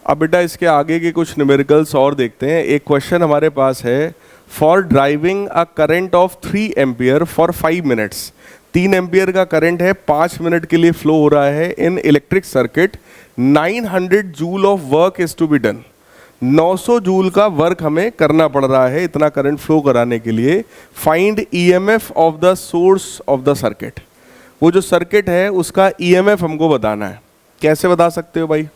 अब बेटा इसके आगे के कुछ न्यूमेरिकल्स और देखते हैं। एक क्वेश्चन हमारे पास है, for driving a current of 3 ampere for 5 minutes. 3 ampere का करंट है, 5 मिनट के लिए फ्लो हो रहा है in electric circuit. 900 joule of work is to be done. 900 joule का वर्क हमें करना पड़ रहा है इतना करंट फ्लो कराने के लिए। Find EMF of the source of the circuit. वो जो सर्किट है उसका ईएमएफ हमको बताना है। कैसे बता सकते हो भाई?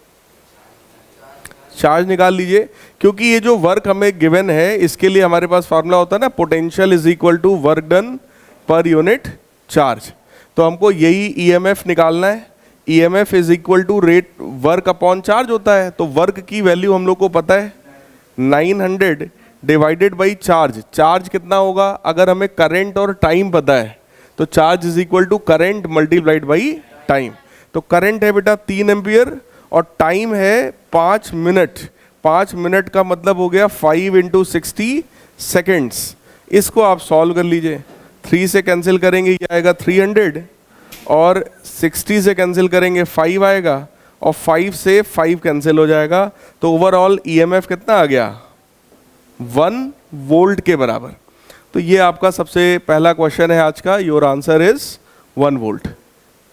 चार्ज निकाल लीजिए, क्योंकि ये जो वर्क हमें गिवन है इसके लिए हमारे पास फार्मूला होता है ना, potential is equal to work done per unit charge. तो हमको यही ईएमएफ निकालना है। EMF is equal to rate work upon charge होता है। तो वर्क की वैल्यू हम लोग को पता है 900 डिवाइडेड बाई चार्ज। चार्ज कितना होगा? अगर हमें करंट और टाइम पता है तो charge is equal to current multiplied by time. तो करंट है बेटा 3 एम्पियर और टाइम है 5 मिनट। 5 मिनट का मतलब हो गया 5 × 60 सेकेंड्स। इसको आप सॉल्व कर लीजिए। 3 से कैंसिल करेंगे ये आएगा 300 और 60 से कैंसिल करेंगे 5 आएगा और 5 से 5 कैंसिल हो जाएगा। तो ओवरऑल ईएमएफ कितना आ गया? 1 वोल्ट के बराबर। तो ये आपका सबसे पहला क्वेश्चन है आज का। Your answer is 1 volt.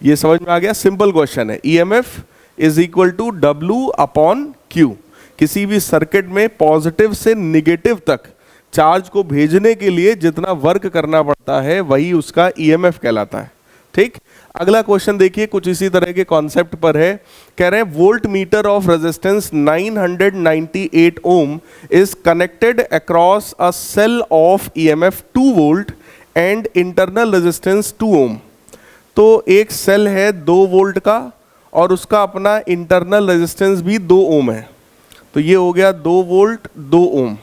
ये समझ में आ गया? सिंपल क्वेश्चन है। EMF is equal to W upon Q। किसी भी सर्किट में पॉजिटिव से निगेटिव तक चार्ज को भेजने के लिए जितना वर्क करना पड़ता है वही उसका ईएमएफ कहलाता है। ठीक, अगला क्वेश्चन देखिए, कुछ इसी तरह के कॉन्सेप्ट पर है। कह रहे हैं voltmeter of resistance 998 ohm is connected across a cell of EMF 2 volt and internal resistance 2 ohm. तो एक सेल है 2 वोल्ट का और उसका अपना इंटरनल रेजिस्टेंस भी 2 ओम है। तो ये हो गया 2 वोल्ट 2 ओम।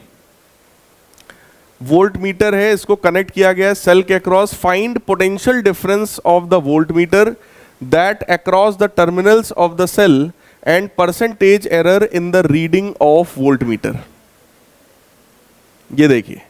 वोल्ट मीटर है, इसको कनेक्ट किया गया है सेल के across. Find potential difference of the voltmeter that across the terminals of the cell and percentage error in the reading of voltmeter. ये देखिए,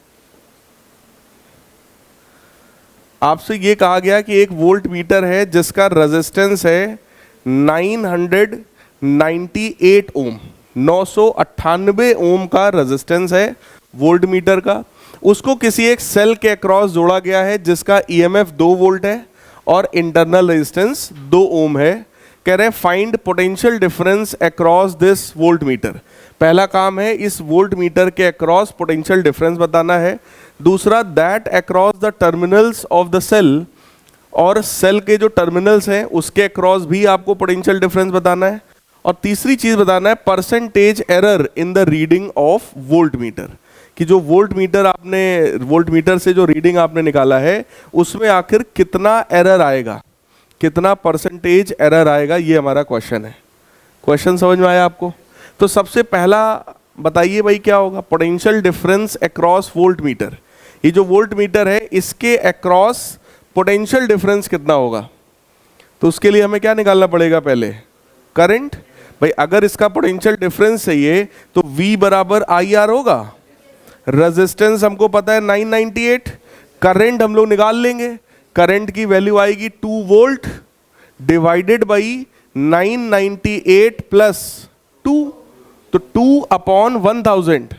आपसे ये कहा गया कि एक वोल्ट मीटर है जिसका रेजिस्टेंस है 998 ओम। 998 ओम का रेजिस्टेंस है वोल्ट मीटर का। उसको किसी एक सेल के अक्रॉस जोड़ा गया है जिसका ईएमएफ 2 वोल्ट है और इंटरनल रेजिस्टेंस 2 ओम है। कह रहे हैं find potential difference across this voltmeter. पहला काम है इस वोल्ट मीटर के अक्रॉस पोटेंशियल डिफरेंस बताना है। दूसरा, that across the terminals of the cell, और सेल के जो टर्मिनल्स हैं उसके अक्रॉस भी आपको पोटेंशियल डिफरेंस बताना है। और तीसरी चीज बताना है percentage error in the reading of volt meter, कि जो वोल्ट मीटर से जो रीडिंग आपने निकाला है उसमें आखिर कितना एरर आएगा, कितना परसेंटेज एरर आएगा। ये हमारा क्वेश्चन है। क्वेश्चन समझ में आया आपको? तो सबसे पहला बताइए भाई क्या होगा? Potential difference across volt meter. ये जो वोल्ट मीटर है इसके अक्रॉस पोटेंशियल डिफरेंस कितना होगा? तो उसके लिए हमें क्या निकालना पड़ेगा? पहले करंट। भाई अगर इसका पोटेंशियल डिफरेंस चाहिए तो V बराबर IR होगा। रेजिस्टेंस हमको पता है 998। करंट हम लोग निकाल लेंगे। करंट की वैल्यू आएगी 2 वोल्ट डिवाइडेड बाई 998 प्लस 2, तो 2 अपॉन 1000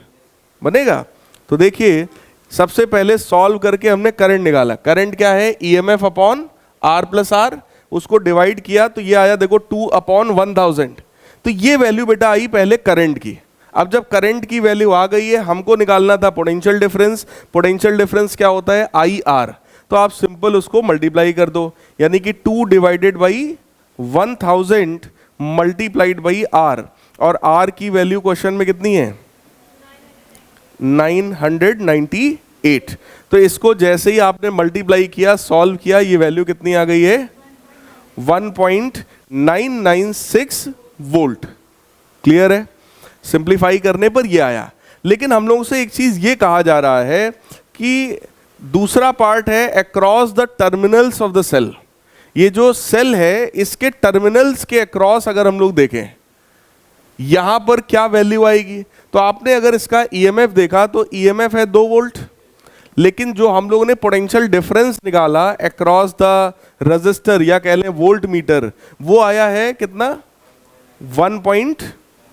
बनेगा। तो देखिए, सबसे पहले सॉल्व करके हमने करंट निकाला। करंट क्या है? EMF upon R plus R। उसको डिवाइड किया तो ये आया देखो 2 अपॉन 1000। तो ये वैल्यू बेटा आई पहले करंट की। अब जब करंट की वैल्यू आ गई है, हमको निकालना था पोटेंशियल डिफरेंस। पोटेंशियल डिफरेंस क्या होता है? IR। तो आप सिंपल उसको मल्टीप्लाई कर दो, यानी कि 2 divided by 1000 multiplied by R। और R की वैल्यू क्वेश्चन में कितनी है? 998। तो इसको जैसे ही आपने मल्टीप्लाई किया, सॉल्व किया, ये वैल्यू कितनी आ गई है? 1.996 वोल्ट। क्लियर है? सिंप्लीफाई करने पर ये आया। लेकिन हम लोगों से एक चीज ये कहा जा रहा है कि दूसरा पार्ट है across the terminals of the cell. ये जो सेल है इसके टर्मिनल्स के अक्रॉस अगर हम लोग देखें यहां पर क्या वैल्यू आएगी? तो आपने अगर इसका ईएमएफ देखा तो ईएमएफ है 2 वोल्ट, लेकिन जो हम लोगों ने पोटेंशियल डिफरेंस निकाला अक्रॉस द रजिस्टर या कह लें वोल्ट मीटर, वो आया है कितना? 1.9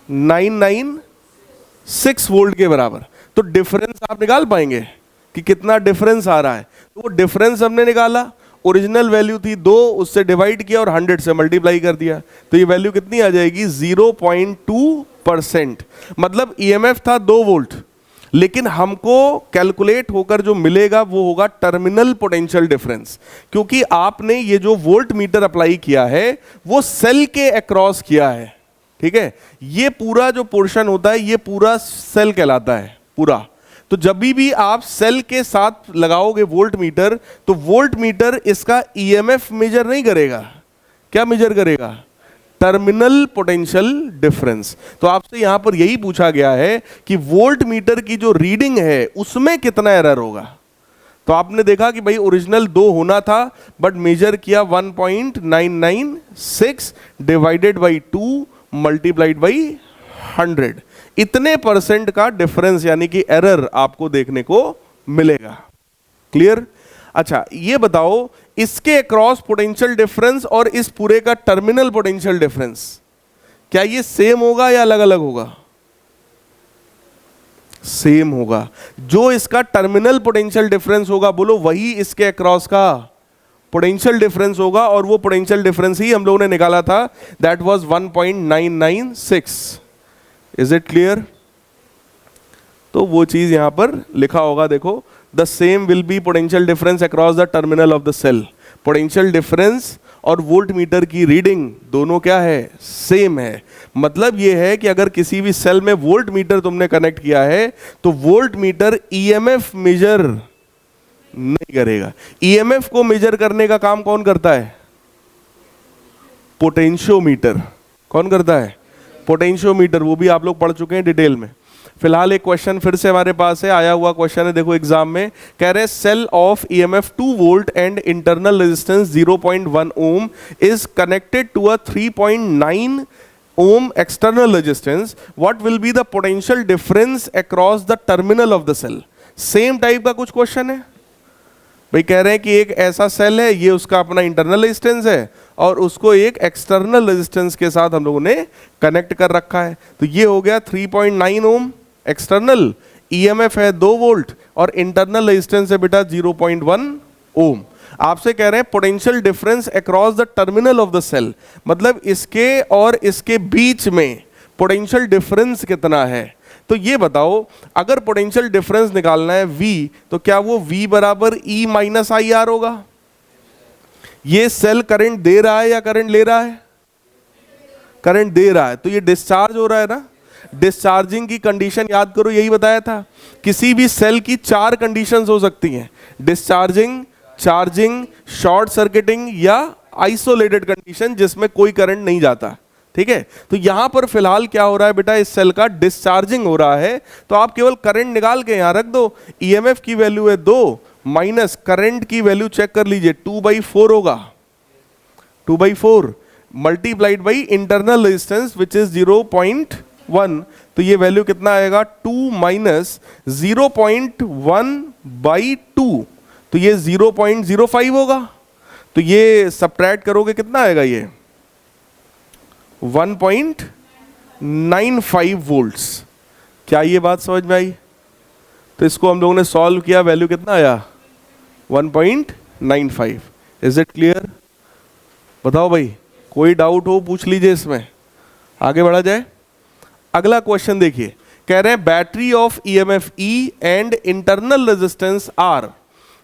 996 वोल्ट के बराबर। तो डिफरेंस आप निकाल पाएंगे कि कितना डिफरेंस आ रहा है। तो वो डिफरेंस हमने निकाला, ओरिजिनल वैल्यू थी 2, उससे डिवाइड किया और 100 से मल्टीप्लाई कर दिया, तो ये वैल्यू कितनी आ जाएगी 0.2%। मतलब ईएमएफ था 2 वोल्ट, लेकिन हमको कैलकुलेट होकर जो मिलेगा वो होगा टर्मिनल पोटेंशियल डिफरेंस, क्योंकि आपने ये जो वोल्ट मीटर अप्लाई किया है वो सेल के अक्रॉस किया है। ठीक है, ये पूरा जो पोर्शन होता है ये पूरा सेल कहलाता है पूरा। तो जब भी आप सेल के साथ लगाओगे वोल्ट मीटर, तो वोल्ट मीटर इसका ईएमएफ मेजर नहीं करेगा, क्या मेजर करेगा, टर्मिनल पोटेंशियल डिफरेंस। तो आपसे यहां पर यही पूछा गया है कि वोल्ट मीटर की जो रीडिंग है उसमें कितना एरर होगा। तो आपने देखा कि भाई ओरिजिनल 2 होना था बट मेजर किया 1.996 डिवाइडेड बाई 2 मल्टीप्लाइड बाई 100, इतने परसेंट का डिफरेंस यानी कि एरर आपको देखने को मिलेगा। क्लियर? अच्छा ये बताओ, इसके अक्रॉस पोटेंशियल डिफरेंस और इस पूरे का टर्मिनल पोटेंशियल डिफरेंस क्या ये सेम होगा या अलग अलग होगा? सेम होगा। जो इसका टर्मिनल पोटेंशियल डिफरेंस होगा बोलो वही इसके अक्रॉस का पोटेंशियल डिफरेंस होगा, और वो पोटेंशियल डिफरेंस ही हम लोगों ने निकाला था, that was 1.996। Is it clear? तो वो चीज यहां पर लिखा होगा, देखो, the same will be potential difference across the terminal of the cell. Potential difference और वोल्ट मीटर की रीडिंग दोनों क्या है, सेम है। मतलब ये है कि अगर किसी भी सेल में वोल्ट मीटर तुमने कनेक्ट किया है तो वोल्ट मीटर ईएमएफ मेजर नहीं करेगा। ईएमएफ को मेजर करने का काम कौन करता है? पोटेंशियोमीटर। कौन करता है? पोटेंशियोमीटर। वो भी आप लोग पढ़ चुके हैं डिटेल में। फिलहाल एक क्वेश्चन फिर से हमारे पास है, आया हुआ क्वेश्चन है, देखो एग्जाम में कह रहे हैं cell of EMF 2 volt and internal resistance 0.1 ohm is connected to a 3.9 ohm external resistance, what will be the potential difference across the terminal of the cell. Same type का कुछ question है भाई। कह रहे हैं कि एक ऐसा सेल है, ये उसका अपना इंटरनल रेजिस्टेंस है और उसको एक एक्सटर्नल रेजिस्टेंस के साथ हम लोगों ने कनेक्ट कर रखा है। तो ये हो गया 3.9 ओम एक्सटर्नल, ईएमएफ है 2 वोल्ट और इंटरनल रेजिस्टेंस है बेटा 0.1 ओम। आपसे कह रहे हैं potential difference across the terminal of the cell, मतलब इसके और इसके बीच में पोटेंशियल डिफरेंस कितना है। तो ये बताओ, अगर पोटेंशियल डिफरेंस निकालना है V, तो क्या वो V बराबर E माइनस आई आर होगा? ये सेल करंट दे रहा है या करंट ले रहा है? करंट दे रहा है, तो ये डिस्चार्ज हो रहा है ना। डिस्चार्जिंग की कंडीशन याद करो, यही बताया था। किसी भी सेल की 4 कंडीशंस हो सकती हैं, डिस्चार्जिंग, चार्जिंग, शॉर्ट सर्किटिंग या आइसोलेटेड कंडीशन जिसमें कोई करंट नहीं जाता। ठीक है, तो यहां पर फिलहाल क्या हो रहा है बेटा, इस सेल का डिस्चार्जिंग हो रहा है। तो आप केवल करंट निकाल के यहां रख दो। ईएमएफ की वैल्यू है 2 माइनस करंट की वैल्यू चेक कर लीजिए, 2/4 होगा, 2/4 multiplied by internal resistance which is 0.1। तो ये वैल्यू कितना आएगा, 2 माइनस 0.1/2, तो ये 0.05 होगा। तो ये सब्ट्रैक्ट करोगे कितना आएगा, ये 1.95 वोल्ट्स। क्या ये बात समझ में आई? तो इसको हम लोगों ने सॉल्व किया, वैल्यू कितना आया, 1.95। Is it clear? बताओ भाई, कोई डाउट हो पूछ लीजिए, इसमें आगे बढ़ा जाए। अगला क्वेश्चन देखिए, कह रहे हैं battery of EMF E and internal resistance R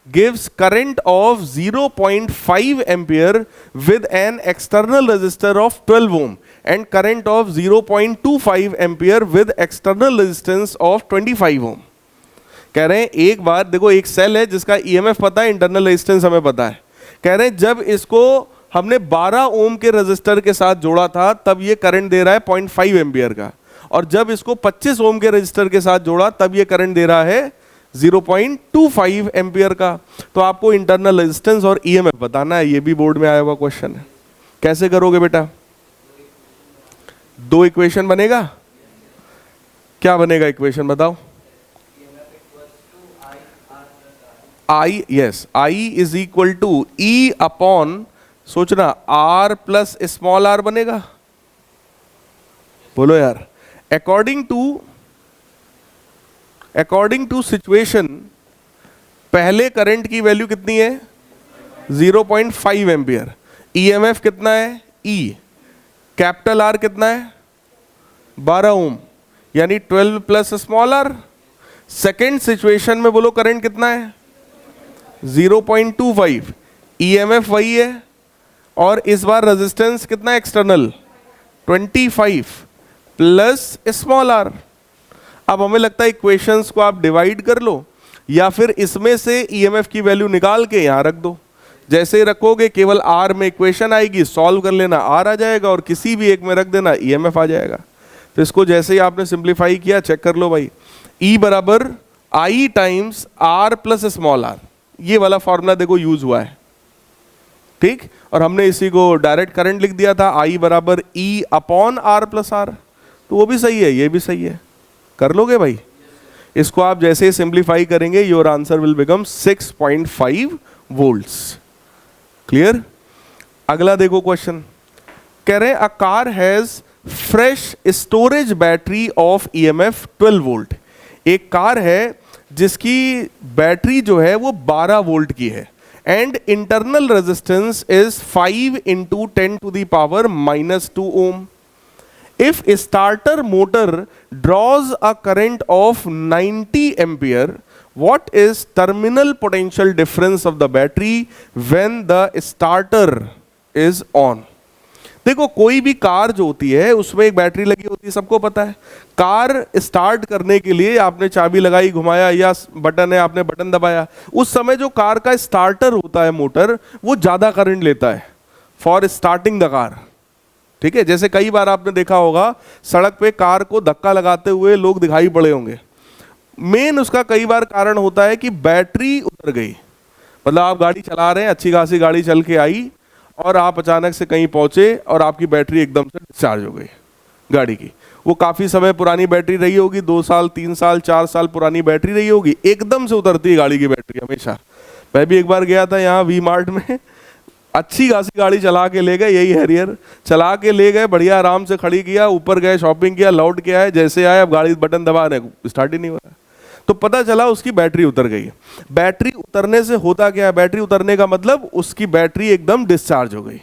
gives current of 0.5 ampere with an external resistor of 12 ohm and current of 0.25 ampere with external resistance of 25 ohm। कह रहे हैं एक बार देखो, एक सेल है जिसका ईएमएफ पता है, इंटरनल रेजिस्टेंस हमें पता है। कह रहे हैं जब इसको हमने 12 ओम के रेजिस्टर के साथ जोड़ा था तब ये करंट दे रहा है 0.5 एम्पियर का, और जब इसको 25 ओम के रेजिस्टर के साथ जोड़ा तब ये करंट दे रहा है 0.25 एम्पियर का। तो आपको इंटरनल रेजिस्टेंस और ईएमएफ बताना है, ये भी बोर्ड में आया हुआ क्वेश्चन है। कैसे करोगे बेटा? 2 इक्वेशन बनेगा। क्या बनेगा इक्वेशन बताओ? I, yes, I is equal to E upon, सोचना, R प्लस स्मॉल r बनेगा। बोलो यार, अकॉर्डिंग टू सिचुएशन पहले करंट की वैल्यू कितनी है 0.5 एम्पियर, ईएमएफ कितना है ई, कैपिटल आर कितना है 12 ओम, यानी 12 plus small R. Second situation में बोलो करंट कितना है 0.25, ईएमएफ वही है, और इस बार रेजिस्टेंस कितना एक्सटर्नल 25 प्लस स्मॉल आर। अब हमें लगता है इक्वेशंस को आप डिवाइड कर लो या फिर इसमें से ईएमएफ की वैल्यू निकाल के यहां रख दो। जैसे ही रखोगे केवल आर में इक्वेशन आएगी, सॉल्व कर लेना, आर आ जाएगा, और किसी भी एक में रख देना ईएमएफ आ जाएगा। तो इसको जैसे ही आपने सिंप्लीफाई किया चेक कर लो भाई, ई बराबर I times R plus small R, ये वाला फॉर्मूला देखो यूज हुआ है, ठीक। और हमने इसी को डायरेक्ट करंट लिख दिया था, आई बराबर E upon R plus R, तो वो भी सही है, ये भी सही है। कर लोगे भाई? इसको आप जैसे ही सिंप्लीफाई करेंगे your answer will become 6.5 volts. Clear? अगला देखो क्वेश्चन, कह रहे हैं a car has fresh storage battery of EMF 12 volt. एक कार है जिसकी बैटरी जो है वो 12 वोल्ट की है, and internal resistance is 5 into 10 to the power -2 ohm. If a starter motor draws a current of 90 ampere, what is terminal potential difference of the battery when the starter is on? देखो कोई भी car जो होती है उसमें एक battery लगी होती है, सबको पता है। कार स्टार्ट करने के लिए आपने चाबी लगाई, घुमाया, या बटन है आपने बटन दबाया, उस समय जो कार का स्टार्टर होता है मोटर, वो ज्यादा करंट लेता है फॉर स्टार्टिंग द कार, ठीक है। जैसे कई बार आपने देखा होगा सड़क पे कार को धक्का लगाते हुए लोग दिखाई पड़े होंगे। मेन उसका कई बार कारण होता है कि बैटरी उतर गई, मतलब आप गाड़ी चला रहे हैं, अच्छी खासी गाड़ी चल के आई और आप अचानक से कहीं पहुंचे और आपकी बैटरी एकदम से डिस्चार्ज हो गई गाड़ी की। वो काफी समय पुरानी बैटरी रही होगी, 2 साल 3 साल 4 साल पुरानी बैटरी रही होगी, एकदम से उतरती है गाड़ी की बैटरी हमेशा। मैं भी एक बार गया था यहाँ वी मार्ट में, अच्छी खासी गाड़ी चला के ले गए, यही हैरियर चला के ले गए, बढ़िया आराम से खड़ी किया, ऊपर गए, शॉपिंग किया, लौट के आए, जैसे आए अब गाड़ी बटन दबा रहे, स्टार्ट ही नहीं हो रहा। तो पता चला उसकी बैटरी उतर गई। बैटरी उतरने से होता क्या है, बैटरी उतरने का मतलब उसकी बैटरी एकदम डिस्चार्ज हो गई,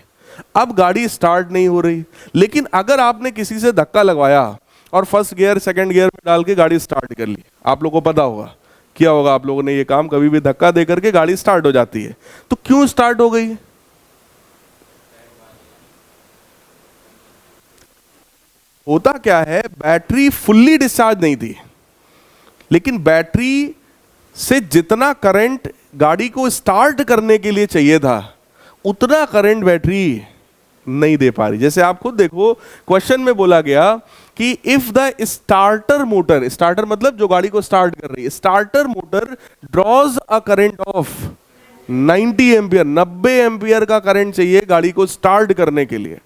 अब गाड़ी स्टार्ट नहीं हो रही। लेकिन अगर आपने किसी से धक्का लगवाया और फर्स्ट गियर सेकंड गियर में डाल के गाड़ी स्टार्ट कर ली, आप लोगों को पता होगा, किया होगा आप लोगों ने ये काम, कभी भी धक्का दे करके गाड़ी स्टार्ट हो जाती है। तो क्यों स्टार्ट हो गई? होता क्या है, बैटरी फुल्ली डिस्चार्ज नहीं थी, लेकिन बैटरी से जितना करंट गाड़ी को स्टार्ट करने के लिए चाहिए था उतना करंट बैटरी नहीं दे पा रही। जैसे आप खुद देखो क्वेश्चन में बोला गया कि if the starter motor, starter मतलब जो गाड़ी को स्टार्ट कर रही है, starter motor draws a current of 90 ampere, 90 ampere का करंट चाहिए गाड़ी को स्टार्ट करने के लिए।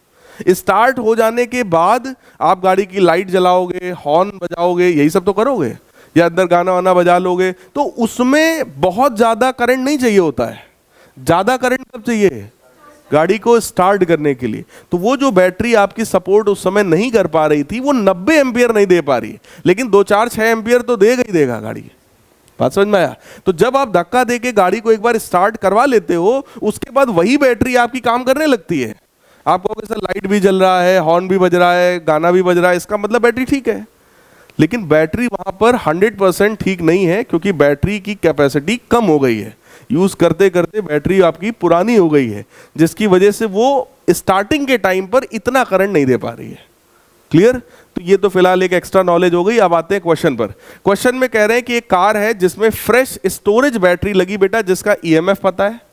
स्टार्ट हो जाने के बाद आप गाड़ी की लाइट जलाओगे, हॉर्न बजाओगे, यही सब तो करोगे, या अंदर गाना वाना बजा लोगे, तो उसमें बहुत ज्यादा करंट नहीं चाहिए होता है। ज्यादा करंट कब चाहिए? गाड़ी को स्टार्ट करने के लिए। तो वो जो बैटरी आपकी सपोर्ट उस समय नहीं कर पा रही थी, वो 90 एम्पियर नहीं दे पा रही, लेकिन 2 4 6 एम्पियर तो देगा ही देगा गाड़ी। बात समझ में आया? तो जब आप धक्का देके गाड़ी को एक बार स्टार्ट करवा लेते हो, उसके बाद वही बैटरी आपकी काम करने लगती है। आपको सर लाइट भी जल रहा है, हॉर्न भी बज रहा है, गाना भी बज रहा है, इसका मतलब बैटरी ठीक है। लेकिन बैटरी वहां पर 100% ठीक नहीं है, क्योंकि बैटरी की कैपेसिटी कम हो गई है, यूज करते करते बैटरी आपकी पुरानी हो गई है, जिसकी वजह से वो स्टार्टिंग के टाइम पर इतना करंट नहीं दे पा रही है। क्लियर? तो ये तो फिलहाल एक एक्स्ट्रा नॉलेज हो गई। अब आते हैं क्वेश्चन पर। क्वेश्चन में कह रहे हैं कि एक कार है जिसमें फ्रेश स्टोरेज बैटरी लगी बेटा, जिसका ईएमएफ पता है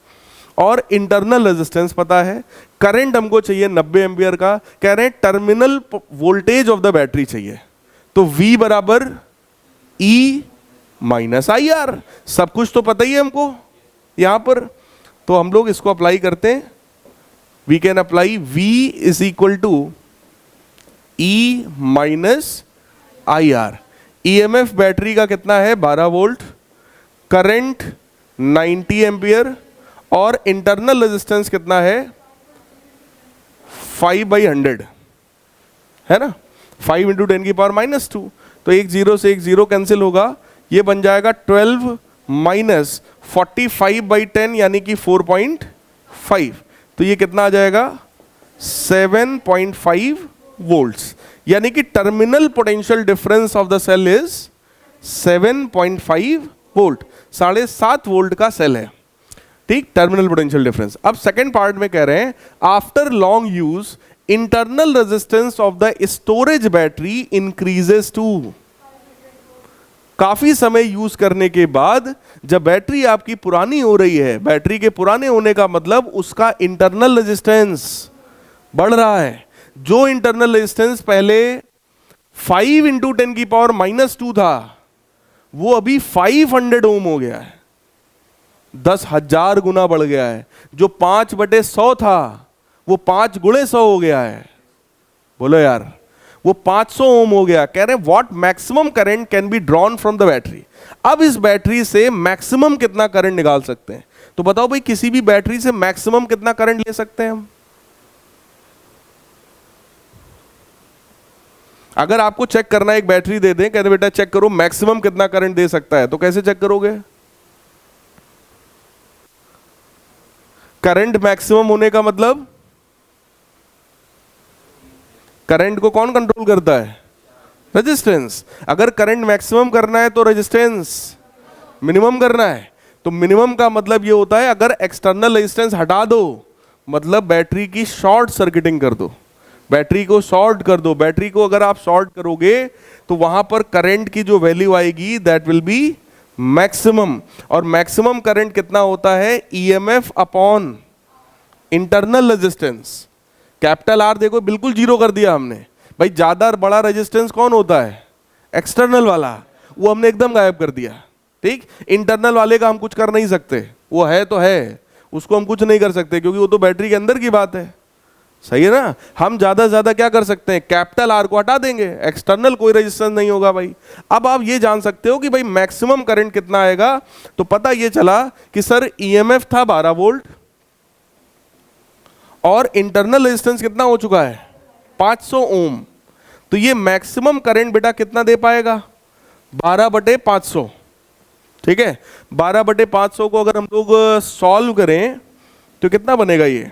और इंटरनल रेजिस्टेंस पता है, करंट हमको चाहिए 90 एम्पियर का, कह रहे हैं terminal voltage of the battery चाहिए। तो V बराबर E माइनस आई आर, सब कुछ तो पता ही है हमको यहां पर, तो हम लोग इसको अप्लाई करते हैं। We can apply V is equal to E minus I R. EMF battery का कितना है? 12 वोल्ट, करंट 90 एम्पियर, और इंटरनल रेजिस्टेंस कितना है? 5/100 है ना। 5 इंटू 10 की पावर -2, तो एक जीरो से एक जीरो कैंसिल होगा, ये बन जाएगा 12 माइनस 45/10 यानी कि 4.5, तो ये कितना आ जाएगा 7.5 वोल्ट्स, यानी कि terminal potential difference of the cell is 7.5 volt, 7.5 volt का सेल है, ठीक, टर्मिनल पोटेंशियल डिफरेंस। अब सेकेंड पार्ट में कह रहे हैं after long use internal resistance of the storage battery increases to, काफी समय यूज करने के बाद जब बैटरी आपकी पुरानी हो रही है, बैटरी के पुराने होने का मतलब उसका इंटरनल रेजिस्टेंस बढ़ रहा है, जो इंटरनल रेजिस्टेंस पहले 5 इंटू 10 की पावर -2 था वो अभी 500 ओम हो गया है, 10,000 गुना बढ़ गया है, जो 5/100 था वो 5 गुणे 100 हो गया है, बोलो यार, वो 500 ओम हो गया। कह रहे हैं what maximum current can be drawn from the battery, अब इस बैटरी से मैक्सिमम कितना करंट निकाल सकते हैं, तो बताओ भाई किसी भी बैटरी से मैक्सिमम कितना करंट ले सकते हैं हम? अगर आपको चेक करना है, एक बैटरी दे दें, कहते बेटा चेक करो मैक्सिमम कितना करंट दे सकता है, तो कैसे चेक करोगे? करंट मैक्सिमम होने का मतलब करंट को कौन कंट्रोल करता है? रेजिस्टेंस। अगर करंट मैक्सिमम करना है तो रेजिस्टेंस मिनिमम करना है, तो मिनिमम का मतलब ये होता है अगर एक्सटर्नल रेजिस्टेंस हटा दो मतलब बैटरी की शॉर्ट सर्किटिंग कर दो, बैटरी को शॉर्ट कर दो। बैटरी को अगर आप शॉर्ट करोगे तो वहां पर करंट की जो वैल्यू आएगी दैट विल बी मैक्सिमम, और मैक्सिमम करंट कितना होता है? EMF upon internal resistance. Capital R देखो बिल्कुल जीरो कर दिया हमने भाई, ज्यादा बड़ा रेजिस्टेंस कौन होता है? एक्सटर्नल वाला, वो हमने एकदम गायब कर दिया, ठीक। इंटरनल वाले का हम कुछ कर नहीं सकते, वो है तो है, उसको हम कुछ नहीं कर सकते क्योंकि वो तो बैटरी के अंदर की बात है, सही है ना। हम ज्यादा से ज्यादा क्या कर सकते हैं? कैपिटल आर को हटा देंगे, एक्सटर्नल कोई रेजिस्टेंस नहीं होगा भाई। अब आप ये जान सकते हो कि भाई मैक्सिमम करंट कितना आएगा, तो पता ये चला कि सर ईएमएफ था 12 वोल्ट और इंटरनल रेजिस्टेंस कितना हो चुका है? 500 ओम, तो ये मैक्सिमम करंट बेटा कितना दे पाएगा? 12/500, ठीक है। 12/500 को अगर हम लोग सॉल्व करें तो कितना बनेगा? ये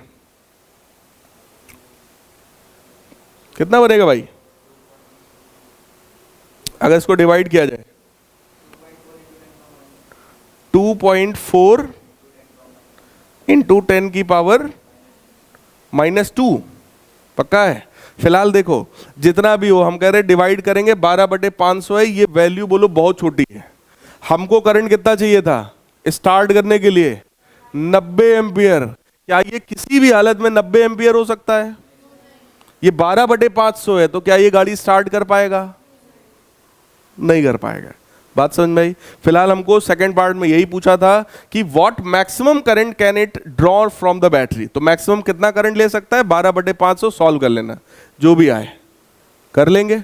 कितना बनेगा भाई अगर इसको डिवाइड किया जाए? 2.4 इंटू 10 की पावर -2, पक्का है। फिलहाल देखो जितना भी हो, हम कह रहे डिवाइड करेंगे, 12/500 है, ये वैल्यू बोलो बहुत छोटी है। हमको करंट कितना चाहिए था स्टार्ट करने के लिए? 90 एम्पियर। क्या ये किसी भी हालत में 90 एम्पियर हो सकता है? ये 12/500 है, तो क्या ये गाड़ी स्टार्ट कर पाएगा? नहीं कर पाएगा। बात समझ में आई? फिलहाल हमको सेकंड पार्ट में यही पूछा था कि what maximum current can it draw from the battery, तो मैक्सिमम कितना करंट ले सकता है? 12/500, सॉल्व कर लेना, जो भी आए कर लेंगे।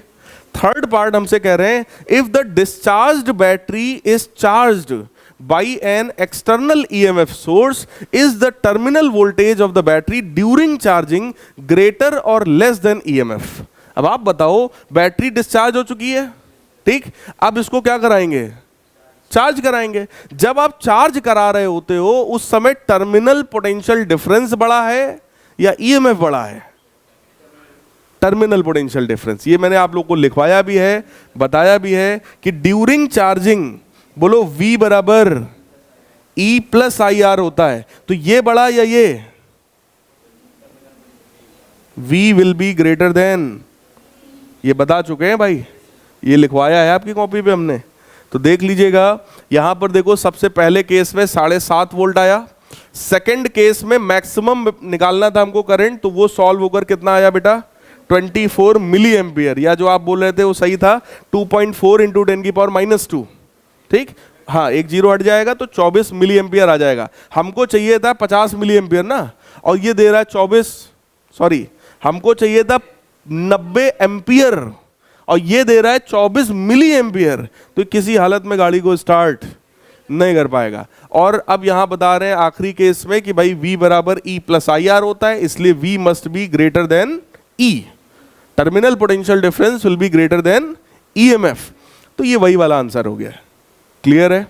थर्ड पार्ट हमसे कह रहे हैं if the discharged battery is charged by an external EMF source is the terminal voltage of the battery during charging greater or less than EMF। अब आप बताओ बैटरी डिस्चार्ज हो चुकी है, ठीक, अब इसको क्या कराएंगे? चार्ज कराएंगे। जब आप चार्ज करा रहे होते हो उस समय टर्मिनल पोटेंशियल डिफरेंस बड़ा है या ईएमएफ बड़ा है? Terminal potential difference. ये मैंने आप लोग को लिखवाया भी है, बताया भी है कि ड्यूरिंग चार्जिंग बोलो V बराबर E प्लस IR होता है, तो ये बड़ा या ये? V will be greater then, ये बता चुके हैं भाई, ये लिखवाया है आपकी कॉपी पे हमने, तो देख लीजिएगा। यहां पर देखो सबसे पहले केस में 7.5 वोल्ट आया, सेकंड केस में मैक्सिमम निकालना था हमको करंट, तो वो सॉल्व होकर कितना आया बेटा? 24 मिली एम्पियर, या जो आप बोल रहे थे वो सही था, 2.4 इंटू 10 की पावर -2, ठीक। हाँ, एक जीरो हट जाएगा तो 24 मिली एम्पियर आ जाएगा। हमको चाहिए था 50 मिली एम्पियर ना, और ये दे रहा है 24, सॉरी हमको चाहिए था 90 एम्पियर और ये दे रहा है 24 मिली एम्पियर, तो किसी हालत में गाड़ी को स्टार्ट नहीं कर पाएगा। और अब यहां बता रहे हैं आखिरी केस में कि भाई V बराबर E प्लस IR होता है, इसलिए V must be greater than E, terminal potential difference will be greater than EMF. तो ये वही वाला आंसर हो गया। क्लियर है?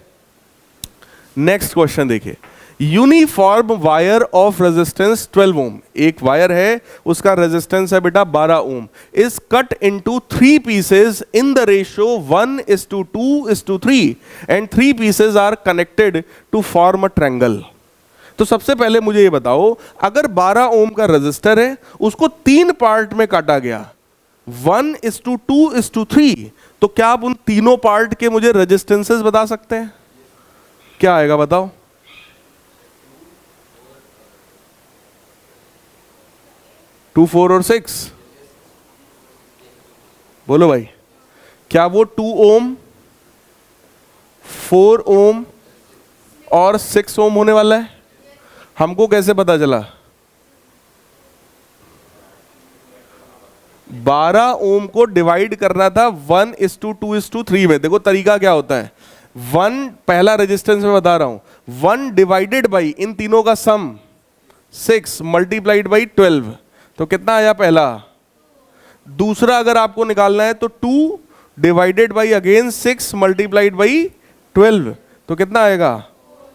नेक्स्ट क्वेश्चन देखिए, uniform wire of resistance 12 ohm, एक वायर है उसका रेजिस्टेंस है बेटा 12 ohm, is cut into 3 pieces in the ratio 1:2:3 and 3 pieces are connected to form a triangle. तो सबसे पहले मुझे ये बताओ, अगर 12 ओम का रेजिस्टर है उसको 3 पार्ट में काटा गया 1:2:3, तो क्या आप उन तीनों पार्ट के मुझे रेजिस्टेंसेस बता सकते हैं? क्या आएगा बताओ? 2, 4 और 6 बोलो भाई। क्या वो 2 ओम, 4 ओम और 6 ओम होने वाला है? हमको कैसे पता चला? 12 ओम को डिवाइड करना था 1:2:3 में। देखो तरीका क्या होता है, 1 पहला रेजिस्टेंस में बता रहा हूं, 1 डिवाइडेड बाई इन तीनों का सम 6 मल्टीप्लाइड बाई 12, तो कितना आया पहला। दूसरा अगर आपको निकालना है तो 2 divided by again 6 multiplied by 12, तो कितना आएगा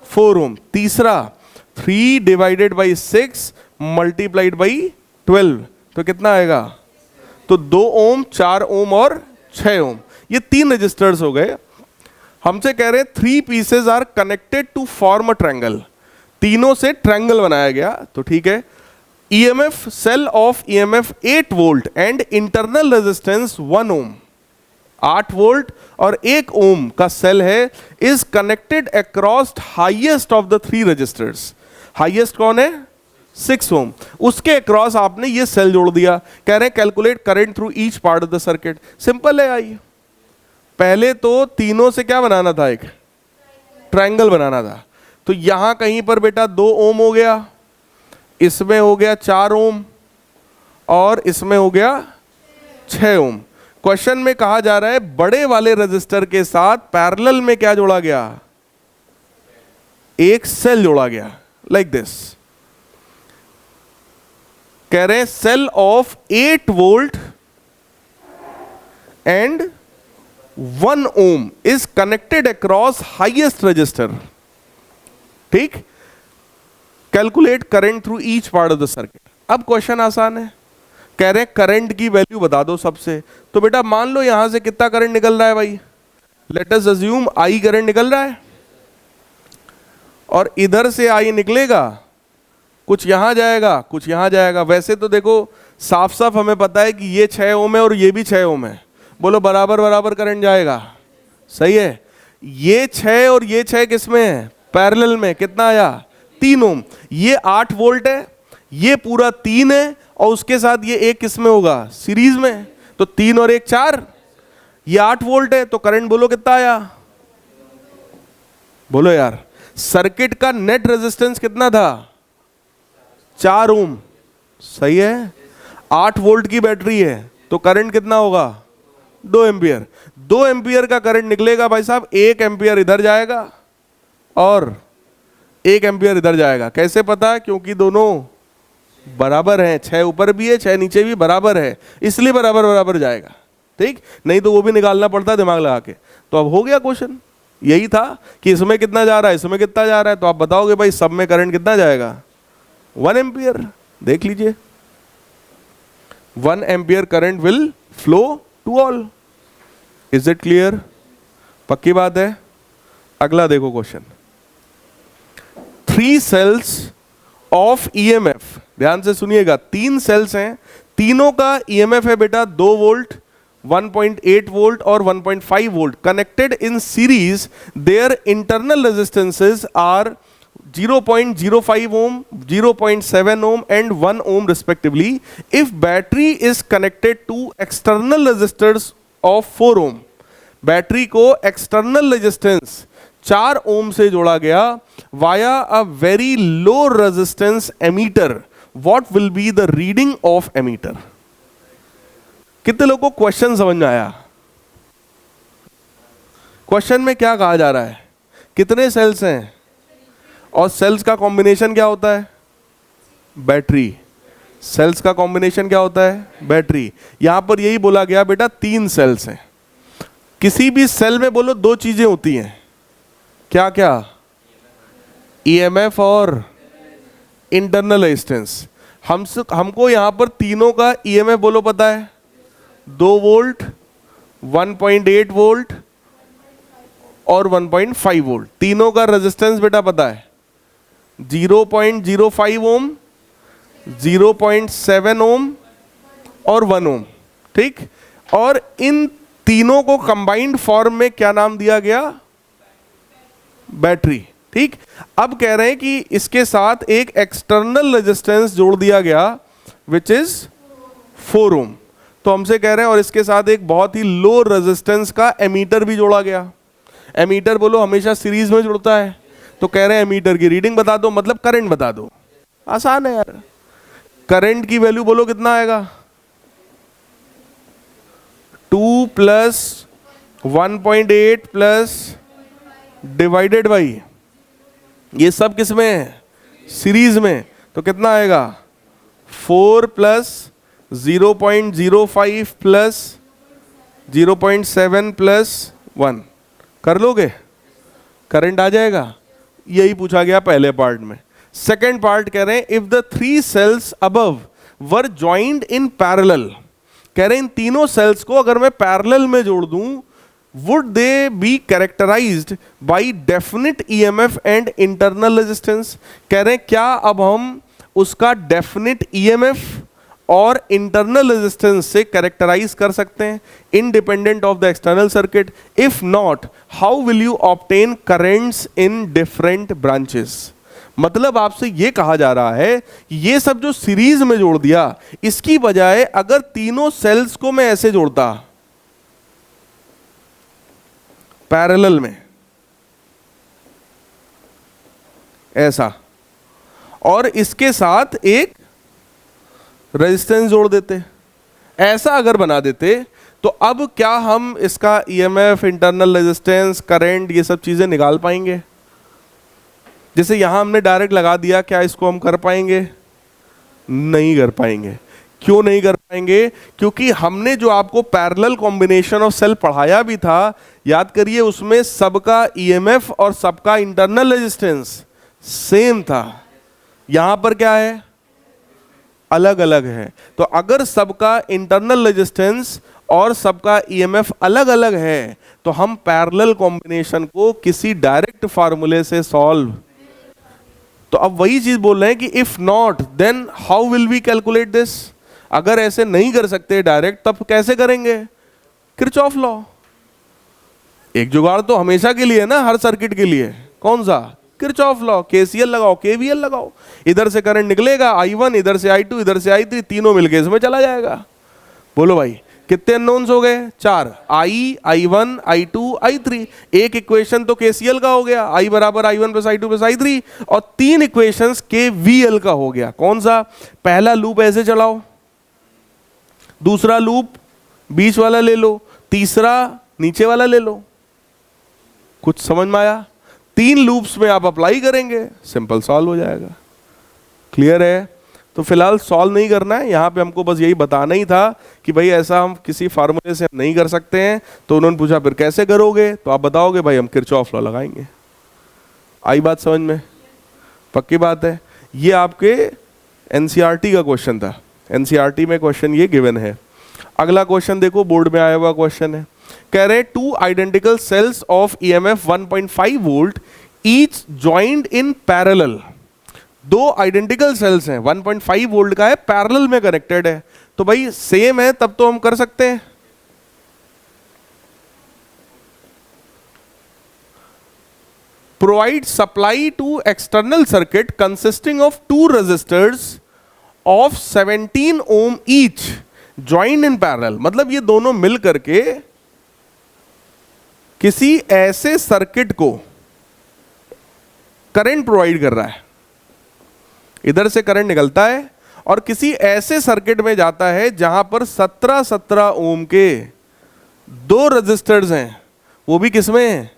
4 ओम। तीसरा 3 डिवाइडेड बाई 6 मल्टीप्लाइड बाई 12, तो कितना आएगा, तो 2 ओम, 4 ओम और 6 ओम। ये 3 रजिस्टर्स हो गए। हमसे कह रहे 3 pieces are connected to form a triangle, तीनों से ट्रायंगल बनाया गया, तो ठीक है। EMF, cell of EMF 8 volt and internal resistance 1 ohm, 8 volt और 1 ओम का सेल है, is connected across highest of the 3 resistors. Highest कौन है? 6 ओम। उसके अक्रॉस आपने ये सेल जोड़ दिया। कह रहे हैं calculate current through each part of the circuit. Simple है। आइए, पहले तो तीनों से क्या बनाना था, एक ट्रायंगल बनाना था। तो यहां कहीं पर बेटा 2 ओम हो गया, इसमें हो गया 4 ओम और इसमें हो गया 6 ओम। क्वेश्चन में कहा जा रहा है बड़े वाले रजिस्टर के साथ पैरेलल में क्या जोड़ा गया, एक सेल जोड़ा गया, लाइक दिस। कह रहे हैं cell of 8 volt and 1 ohm is connected across highest resistor. ठीक, calculate current through each part of the circuit. अब क्वेश्चन आसान है, कह रहे हैं करंट की वैल्यू बता दो सबसे। तो बेटा मान लो यहां से कितना करंट निकल रहा है भाई, let us assume I current निकल रहा है, और इधर से आई निकलेगा, कुछ यहां जाएगा कुछ यहां जाएगा। वैसे तो देखो साफ साफ हमें पता है कि ये 6 ओम है और ये भी 6 ओम है, बोलो बराबर बराबर करंट जाएगा, सही है। ये 6 और ये 6 किसमें है, पैरेलल में, कितना आया 3 ओम। ये 8 वोल्ट है, ये पूरा 3 है, और उसके साथ ये एक किसमें होगा, सीरीज में, तो 3 और 1 4, ये 8 वोल्ट है, तो करंट बोलो कितना आया, बोलो यार। सर्किट का नेट रेजिस्टेंस कितना था, 4 ओम, सही है। 8 वोल्ट की बैटरी है, तो करंट कितना होगा, 2 एम्पियर। 2 एम्पियर का करंट निकलेगा भाई साहब, 1 एम्पियर इधर जाएगा और 1 एम्पियर इधर जाएगा। कैसे पता, क्योंकि दोनों बराबर हैं, 6 ऊपर भी है 6 नीचे भी बराबर है, इसलिए बराबर बराबर जाएगा। ठीक, नहीं तो वो भी निकालना पड़ता दिमाग लगा के। तो अब हो गया क्वेश्चन, यही था कि इसमें कितना जा रहा है, इसमें कितना जा रहा है, तो आप बताओगे भाई सब में करंट कितना जाएगा, 1 एम्पियर। देख लीजिए, 1 ampere current will flow to all. Is it clear? पक्की बात है। अगला देखो क्वेश्चन, 3 सेल्स ऑफ ईएमएफ, ध्यान से सुनिएगा, 3 सेल्स हैं, तीनों का ईएमएफ है बेटा 2 वोल्ट, 1.8 वोल्ट और 1.5 volt, connected in series. There internal resistances are 0.05 ohm, 0.7 ohm and 1 ohm respectively. If battery is connected to external resistors of 4 ohm, battery को एक्सटर्नल रेजिस्टेंस 4 ओम से जोड़ा गया via a very low resistance ammeter, what will be the reading of ammeter. कितने लोगों को question समझ में आया? क्वेश्चन में क्या कहा जा रहा है, कितने सेल्स हैं और सेल्स का कॉम्बिनेशन क्या होता है, बैटरी। सेल्स का कॉम्बिनेशन क्या होता है? बैटरी। यहां पर यही बोला गया बेटा 3 सेल्स हैं। किसी भी सेल में बोलो 2 चीजें होती हैं, क्या क्या? ईएमएफ और इंटरनल रेजिस्टेंस। हमको यहां पर तीनों का ईएमएफ बोलो पता है, 2 वोल्ट, 1.8 वोल्ट और 1.5 वोल्ट। तीनों का रेजिस्टेंस बेटा पता है, 0.05 ओम, 0.7 ओम और 1 ओम। ठीक, और इन तीनों को कंबाइंड फॉर्म में क्या नाम दिया गया? बैटरी। ठीक, अब कह रहे हैं कि इसके साथ एक एक्सटर्नल रेजिस्टेंस जोड़ दिया गया विच इज 4 ओम। तो हमसे कह रहे हैं और इसके साथ एक बहुत ही लो रेजिस्टेंस का एमीटर भी जोड़ा गया। एमीटर बोलो हमेशा सीरीज में जुड़ता है, तो कह रहे हैं एमीटर की रीडिंग बता दो, मतलब करंट बता दो। आसान है यार। करंट की वैल्यू बोलो कितना आएगा? 2 प्लस 1.8 प्लस डिवाइडेड बाई, ये सब किस में है? सीरीज में। तो कितना आएगा? 4 प्लस 0.05 प्लस 0.7 प्लस 1। कर लोगे? करंट आ जाएगा। यही पूछा गया पहले पार्ट में। सेकेंड पार्ट कह रहे हैं if the 3 cells above were joined in parallel, कह रहे हैं इन तीनों सेल्स को अगर मैं पैरेलल में जोड़ दूं, would they be characterised by definite EMF and internal resistance. कह रहे हैं क्या अब हम उसका डेफिनिट ईएमएफ और इंटरनल रेजिस्टेंस से कैरेक्टराइज कर सकते हैं independent of the external circuit? If not, how will you obtain currents in different branches? मतलब आपसे ये कहा जा रहा है ये सब जो सीरीज में जोड़ दिया, इसकी बजाय अगर तीनों सेल्स को मैं ऐसे जोड़ता पैरेलल में ऐसा, और इसके साथ एक रेजिस्टेंस जोड़ देते, ऐसा अगर बना देते, तो अब क्या हम इसका ईएमएफ, इंटरनल रेजिस्टेंस, करंट, ये सब चीजें निकाल पाएंगे? जैसे यहां हमने डायरेक्ट लगा दिया, क्या इसको हम कर पाएंगे? नहीं कर पाएंगे। क्यों नहीं कर पाएंगे? क्योंकि हमने जो आपको पैरेलल कॉम्बिनेशन ऑफ सेल पढ़ाया भी था, याद करिए, उसमें सबका ईएमएफ और सबका इंटरनल रेजिस्टेंस सेम था। यहां पर क्या है? अलग अलग है। तो अगर सबका इंटरनल रेजिस्टेंस और सबका ईएमएफ अलग अलग है, तो हम पैरेलल कॉम्बिनेशन को किसी डायरेक्ट फार्मूले से सॉल्व। तो अब वही चीज बोल रहे हैं कि if not then how will we calculate this? अगर ऐसे नहीं कर सकते डायरेक्ट, तब कैसे करेंगे? Kirchhoff law. एक जुगाड़ तो हमेशा के लिए है ना, हर सर्किट के लिए। कौन सा? Kirchhoff law. केसीएल लगाओ, केवीएल लगाओ, इधर से करंट निकलेगा I1, इधर से I2, इधर से I3, तीनों मिलके इसमें चला जाएगा। बोलो भाई कितने अननोन्स हो गए? 4। I1, I2, I3। एक इक्वेशन तो केसीएल का हो गया, I बराबर I1 plus I2 plus I3, और 3 इक्वेशंस केवीएल का हो गया। कौन सा? पहला लूप ऐसे चलाओ, दूसरा लूप बीच वाला ले लो, तीसरा नीचे वाला ले लो। कुछ समझ में आया? 3 लूप्स में आप अप्लाई करेंगे, सिंपल सॉल्व हो जाएगा। क्लियर है? तो फिलहाल सॉल्व नहीं करना है, यहां पे हमको बस यही बताना ही था कि भाई ऐसा हम किसी फार्मूले से नहीं कर सकते हैं। तो उन्होंने पूछा फिर कैसे करोगे? तो आप बताओगे भाई हम किरचॉफ लॉ लगाएंगे। आई बात समझ में? पक्की बात है। ये आपके एनसीईआरटी का क्वेश्चन था, एनसीईआरटी में क्वेश्चन ये गिवन है। अगला क्वेश्चन देखो, बोर्ड में आया हुआ क्वेश्चन है। कह रहे 2 identical sales of EMF 1.5 volt each joined in parallel. 2 identical sales हैं, 1.5 वोल्ट का है, पैरेलल में कनेक्टेड है। तो भाई सेम है, तब तो हम कर सकते हैं। Provide supply to external circuit consisting of 2 resistors of 17 ohm each joined in parallel. मतलब ये दोनों मिल करके किसी ऐसे सर्किट को करंट प्रोवाइड कर रहा है, इधर से करंट निकलता है और किसी ऐसे सर्किट में जाता है जहां पर 17 ओम के 2 रेजिस्टर्स हैं, वो भी किसमें?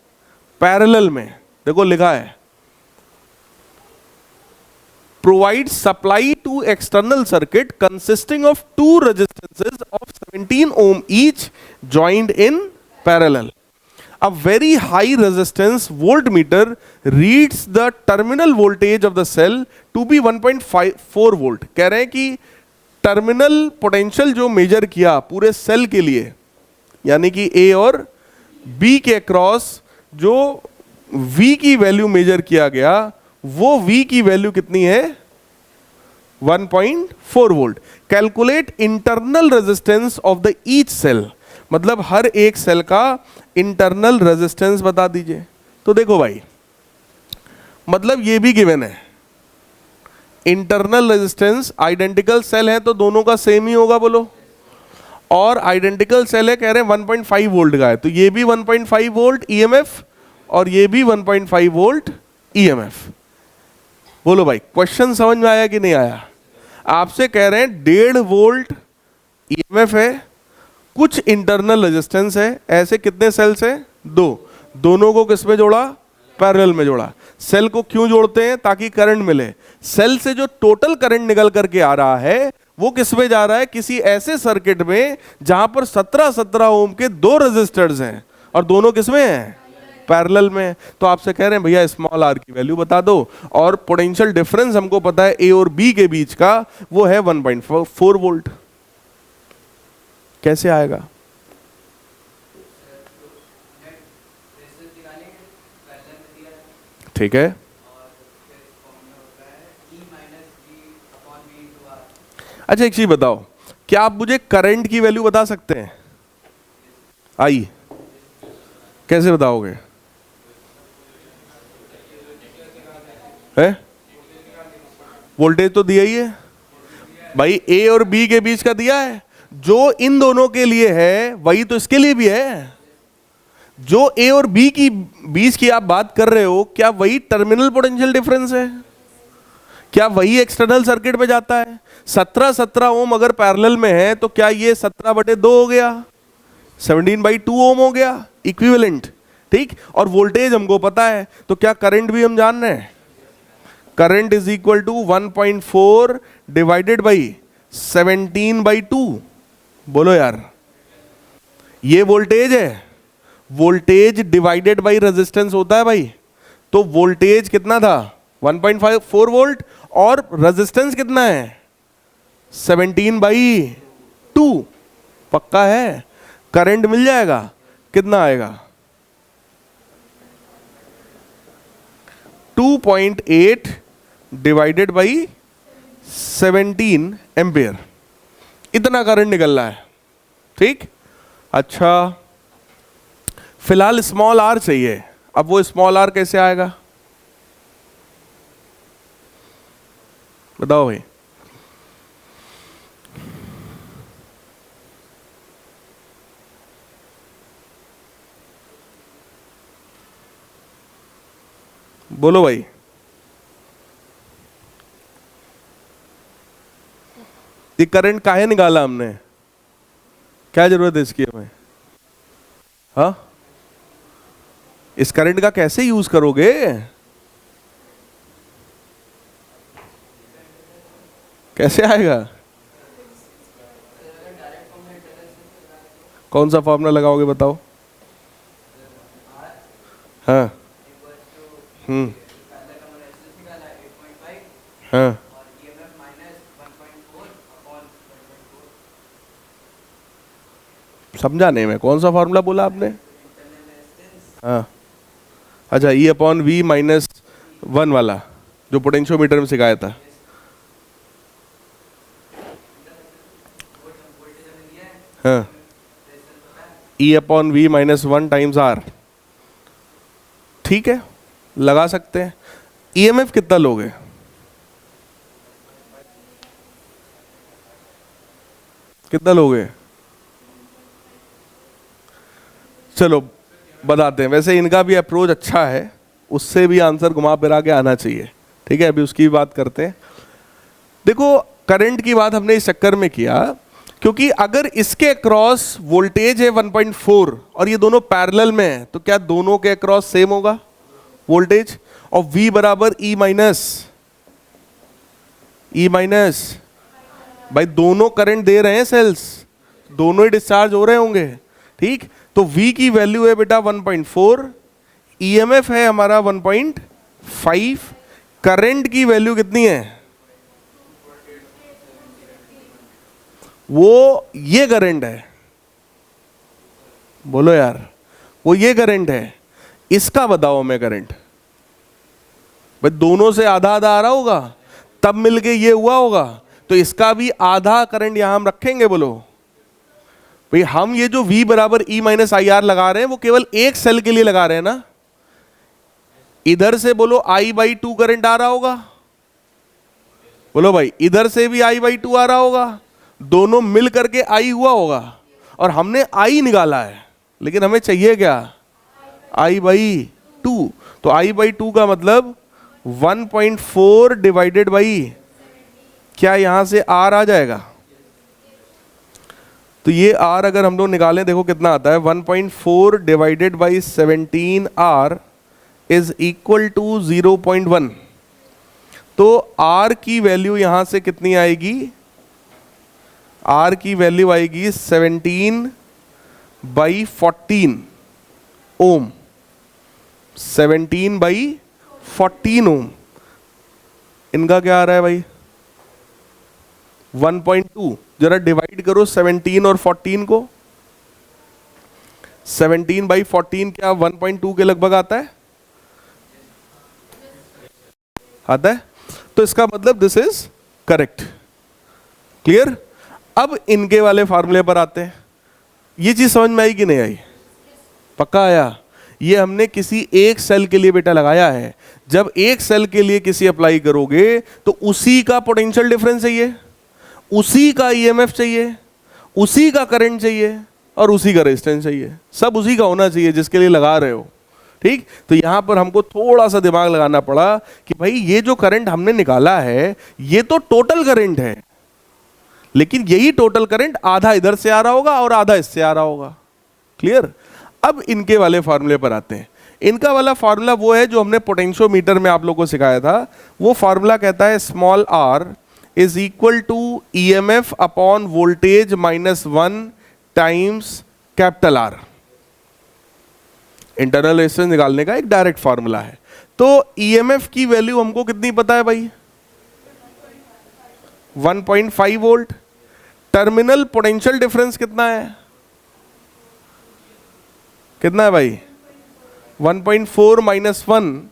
पैरेलल में। देखो लिखा है provides supply to external circuit consisting of two resistances of 17 ohm each joined in parallel. A very high resistance voltmeter reads the terminal voltage of the cell to be 1.54 volt. कह रहे हैं कि terminal potential जो major किया पूरे cell के लिए, यानी कि ए और बी के अक्रॉस जो V की वैल्यू मेजर किया गया, वो V की वैल्यू कितनी है? 1.4 volt. Calculate internal resistance of the each cell, मतलब हर एक सेल का इंटरनल रेजिस्टेंस बता दीजिए. तो देखो भाई, मतलब ये भी गिवन है, इंटरनल रेजिस्टेंस, आइडेंटिकल सेल है तो दोनों का सेम ही होगा बोलो, और आइडेंटिकल सेल है कह रहे हैं 1.5 वोल्ट का है, तो ये भी 1.5 वोल्ट ईएमएफ और ये भी 1.5 वोल्ट ईएमएफ. बोलो भाई, क्वेश्चन समझ में आया कि नहीं आया? आपसे कह रहे हैं 1.5 वोल्ट ईएमएफ है, कुछ इंटरनल रेजिस्टेंस है, ऐसे कितने सेल्स हैं? दो. दोनों को किस में जोड़ा? पैरेलल में जोड़ा. सेल को क्यों जोड़ते हैं? ताकि करंट मिले. सेल से जो टोटल करंट निकल करके आ रहा है वो किस में जा रहा है? किसी ऐसे सर्किट में जहां पर 17 ओम के दो रेजिस्टर्स हैं और दोनों किस में हैं? पैरेलल में. तो आपसे कह रहे हैं भैया स्मॉल आर की वैल्यू बता दो, और पोटेंशियल डिफरेंस हमको पता है ए और बी के बीच का, वो है 1.4 वोल्ट. कैसे आएगा? ठीक है. अच्छा एक चीज बताओ, क्या आप मुझे करंट की वैल्यू बता सकते हैं? आई कैसे बताओगे? है वोल्टेज तो दिया ही है भाई, ए और बी के बीच का दिया है. जो इन दोनों के लिए है वही तो इसके लिए भी है. जो ए और बी की बीच की आप बात कर रहे हो, क्या वही टर्मिनल पोटेंशियल डिफरेंस है? क्या वही एक्सटर्नल सर्किट में जाता है? 17 ओम अगर पैरेलल में है तो क्या ये 17/2 हो गया? 17/2 ओम हो गया, इक्विवेलेंट. ठीक. और वोल्टेज हमको पता है, तो क्या करंट भी हम जान रहे हैं? Current is equal to 1.4 divided by 17/2. बोलो यार, ये वोल्टेज है. वोल्टेज डिवाइडेड बाई रेजिस्टेंस होता है भाई. तो वोल्टेज कितना था? 1.4 वोल्ट, और रेजिस्टेंस कितना है? 17/2. पक्का है? करंट मिल जाएगा. कितना आएगा? 2.8 डिवाइडेड बाई 17 एम्पियर. इतना करंट निकल रहा है. ठीक. अच्छा, फिलहाल स्मॉल आर चाहिए. अब वो स्मॉल आर कैसे आएगा बताओ भाई? बोलो भाई. ये करंट काहे निकाला हमने? क्या जरूरत है इसकी हमें? हाँ, इस करंट का कैसे यूज करोगे? कैसे आएगा? कौन सा फॉर्मूला लगाओगे बताओ? हाँ. हाँ. समझा नहीं मैं, कौन सा फॉर्मूला बोला आपने? हाँ. अच्छा, E/V-1 वाला जो पोटेंशियोमीटर में सिखाया था. हाँ. E/V-1 times are. ठीक है, लगा सकते हैं. ईएमएफ कितना लोगे? कितना लोगे? चलो बताते हैं. वैसे इनका भी अप्रोच अच्छा है, उससे भी आंसर घुमा फिरा के आना चाहिए. ठीक है, अभी उसकी भी बात करते हैं. देखो, करंट की बात हमने इस चक्कर में किया क्योंकि अगर इसके अक्रॉस वोल्टेज है 1.4 और ये दोनों पैरेलल में है, तो क्या दोनों के अक्रॉस सेम होगा वोल्टेज? और V बराबर E माइनस ई माइनस, भाई दोनों करंट दे रहे हैं सेल्स, दोनों ही डिस्चार्ज हो रहे होंगे, ठीक। तो V की वैल्यू है बेटा 1.4, EMF है हमारा 1.5, करंट की वैल्यू कितनी है, वो ये करंट है, बोलो यार, वो ये करंट है, इसका बताओ मैं करंट, भाई दोनों से आधा आधा आ रहा होगा तब मिलके ये हुआ होगा, तो इसका भी आधा करंट यहां हम रखेंगे। बोलो भाई, हम ये जो V बराबर E माइनस आई आर लगा रहे हैं वो केवल एक सेल के लिए लगा रहे हैं ना, इधर से बोलो I/2 करंट आ रहा होगा, बोलो भाई इधर से भी I/2 आ रहा होगा, दोनों मिल करके I हुआ होगा, और हमने I निकाला है, लेकिन हमें चाहिए क्या, I/2, तो I/2 का मतलब 1.4 डिवाइडेड बाई, क्या यहां से R आ जाएगा, तो ये R अगर हम लोग निकालें देखो कितना आता है, 1.4 divided by 17R is equal to 0.1, तो R की वैल्यू यहां से कितनी आएगी, R की वैल्यू आएगी 17/14 ओम, 17/14 ओम, इनका क्या आ रहा है भाई 1.2, जरा डिवाइड करो 17 और 14 को, 17/14 क्या 1.2 के लगभग आता है, आता है, तो इसका मतलब दिस इज करेक्ट, क्लियर। अब इनके वाले फार्मूले पर आते हैं, ये चीज समझ में आई कि नहीं आई, पक्का आया, ये हमने किसी एक सेल के लिए बेटा लगाया है, जब एक सेल के लिए किसी अप्लाई करोगे तो उसी का पोटेंशियल डिफरेंस चाहिए, उसी का ईएमएफ चाहिए, उसी का करंट चाहिए, और उसी का रेजिस्टेंस चाहिए, सब उसी का होना चाहिए जिसके लिए लगा रहे हो, ठीक। तो यहां पर हमको थोड़ा सा दिमाग लगाना पड़ा कि भाई ये जो करंट हमने निकाला है ये तो टोटल करंट है, लेकिन यही टोटल करंट आधा इधर से आ रहा होगा और आधा इससे आ रहा होगा, क्लियर। अब इनके वाले फार्मूले पर आते हैं, इनका वाला फार्मूला वो है जो हमने पोटेंशियोमीटर में आप लोगों को सिखाया था, वो फार्मूला कहता है small r is equal to EMF upon voltage -1 times capital R, internal resistance निकालने का एक डायरेक्ट फार्मूला है। तो EMF की वैल्यू हमको कितनी पता है भाई, 1.5 वोल्ट, टर्मिनल पोटेंशियल डिफरेंस कितना है, कितना है भाई 1.4 - 1,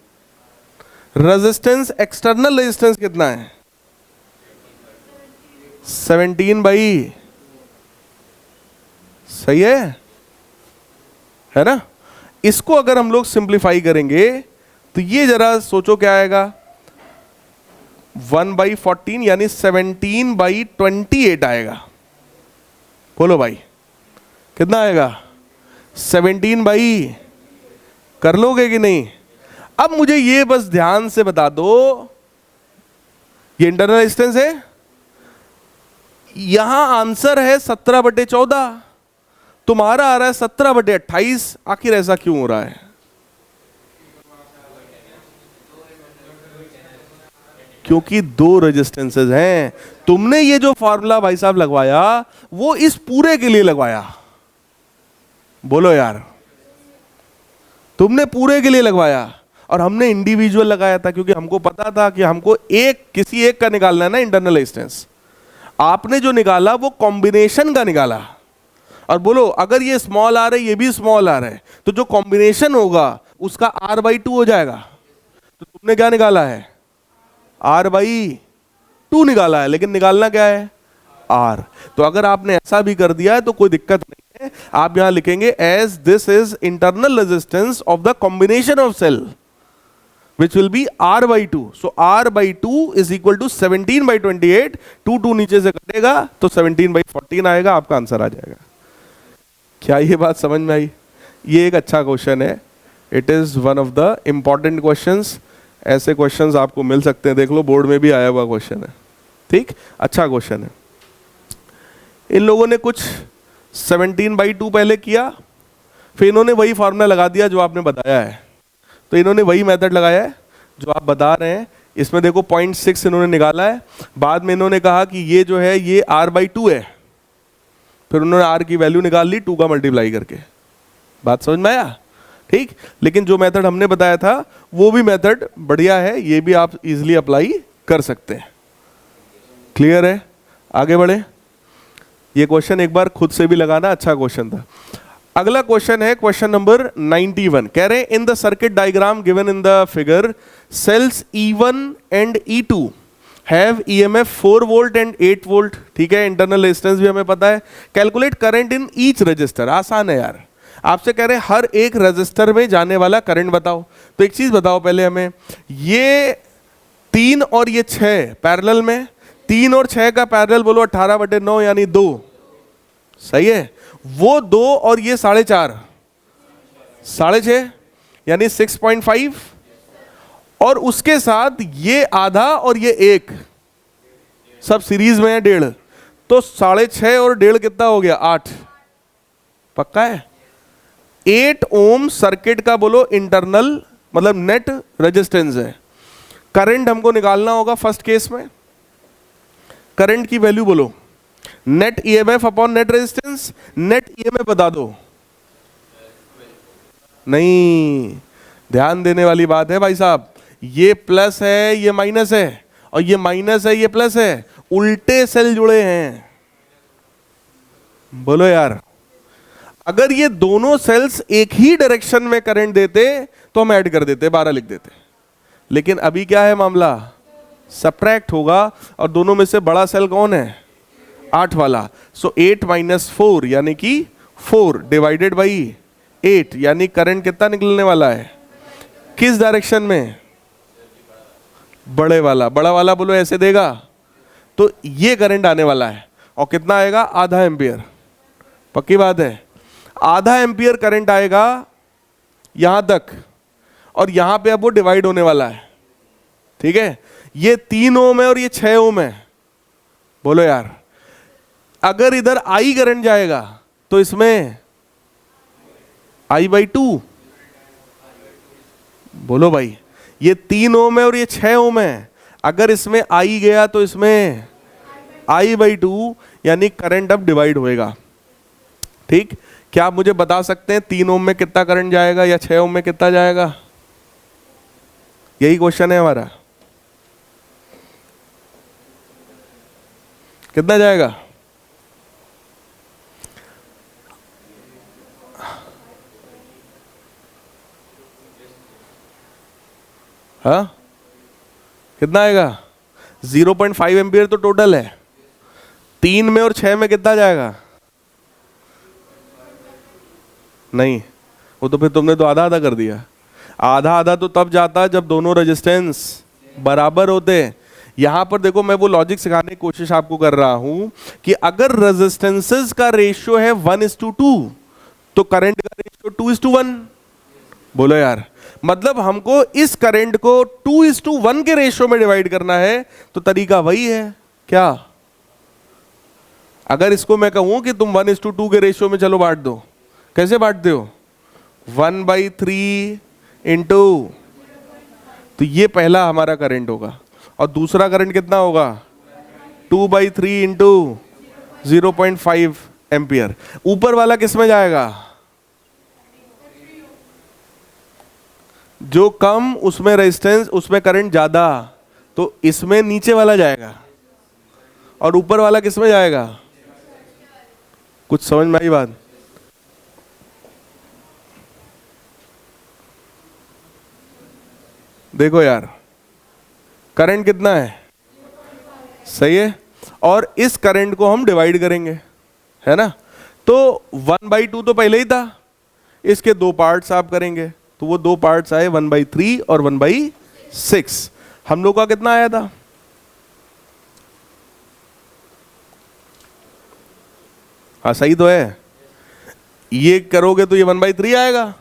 रेजिस्टेंस एक्सटर्नल रेजिस्टेंस कितना है 17 भाई, सही है ना। इसको अगर हम लोग सिंप्लीफाई करेंगे तो ये जरा सोचो क्या आएगा, 1/14 यानी 17/28 आएगा, बोलो भाई कितना आएगा 17 भाई, कर लोगे कि नहीं। अब मुझे ये बस ध्यान से बता दो, ये इंटरनल रेजिस्टेंस है, यहां आंसर है 17/14, तुम्हारा आ रहा है 17/28, आखिर ऐसा क्यों हो रहा है, क्योंकि दो रेजिस्टेंसेस हैं। तुमने ये जो फार्मूला भाई साहब लगवाया वो इस पूरे के लिए लगवाया, बोलो यार, तुमने पूरे के लिए लगवाया और हमने इंडिविजुअल लगाया था, क्योंकि हमको पता था कि हमको किसी एक का निकालना है ना इंटरनल रेजिस्टेंस। आपने जो निकाला वो कॉम्बिनेशन का निकाला, और बोलो अगर ये स्मॉल आर है ये भी स्मॉल आर है, तो जो कॉम्बिनेशन होगा उसका R/2 हो जाएगा। तो तुमने क्या निकाला है R/2 निकाला है, लेकिन निकालना क्या है R। तो अगर आपने ऐसा भी कर दिया है तो कोई दिक्कत नहीं है, आप यहां लिखेंगे as this is internal resistance of the combination of cell which will be R/2, so R/2 is equal to 17/28, 2 नीचे से कटेगा तो 17/14 आएगा, आपका आंसर आ जाएगा। क्या ये बात समझ में आई, ये एक अच्छा क्वेश्चन है, it is one of the important questions, ऐसे क्वेश्चंस आपको मिल सकते हैं, देख लो बोर्ड में भी आया हुआ क्वेश्चन है, ठीक, अच्छा क्वेश्चन है। इन लोगों ने कुछ 17/2 पहले किया, फिर इन्होंने वही फार्मूला लगा दिया जो आपने बताया है, तो इन्होंने वही मेथड लगाया है जो आप बता रहे हैं, इसमें देखो 0.6 इन्होंने निकाला है, बाद में इन्होंने कहा कि ये जो है ये R/2 है, फिर उन्होंने R की वैल्यू निकाल ली 2 का मल्टीप्लाई करके। बात समझ में आया? ठीक। लेकिन जो मेथड हमने बताया था वो भी मेथड बढ़िया है, ये भी आप इजीली अप्लाई कर सकते हैं। क्लियर है? आगे बढ़े। ये क्वेश्चन एक बार खुद से भी लगाना, अच्छा क्वेश्चन था। अगला क्वेश्चन है क्वेश्चन नंबर 91। कह रहे हैं in the circuit diagram given in the figure cells E1 and E2 have EMF 4 volt and 8 volt. ठीक है, इंटरनल रेजिस्टेंस भी हमें पता है। Calculate current in each resistor. आसान है यार, आपसे कह रहे हैं हर एक रजिस्टर में जाने वाला करंट बताओ। तो एक चीज बताओ पहले हमें, ये 3 और ये 6 पैरेलल में, 3 और 6 का पैरेलल बोलो 18/9 यानी 2। सही है। वो 2 और ये 4.5, 6.5 यानी 6.5, और उसके साथ ये आधा और ये 1 सब सीरीज में है 1.5, तो 6.5 और 1.5 कितना हो गया? 8। पक्का है? 8 ओम सर्किट का बोलो इंटरनल मतलब नेट रेजिस्टेंस है। करंट हमको निकालना होगा फर्स्ट केस में। करंट की वैल्यू बोलो, net EMF upon net resistance. Net EMF बता दो। नहीं, ध्यान देने वाली बात है भाई साहब, ये प्लस है ये माइनस है, और ये माइनस है ये प्लस है, उल्टे सेल जुड़े हैं। बोलो यार, अगर ये दोनों सेल्स एक ही डायरेक्शन में करंट देते तो हम ऐड कर देते, 12 लिख देते। लेकिन अभी क्या है मामला? सब्ट्रैक्ट होगा, और दोनों में से बड़ा सेल कौन है? 8 वाला। सो 8 - 4 यानी कि 4 डिवाइडेड बाई 8, यानी करंट कितना निकलने वाला है? किस डायरेक्शन में? बड़े वाला। बड़ा वाला बोलो ऐसे देगा, तो ये करंट आने वाला है, और कितना आएगा? आधा एम्पियर। पक्की बात है, आधा एम्पियर करंट आएगा यहां तक, और यहां पे अब वो डिवाइड होने वाला है। ठीक है, ये 3 ओम है और ये 6 ओम है। बोलो यार, अगर इधर आई करंट जाएगा तो इसमें I/2। बोलो भाई, ये 3 ओम है और ये 6 ओम है, अगर इसमें आई गया तो इसमें I/2, यानी करंट अब डिवाइड होएगा। ठीक, क्या आप मुझे बता सकते हैं 3 ओम में कितना करंट जाएगा या 6 ओम में कितना जाएगा? यही क्वेश्चन है हमारा। कितना जाएगा? हाँ, कितना आएगा? 0.5 एम्पियर तो टोटल है। 3 में और 6 में कितना जाएगा? नहीं, वो तो फिर तुमने तो आधा आधा कर दिया। आधा आधा तो तब जाता है जब दोनों रेजिस्टेंस बराबर होते हैं। यहां पर देखो, मैं वो लॉजिक सिखाने की कोशिश आपको कर रहा हूं कि अगर रेजिस्टेंसेस का रेशियो है 1:2, तो करंट का रेशियो 2:1। बोलो यार, मतलब हमको इस करंट को 2:1 के रेशियो में डिवाइड करना है, तो तरीका वही है क्या? अगर इसको मैं कहूं कि तुम 1:2 के रेशियो में चलो बांट दो, कैसे बांटते हो? 1/3 इंटू, तो ये पहला हमारा करंट होगा, और दूसरा करंट कितना होगा? 2/3 इंटू 0.5 एम्पियर। ऊपर वाला किस में जाएगा? जो कम उसमें रेजिस्टेंस, उसमें करंट ज्यादा, तो इसमें नीचे वाला जाएगा, और ऊपर वाला किस में जाएगा? कुछ समझ में आई बात? देखो यार, करंट कितना है? सही है, और इस करंट को हम डिवाइड करेंगे, है ना? तो 1/2 तो पहले ही था, इसके 2 पार्ट्स आप करेंगे, तो वो 2 पार्ट्स आए 1/3 और 1/6। हम लोग का कितना आया था? हाँ सही तो है, ये करोगे तो ये 1/3 आएगा,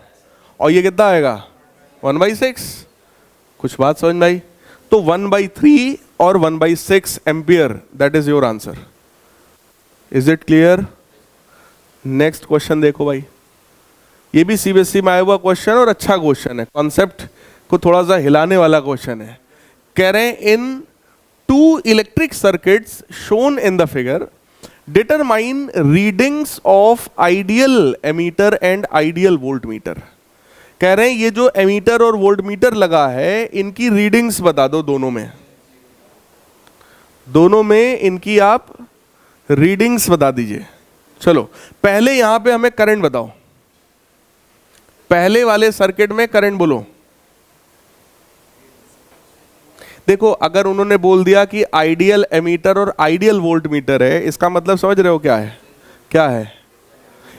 और ये कितना आएगा? 1/6। कुछ बात समझ में आई? तो 1/3 और 1/6 ampere, that is your answer. Is it clear? Next question देखो भाई, ये भी सीबीएसई में आया हुआ क्वेश्चन और अच्छा क्वेश्चन है, कॉन्सेप्ट को थोड़ा सा हिलाने वाला क्वेश्चन है। कह रहे हैं in two electric circuits shown in the figure determine readings of ideal ammeter and ideal voltmeter. कह रहे हैं ये जो एमीटर और वोल्टमीटर लगा है इनकी रीडिंग्स बता दो, दोनों में इनकी आप रीडिंग्स बता दीजिए। चलो पहले यहां पे हमें करंट बताओ, पहले वाले सर्किट में करंट बोलो। देखो अगर उन्होंने बोल दिया कि आइडियल एमीटर और आइडियल वोल्टमीटर है, इसका मतलब समझ रहे हो क्या है? क्या है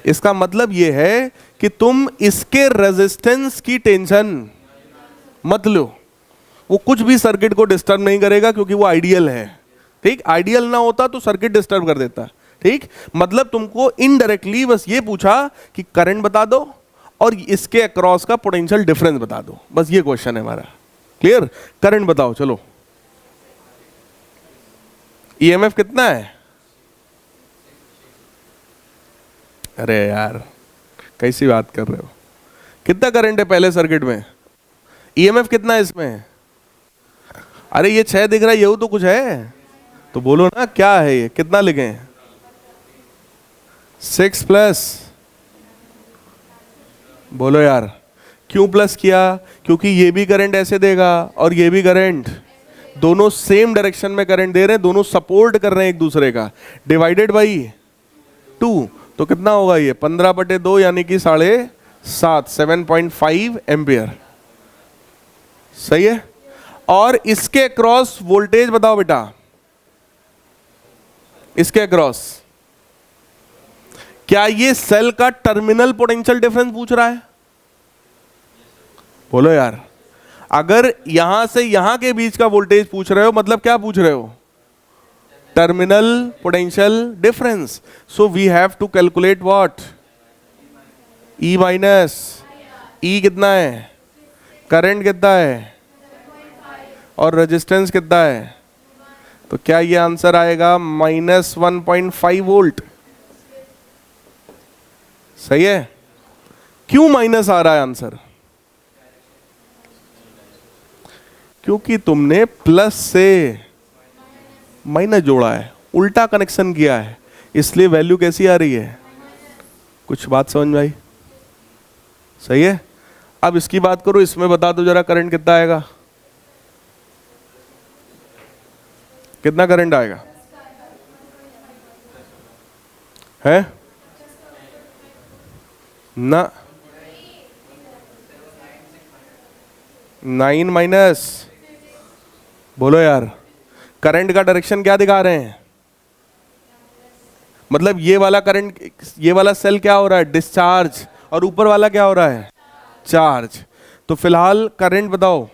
इसका मतलब? ये है कि तुम इसके रेजिस्टेंस की टेंशन मत लो, वो कुछ भी सर्किट को डिस्टर्ब नहीं करेगा क्योंकि वो आइडियल है। ठीक, आइडियल ना होता तो सर्किट डिस्टर्ब कर देता। ठीक, मतलब तुमको इनडायरेक्टली बस ये पूछा कि करंट बता दो और इसके अक्रॉस का पोटेंशियल डिफरेंस बता दो, बस ये क्वेश्चन है हमारा। क्लियर? करंट बताओ। चलो ईएमएफ कितना है? अरे यार कैसी बात कर रहे हो, कितना करंट है पहले सर्किट में? ईएमएफ कितना है इसमें? अरे ये 6 दिख रहा है, ये तो कुछ है तो बोलो ना क्या है ये, कितना लिखें? 6 प्लस, बोलो यार। क्यों प्लस किया? क्योंकि ये भी करंट ऐसे देगा और ये भी करंट, दोनों सेम डायरेक्शन में करंट दे रहे हैं, दोनों सपोर्ट कर रहे हैं एक दूसरे का, डिवाइडेड बाई 2 तो कितना होगा ये? 15/2 यानी कि 7.5 7.5 एम्पियर। सही है। और इसके क्रॉस वोल्टेज बताओ बेटा, इसके क्रॉस क्या ये सेल का टर्मिनल पोटेंशियल डिफरेंस पूछ रहा है? बोलो यार। अगर यहां से यहां के बीच का वोल्टेज पूछ रहे हो मतलब क्या पूछ रहे हो? Terminal potential difference. So we have to calculate what? E minus E कितना है? करंट कितना है? और रेजिस्टेंस कितना है? तो क्या ये आंसर आएगा -1.5 वोल्ट? सही है। क्यों माइनस आ रहा है आंसर? क्योंकि तुमने प्लस से माइनस जोड़ा है, उल्टा कनेक्शन किया है, इसलिए वैल्यू कैसी आ रही है? कुछ बात समझ में आई? सही है। अब इसकी बात करो, इसमें बता दो जरा करंट कितना आएगा? कितना करंट आएगा? है ना 9 माइनस, बोलो यार। करंट का डायरेक्शन क्या दिखा रहे हैं? मतलब ये वाला करंट, ये वाला सेल क्या हो रहा है? डिस्चार्ज। और ऊपर वाला क्या हो रहा है? चार्ज। तो फिलहाल करंट बताओ,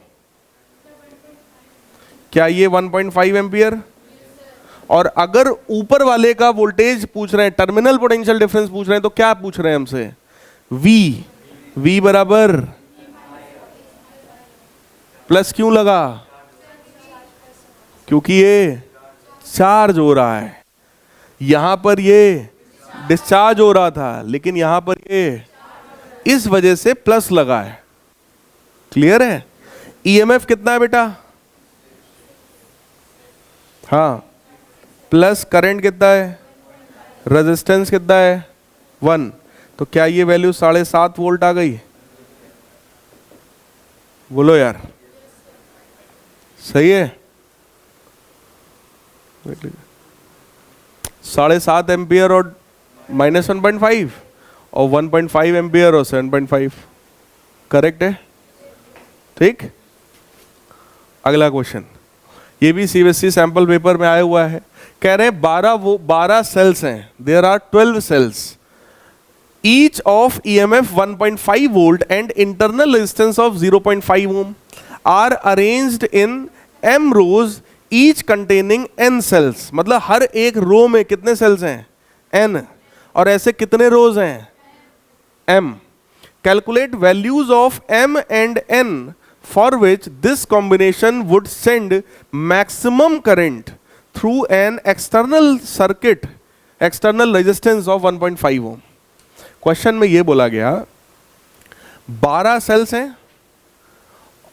क्या ये 1.5 एम्पियर? और अगर ऊपर वाले का वोल्टेज पूछ रहे हैं, टर्मिनल पोटेंशियल डिफरेंस पूछ रहे हैं, तो क्या पूछ रहे हैं हमसे? V बराबर प्लस क्यों लगा? क्योंकि ये चार्ज हो रहा है, यहां पर ये डिस्चार्ज हो रहा था, लेकिन यहां पर ये इस वजह से प्लस लगा है। क्लियर है? ईएमएफ कितना है बेटा? हाँ, प्लस करंट कितना है? रेजिस्टेंस कितना है? 1। तो क्या ये वैल्यू 7.5 वोल्ट आ गई? बोलो यार। सही है। 7.5 एम्पियर और -1.5 और 1.5 एम्पियर और 7.5 करेक्ट है। ठीक। अगला क्वेश्चन, ये भी सीबीएसई सैंपल पेपर में आया हुआ है। कह रहे हैं 12 सेल्स हैं, there are 12 cells, each of EMF 1.5 volt and internal resistance of 0.5 ohm are arranged in m rows each containing n cells। मतलब हर एक रो में कितने सेल्स हैं? n। और ऐसे कितने रोज हैं? m। Calculate values of m and n for which this combination would send maximum current through an external circuit, external resistance of 1.5 ohm। Question में ये बोला गया 12 सेल्स हैं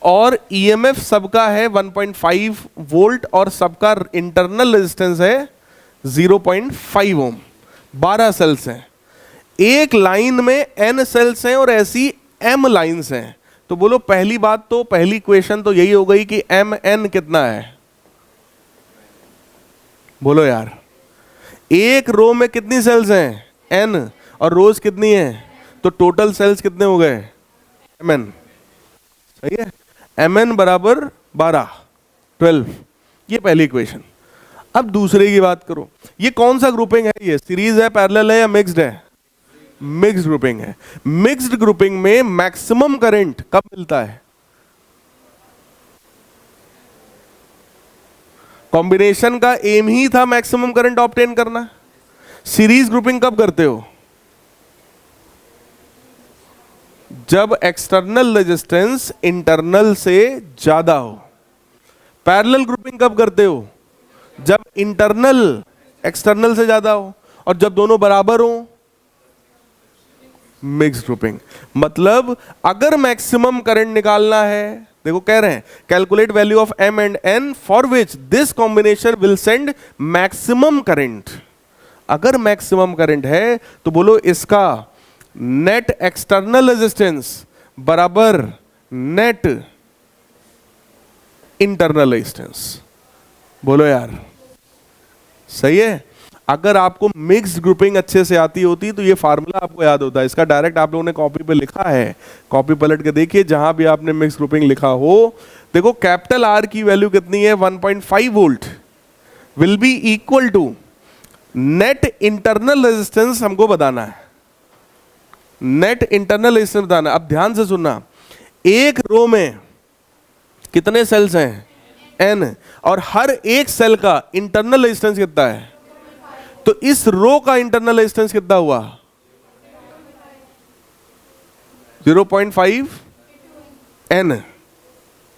और ईएमएफ सबका है 1.5 वोल्ट और सबका इंटरनल रेजिस्टेंस है 0.5 ओम। 12 सेल्स हैं, एक लाइन में n सेल्स हैं और ऐसी m लाइंस हैं। तो बोलो पहली बात, तो पहली इक्वेशन तो यही हो गई कि mn कितना है? बोलो यार, एक रो में कितनी सेल्स हैं? n, और रोज कितनी है? तो टोटल सेल्स कितने हो गए? mn। सही है, mn बराबर 12। ये पहली इक्वेशन। अब दूसरे की बात करो, ये कौन सा ग्रुपिंग है? ये सीरीज है, पैरेलल है या मिक्स्ड है? मिक्स्ड ग्रुपिंग है। मिक्स्ड ग्रुपिंग में मैक्सिमम करंट कब मिलता है? कॉम्बिनेशन का एम ही था मैक्सिमम करंट ऑब्टेन करना। सीरीज ग्रुपिंग कब करते हो? जब एक्सटर्नल रेजिस्टेंस इंटरनल से ज्यादा हो। पैरेलल ग्रुपिंग कब करते हो? जब इंटरनल एक्सटर्नल से ज्यादा हो, और जब दोनों बराबर हो मिक्स्ड ग्रुपिंग। मतलब अगर मैक्सिमम करंट निकालना है, देखो कह रहे हैं calculate value of m and n for which this combination will send maximum current. अगर मैक्सिमम करंट है तो बोलो इसका नेट एक्सटर्नल रेजिस्टेंस बराबर नेट इंटरनल रेजिस्टेंस। बोलो यार, सही है। अगर आपको मिक्स्ड ग्रुपिंग अच्छे से आती होती तो ये फार्मूला आपको याद होता है। इसका डायरेक्ट आप लोगों ने कॉपी पे लिखा है, कॉपी पलट के देखिए जहां भी आपने मिक्स्ड ग्रुपिंग लिखा हो। देखो कैपिटल आर की वैल्यू कितनी है? 1.5 volt will be equal to net internal resistance. हमको बताना है नेट इंटरनल रेजिस्टेंस बताना। अब ध्यान से सुनना, एक रो में कितने सेल्स हैं? n, और हर एक सेल का इंटरनल रेजिस्टेंस कितना है? तो इस रो का इंटरनल रेजिस्टेंस कितना हुआ? 0.5 n।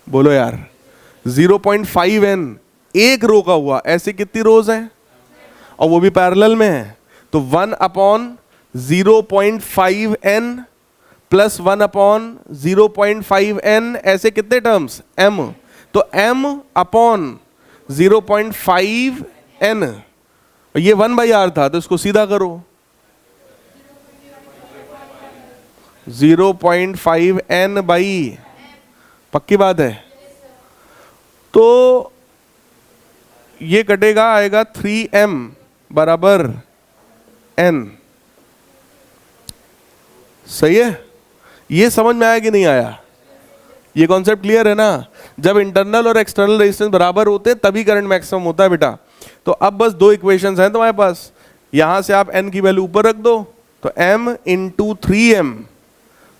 बोलो यार, 0.5 n एक रो का हुआ। ऐसे कितनी रोज हैं? और वो भी पैरेलल में है। तो 1/0.5 n प्लस 1/0.5 n, ऐसे कितने टर्म्स? m। तो m/0.5 n, ये 1/r था तो इसको सीधा करो, 0.5 n बाई, पक्की बात है। तो ये कटेगा, आएगा 3m बराबर n। सही है, ये समझ में आया कि नहीं आया? ये कॉन्सेप्ट क्लियर है ना? जब इंटरनल और एक्सटर्नल रेजिस्टेंस बराबर होते हैं तभी करंट मैक्सिमम होता है बेटा। तो अब बस दो इक्वेशंस हैं तुम्हारे पास, यहां से आप n की वैल्यू ऊपर रख दो, तो m इंटू 3m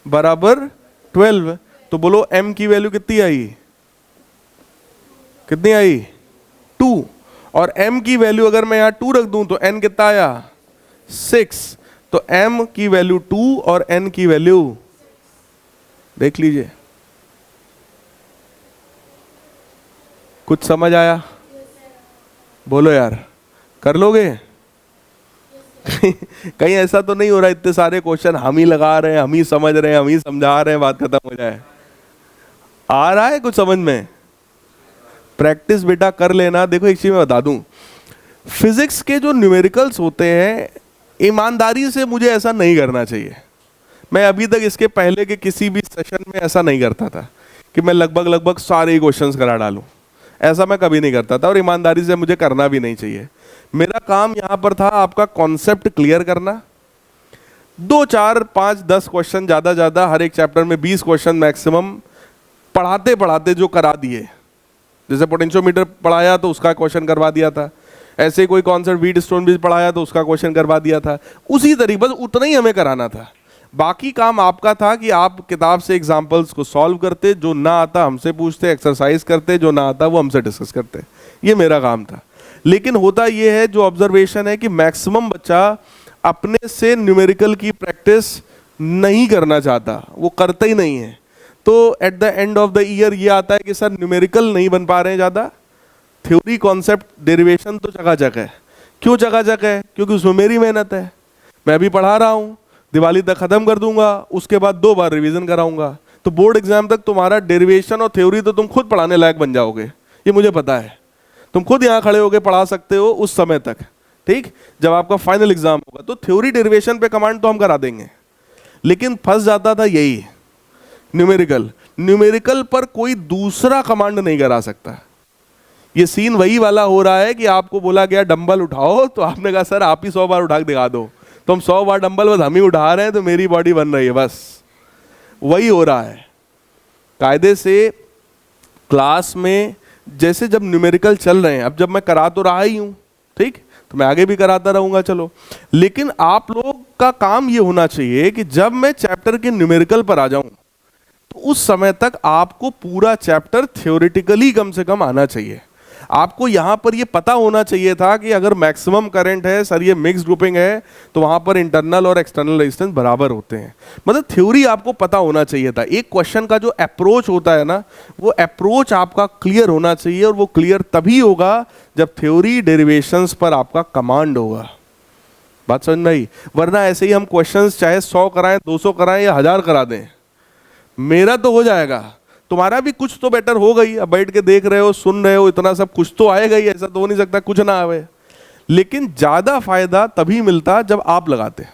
बराबर 12। तो बोलो m की वैल्यू कितनी आई? कितनी आई? 2। और m की वैल्यू अगर मैं यहां 2 रख दूं तो n कितना आया? 6। तो m की वैल्यू 2 और n की वैल्यू देख लीजिए। कुछ समझ आया? बोलो यार, कर लोगे? कहीं ऐसा तो नहीं हो रहा इतने सारे क्वेश्चन हम ही लगा रहे हैं, हम ही समझ रहे हैं, हम ही समझा रहे हैं, बात खत्म हो जाए? आ रहा है कुछ समझ में? प्रैक्टिस बेटा कर लेना। देखो एक चीज मैं बता दूं, फिजिक्स के जो न्यूमेरिकल्स होते हैं, ईमानदारी से मुझे ऐसा नहीं करना चाहिए। मैं अभी तक इसके पहले के किसी भी सेशन में ऐसा नहीं करता था कि मैं लगभग सारे क्वेश्चंस करा डालूं। ऐसा मैं कभी नहीं करता था और ईमानदारी से मुझे करना भी नहीं चाहिए। मेरा काम यहां पर था आपका कॉन्सेप्ट क्लियर करना। 2, 4, 5, 10 क्वेश्चन ज्यादा हर एक चैप्टर में 20 क्वेश्चन मैक्सिमम पढ़ाते पढ़ाते जो करा दिए। जैसे पोटेंशियोमीटर पढ़ाया तो उसका क्वेश्चन करवा दिया था, ऐसे कोई कॉन्सेप्ट व्हीटस्टोन ब्रिज पढ़ाया तो उसका क्वेश्चन करवा दिया था। उसी तरीके बस उतना ही हमें कराना था। बाकी काम आपका था कि आप किताब से एग्जाम्पल्स को सॉल्व करते, जो ना आता हमसे पूछते, एक्सरसाइज करते, जो ना आता वो हमसे डिस्कस करते। ये मेरा काम था। लेकिन होता ये है, जो ऑब्जर्वेशन है कि मैक्सिमम बच्चा अपने से न्यूमेरिकल की प्रैक्टिस नहीं करना चाहता, वो करता ही नहीं है। तो at the end of the year ये आता है कि सर न्यूमेरिकल नहीं बन पा रहे हैं ज़्यादा, थ्योरी कॉन्सेप्ट डेरिवेशन तो चकाचक है। क्यों चकाचक है? क्योंकि उसमें मेरी मेहनत है। मैं भी पढ़ा रहा हूँ, दिवाली तक खत्म कर दूंगा, उसके बाद 2 बार रिवीजन कराऊंगा। तो बोर्ड एग्जाम तक तुम्हारा डेरिवेशन और थ्योरी तो तुम खुद पढ़ाने लायक बन जाओगे, ये मुझे पता है। तुम खुद यहाँ खड़े होके पढ़ा सकते हो उस समय तक, ठीक। जब आपका फाइनल एग्जाम होगा तो थ्योरी डेरिवेशन पे कमांड तो हम करा देंगे, लेकिन फंस जाता था यही न्यूमेरिकल। न्यूमेरिकल पर कोई दूसरा कमांड नहीं करा सकता। ये सीन वही वाला हो रहा है कि आपको बोला गया डंबल उठाओ, तो आपने कहा सर आप ही 100 बार उठा के दिखा दो, तो हम 100 बार डंबल बस हम ही उठा रहे हैं तो मेरी बॉडी बन रही है, बस वही हो रहा है। कायदे से क्लास में जैसे जब न्यूमेरिकल चल रहे हैं, अब जब मैं करा तो रहा ही हूं, ठीक, तो मैं आगे भी कराता रहूंगा, चलो, लेकिन आप लोग का काम ये होना चाहिए कि जब मैं चैप्टर के न्यूमेरिकल पर आ जाऊं तो उस समय तक आपको पूरा चैप्टर थ्योरेटिकली कम से कम आना चाहिए। आपको यहां पर ये पता होना चाहिए था कि अगर मैक्सिमम करंट है सर, ये मिक्स ग्रुपिंग है, तो वहां पर इंटरनल और एक्सटर्नल रेजिस्टेंस बराबर होते हैं। मतलब थ्योरी आपको पता होना चाहिए था। एक क्वेश्चन का जो अप्रोच होता है ना, वो अप्रोच आपका क्लियर होना चाहिए, और वो क्लियर तभी होगा जब थ्योरी डेरिवेशंस पर आपका कमांड होगा। बात समझ में आई? वरना ऐसे ही हम क्वेश्चंस चाहे 100 कराएं, 200 कराएं या 1000 करा दें, मेरा तो हो जाएगा, तुम्हारा भी कुछ तो बेटर हो गई। अब बैठ के देख रहे हो, सुन रहे हो, इतना सब कुछ तो आएगा ही, ऐसा तो हो नहीं सकता कुछ ना आवे। लेकिन ज्यादा फायदा तभी मिलता जब आप लगाते।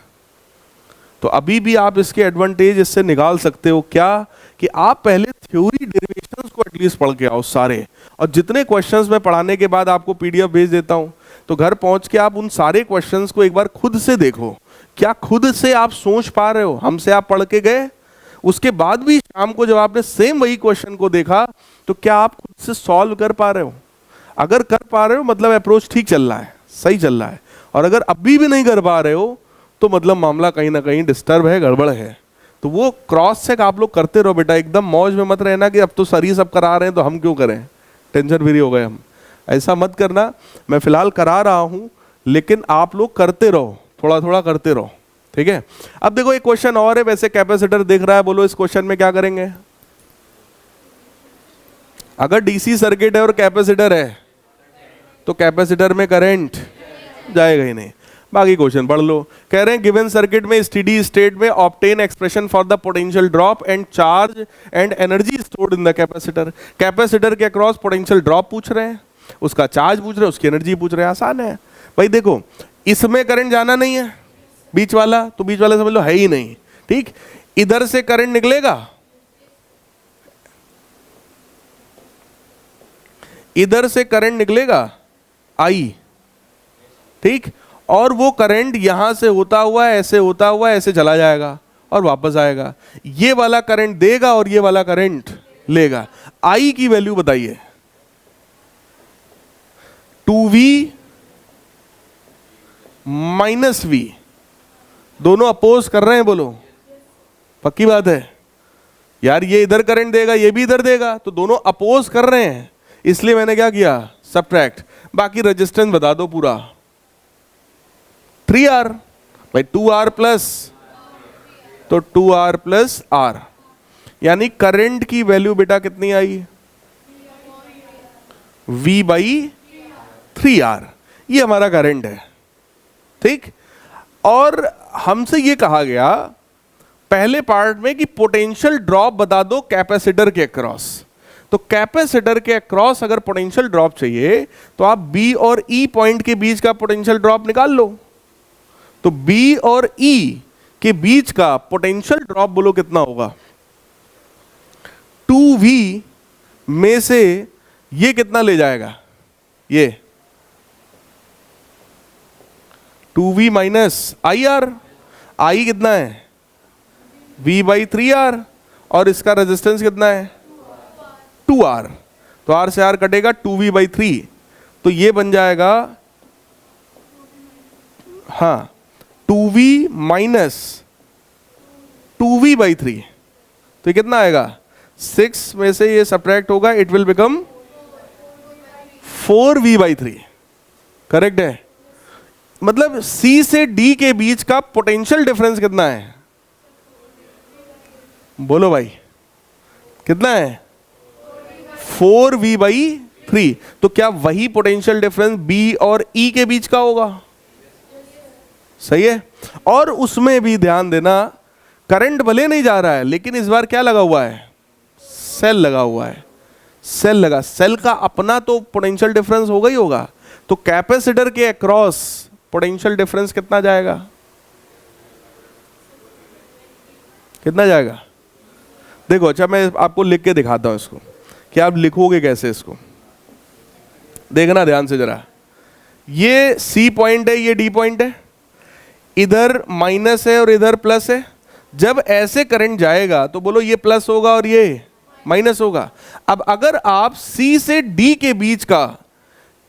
तो अभी भी आप इसके एडवांटेज इससे निकाल सकते हो क्या, कि आप पहले थ्योरी डेरिवेशंस को एटलीस्ट पढ़ के आओ सारे, और जितने क्वेश्चंस मैं पढ़ाने के बाद आपको पीडीएफ भेज देता हूं, तो घर पहुंच के आप उन सारे क्वेश्चंस को एक बार खुद से देखो, क्या खुद से आप सोच पा रहे हो? हमसे आप पढ़ के गए, उसके बाद भी शाम को जब आपने सेम वही क्वेश्चन को देखा, तो क्या आप खुद से सॉल्व कर पा रहे हो? अगर कर पा रहे हो मतलब अप्रोच ठीक चल रहा है, सही चल रहा है। और अगर अभी भी नहीं कर पा रहे हो तो मतलब मामला कहीं ना कहीं डिस्टर्ब है, गड़बड़ है। तो वो क्रॉस चेक आप लोग करते रहो बेटा, एकदम मौज में मत रहना कि अब तो सर ही सब करा रहे हैं तो हम क्यों करें, टेंशन फ्री हो गए हम। ऐसा मत करना। मैं फिलहाल करा रहा हूं, लेकिन आप लोग करते रहो, थोड़ा थोड़ा करते रहो, ठीक है। अब देखो एक क्वेश्चन और है, वैसे कैपेसिटर दिख रहा है, बोलो इस क्वेश्चन में क्या करेंगे? अगर डीसी सर्किट है और कैपेसिटर है तो कैपेसिटर में करंट जाएगा ही नहीं। बाकी क्वेश्चन पढ़ लो। कह रहे हैं गिवन सर्किट में स्टेडी स्टेट में obtain expression for the potential drop and charge and energy stored in the capacitor. Capacitor के अक्रॉस पोटेंशियल ड्रॉप पूछ रहे हैं, उसका चार्ज पूछ रहे हैं, उसकी एनर्जी पूछ रहे हैं। आसान है भाई। देखो इसमें करंट जाना नहीं है, बीच वाला, तो बीच वाला समझ लो है ही नहीं, ठीक। इधर से करंट निकलेगा, इधर से करंट निकलेगा आई, ठीक, और वो करंट यहां से होता हुआ ऐसे होता हुआ ऐसे चला जाएगा और वापस आएगा। ये वाला करंट देगा और ये वाला करंट लेगा। आई की वैल्यू बताइए। 2V माइनस V, दोनों अपोज कर रहे हैं, बोलो पक्की बात है यार। ये इधर करंट देगा, ये भी इधर देगा, तो दोनों अपोज कर रहे हैं, इसलिए मैंने क्या किया, सबट्रैक्ट। बाकी रेजिस्टेंस बता दो पूरा, 3R भाई, 2R प्लस, तो 2R प्लस R, यानी करंट की वैल्यू बेटा कितनी आई? V बाई 3R, ये हमारा करंट है, ठीक। और हमसे ये कहा गया पहले पार्ट में कि पोटेंशियल ड्रॉप बता दो कैपेसिटर के अक्रॉस। तो कैपेसिटर के अक्रॉस अगर पोटेंशियल ड्रॉप चाहिए तो आप B और E पॉइंट के बीच का पोटेंशियल ड्रॉप निकाल लो। तो B और E के बीच का पोटेंशियल ड्रॉप बोलो कितना होगा? 2V में से ये कितना ले जाएगा? ये 2V माइनस IR। I कितना है? V बाई 3R, और इसका रेजिस्टेंस कितना है? 2R। तो R से R कटेगा, 2V बाई 3, तो ये बन जाएगा, हाँ, 2V माइनस 2V बाई 3, तो ये कितना आएगा? 6 में से ये सब्ट्रैक्ट होगा, it will become 4V by 3। Correct है? मतलब C से D के बीच का पोटेंशियल डिफरेंस कितना है? बोलो भाई कितना है? 4V by 3। तो क्या वही पोटेंशियल डिफरेंस B और E के बीच का होगा? सही है। और उसमें भी ध्यान देना, करंट भले नहीं जा रहा है लेकिन इस बार क्या लगा हुआ है, सेल लगा हुआ है, सेल लगा, सेल का अपना तो पोटेंशियल डिफरेंस होगा ही होगा, तो कैपेसिटर के अक्रॉस पोटेंशियल डिफरेंस कितना जाएगा, कितना जाएगा? देखो अच्छा मैं आपको लिख के दिखाता हूं इसको कि आप लिखोगे कैसे इसको, देखना ध्यान से जरा। ये सी पॉइंट है, ये डी पॉइंट है, इधर माइनस है और इधर प्लस है। जब ऐसे करंट जाएगा तो बोलो ये प्लस होगा और ये माइनस होगा। अब अगर आप सी से डी के बीच का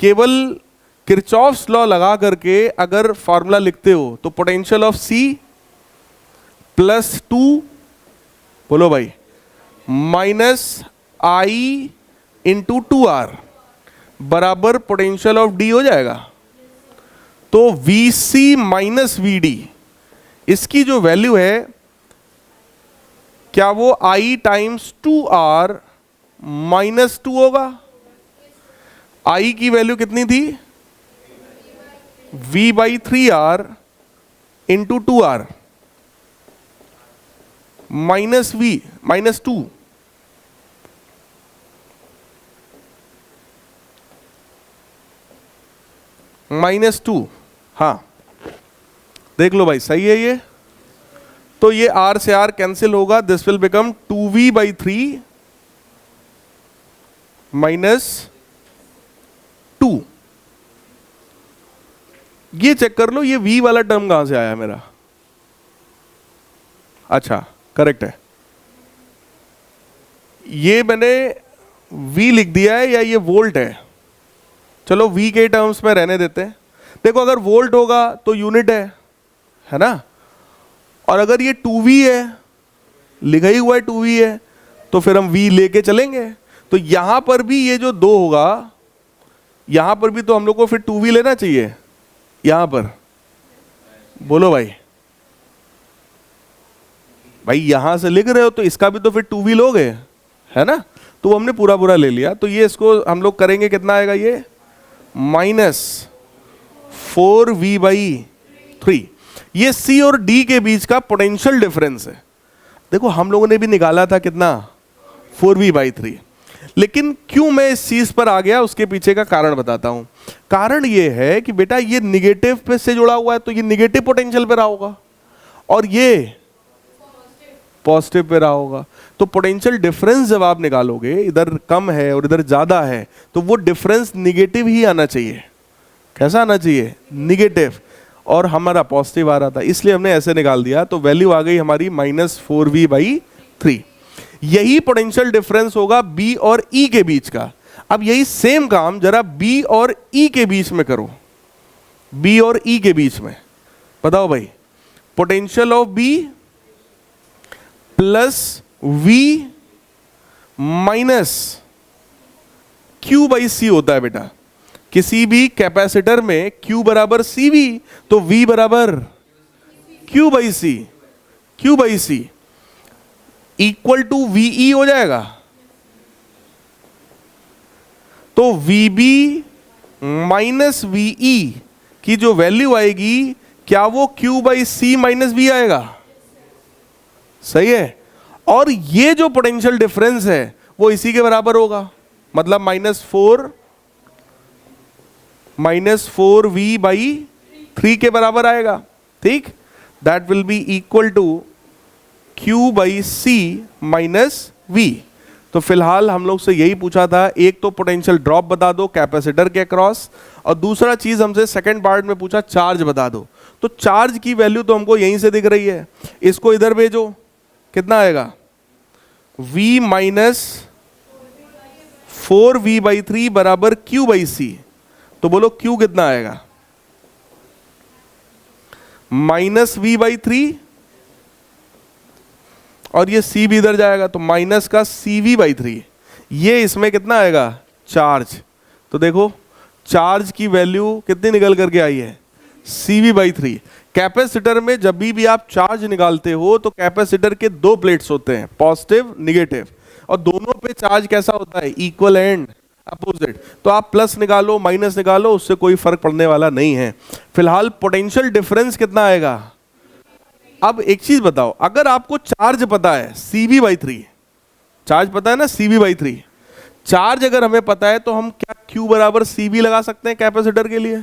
केवल किरचॉफ्स लॉ लगा करके अगर फॉर्मूला लिखते हो तो पोटेंशियल ऑफ सी प्लस 2, बोलो भाई, माइनस आई इंटू 2R बराबर पोटेंशियल ऑफ डी हो जाएगा। तो VC माइनस VD इसकी जो वैल्यू है, क्या वो I टाइम्स 2R माइनस 2 होगा? I की वैल्यू कितनी थी? V/3R into 2R minus V minus 2, -2। हाँ देख लो भाई, सही है ये। तो ये R से R कैंसिल होगा, this will become 2V/3 minus 2। ये चेक कर लो, ये V वाला टर्म कहां से आया मेरा? अच्छा करेक्ट है, ये मैंने V लिख दिया है या ये वोल्ट है? चलो V के टर्म्स में रहने देते हैं। देखो अगर वोल्ट होगा तो यूनिट है ना, और अगर ये 2V है, लिखा ही हुआ है 2V है, तो फिर हम V लेके चलेंगे। तो यहां पर भी ये जो 2 होगा, यहां पर भी तो हम लोग को फिर 2V लेना चाहिए। यहां पर बोलो भाई, भाई यहां से लिख रहे हो तो इसका भी तो फिर 2V लोगे, है ना? तो हमने पूरा पूरा ले लिया, तो ये इसको हम लोग करेंगे, कितना आएगा ये? -4V/3। ये C और D के बीच का पोटेंशियल डिफरेंस है। देखो हम लोगों ने भी निकाला था कितना, 4V/3। लेकिन क्यों मैं इस चीज पर आ गया, उसके पीछे का कारण बताता हूं। कारण ये है कि बेटा ये निगेटिव पे से जुड़ा हुआ है, तो ये निगेटिव पोटेंशियल पे रहा होगा, और ये पॉजिटिव पे रहा होगा। तो पोटेंशियल डिफरेंस जब आप निकालोगे, इधर कम है और इधर ज्यादा है, तो वो डिफरेंस निगेटिव ही आना चाहिए। कैसा आना चाहिए? निगेटिव। और हमारा पॉजिटिव आ रहा था, इसलिए हमने ऐसे निकाल दिया, तो वैल्यू आ गई हमारी -4V/3। यही पोटेंशियल डिफरेंस होगा B और E के बीच का। अब यही सेम काम जरा B और E के बीच में करो, B और E के बीच में बताओ भाई, potential of B plus V minus Q/C होता है बेटा। किसी भी कैपेसिटर में Q बराबर CV, तो V बराबर Q/C, Q/C equal to VE हो जाएगा। तो VB माइनस VE की जो वैल्यू आएगी, क्या वो Q/C माइनस V आएगा? सही है। और ये जो पोटेंशियल डिफरेंस है वो इसी के बराबर होगा, मतलब -4V/3 के बराबर आएगा। ठीक, that will be equal to Q/C minus V। तो फिलहाल हम लोग से यही पूछा था, एक तो पोटेंशियल ड्रॉप बता दो कैपेसिटर के अक्रॉस, और दूसरा चीज हमसे सेकंड पार्ट में पूछा चार्ज बता दो। तो चार्ज की वैल्यू तो हमको यहीं से दिख रही है, इसको इधर भेजो, कितना आएगा? V माइनस 4V/3 बराबर Q/C। तो बोलो Q कितना आएगा? -V/3, और ये C भी इधर जाएगा, तो माइनस का CV/3। ये इसमें कितना आएगा? चार्ज। तो देखो चार्ज की वैल्यू कितनी निकल करके आई है? CV/3। कैपेसिटर में जब भी आप चार्ज निकालते हो तो कैपेसिटर के 2 प्लेट्स होते हैं, पॉजिटिव निगेटिव, और दोनों पे चार्ज कैसा होता है? Equal and opposite. तो आप प्लस निकालो माइनस निकालो, उससे कोई फर्क पड़ने वाला नहीं है। फिलहाल पोटेंशियल डिफरेंस कितना आएगा? अब एक चीज बताओ, अगर आपको चार्ज पता है CB/3, चार्ज पता है ना CB/3, चार्ज अगर हमें पता है तो हम क्या Q बराबर CB लगा सकते हैं कैपेसिटर के लिए?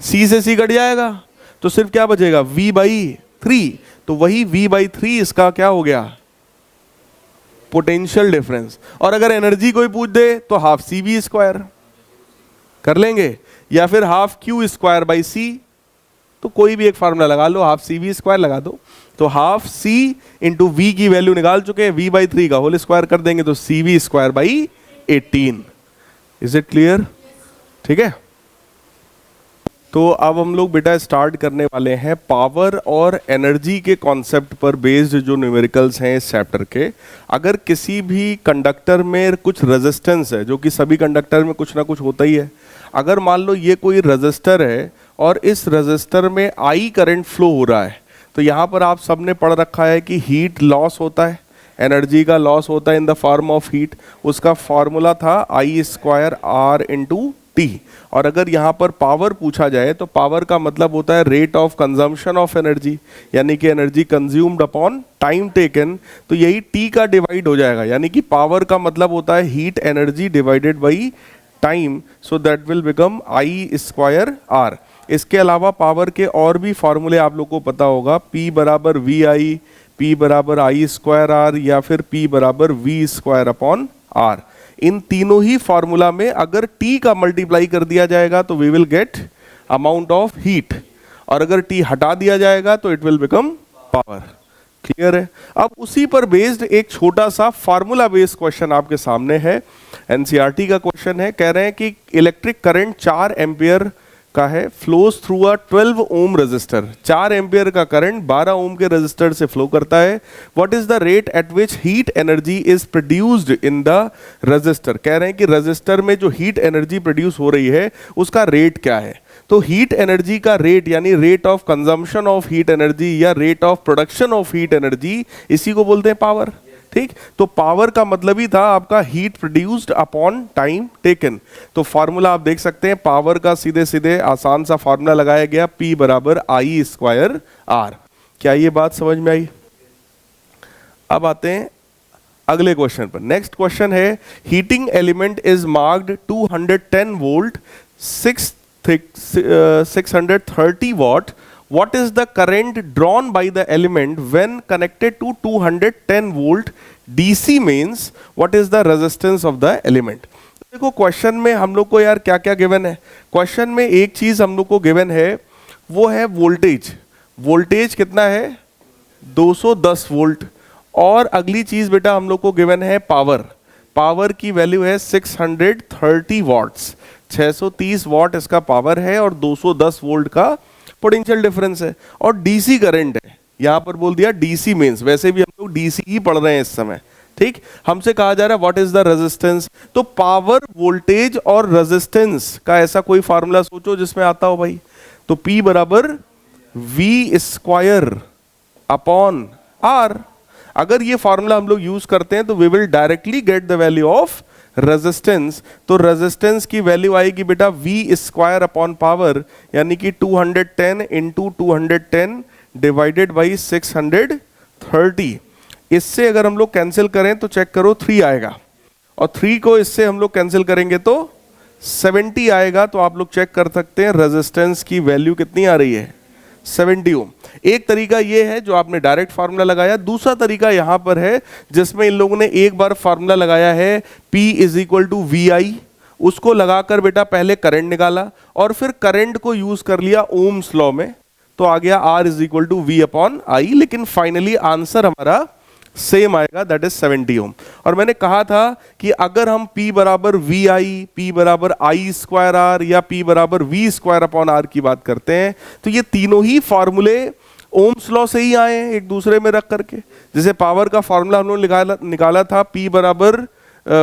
C से C कट जाएगा तो सिर्फ क्या बचेगा V/3, तो वही V/3 इसका क्या हो गया, पोटेंशियल डिफरेंस। और अगर एनर्जी कोई पूछ दे तो हाफ CB² कर लेंगे, या फिर हाफ Q²/C, तो कोई भी एक फार्मूला लगा लो, हाफ CB² लगा दो, तो हाफ C इंटू V की वैल्यू निकाल चुके हैं, V/3 का होल स्क्वायर कर देंगे तो CB²/18। Is it clear? ठीक है, तो अब हम लोग बेटा स्टार्ट करने वाले हैं पावर और एनर्जी के कॉन्सेप्ट पर बेस्ड जो न्यूमेरिकल्स हैं इस चैप्टर के। अगर किसी भी कंडक्टर में कुछ रेजिस्टेंस है, जो कि सभी कंडक्टर में कुछ ना कुछ होता ही है, अगर मान लो ये कोई रेजिस्टर है और इस रेजिस्टर में I करंट फ्लो हो रहा है, तो यहाँ पर आप सबने पढ़ रखा है कि हीट लॉस होता है, एनर्जी का लॉस होता है in the form of heat. उसका फॉर्मूला था I² R T। और अगर यहाँ पर पावर पूछा जाए तो पावर का मतलब होता है rate of consumption of energy, यानी कि energy consumed upon time taken, तो यही T का डिवाइड हो जाएगा, यानी कि पावर का मतलब होता है heat energy divided by time, so that will become I² R। इसके अलावा पावर के और भी फॉर्मूले आप लोग को पता होगा, P बराबर VI, P बराबर I² R, या फिर P बराबर V² R। इन तीनों ही फॉर्मूला में अगर T का मल्टीप्लाई कर दिया जाएगा तो we will get amount of heat, और अगर T हटा दिया जाएगा तो it will become power. Clear है? अब उसी पर बेस्ड एक छोटा सा फार्मूला बेस्ड क्वेश्चन आपके सामने है, NCERT का क्वेश्चन है। कह रहे हैं कि इलेक्ट्रिक करंट 4 एम्पियर का है, flows through a 12 ohm resistor. 4 ampere का करंट 12 ओम के रेजिस्टर से फ्लो करता है। What is the rate at which heat energy is produced in the resistor? कह रहे हैं कि रेजिस्टर में जो हीट एनर्जी प्रोड्यूस हो रही है उसका रेट क्या है। तो हीट एनर्जी का रेट यानी rate of consumption of heat energy या rate of production of heat energy, इसी को बोलते हैं पावर। ठीक, तो पावर का मतलब ही था आपका heat produced upon time taken. तो फार्मूला आप देख सकते हैं, पावर का सीधे सीधे आसान सा फार्मूला लगाया गया, P बराबर I² R। क्या ये बात समझ में आई? अब आते हैं अगले क्वेश्चन पर। नेक्स्ट क्वेश्चन है, heating element is marked 210 volt 630 watt. What is the current drawn by the element when connected to 210 volt DC means what is the resistance of the element? देखो क्वेश्चन में हम लोग को यार क्या क्या गिवन है। क्वेश्चन में एक चीज हम लोग को गिवन है, वो है वोल्टेज। वोल्टेज कितना है? 210 वोल्ट। और अगली चीज बेटा हम लोग को गिवन है पावर। पावर की वैल्यू है 630 वॉट्स। 630 वॉट इसका पावर है और 210 वोल्ट का पोटेंशियल डिफरेंस है। और डीसी करंट है, यहां पर बोल दिया डीसी मींस, वैसे भी हम लोग डीसी ही पढ़ रहे हैं इस समय। ठीक, हमसे कहा जा रहा है व्हाट इज द रेजिस्टेंस। तो पावर, वोल्टेज और रेजिस्टेंस का ऐसा कोई फार्मूला सोचो जिसमें आता हो भाई। तो P बराबर V² अपॉन R। अगर ये फार्मूला हम लोग यूज करते हैं तो we will directly get the value of resistance. तो रेजिस्टेंस की वैल्यू आएगी बेटा V² अपॉन पावर, यानी कि 210 इंटू 210 डिवाइडेड बाई 630। इससे अगर हम लोग कैंसिल करें तो चेक करो 3 आएगा, और 3 को इससे हम लोग कैंसिल करेंगे तो 70 आएगा। तो आप लोग चेक कर सकते हैं रेजिस्टेंस की वैल्यू कितनी आ रही है, 70 ओम। एक तरीका ये है जो आपने डायरेक्ट फार्मूला लगाया। दूसरा तरीका यहां पर है जिसमें इन लोगों ने एक बार फार्मूला लगाया है P = VI, उसको लगाकर बेटा पहले करंट निकाला और फिर करंट को यूज कर लिया ओम्स लॉ में, तो आ गया R = V/I। लेकिन फाइनली आंसर हमारा सेम आएगा, दैट इज 70 ओम। और मैंने कहा था कि अगर हम P बराबर VI, P बराबर I² R या P बराबर V²/R की बात करते हैं तो ये तीनों ही फॉर्मूले ओम्स लॉ से ही आए हैं एक दूसरे में रख करके। जैसे पावर का फॉर्मूला हम लोग निकाला था P बराबर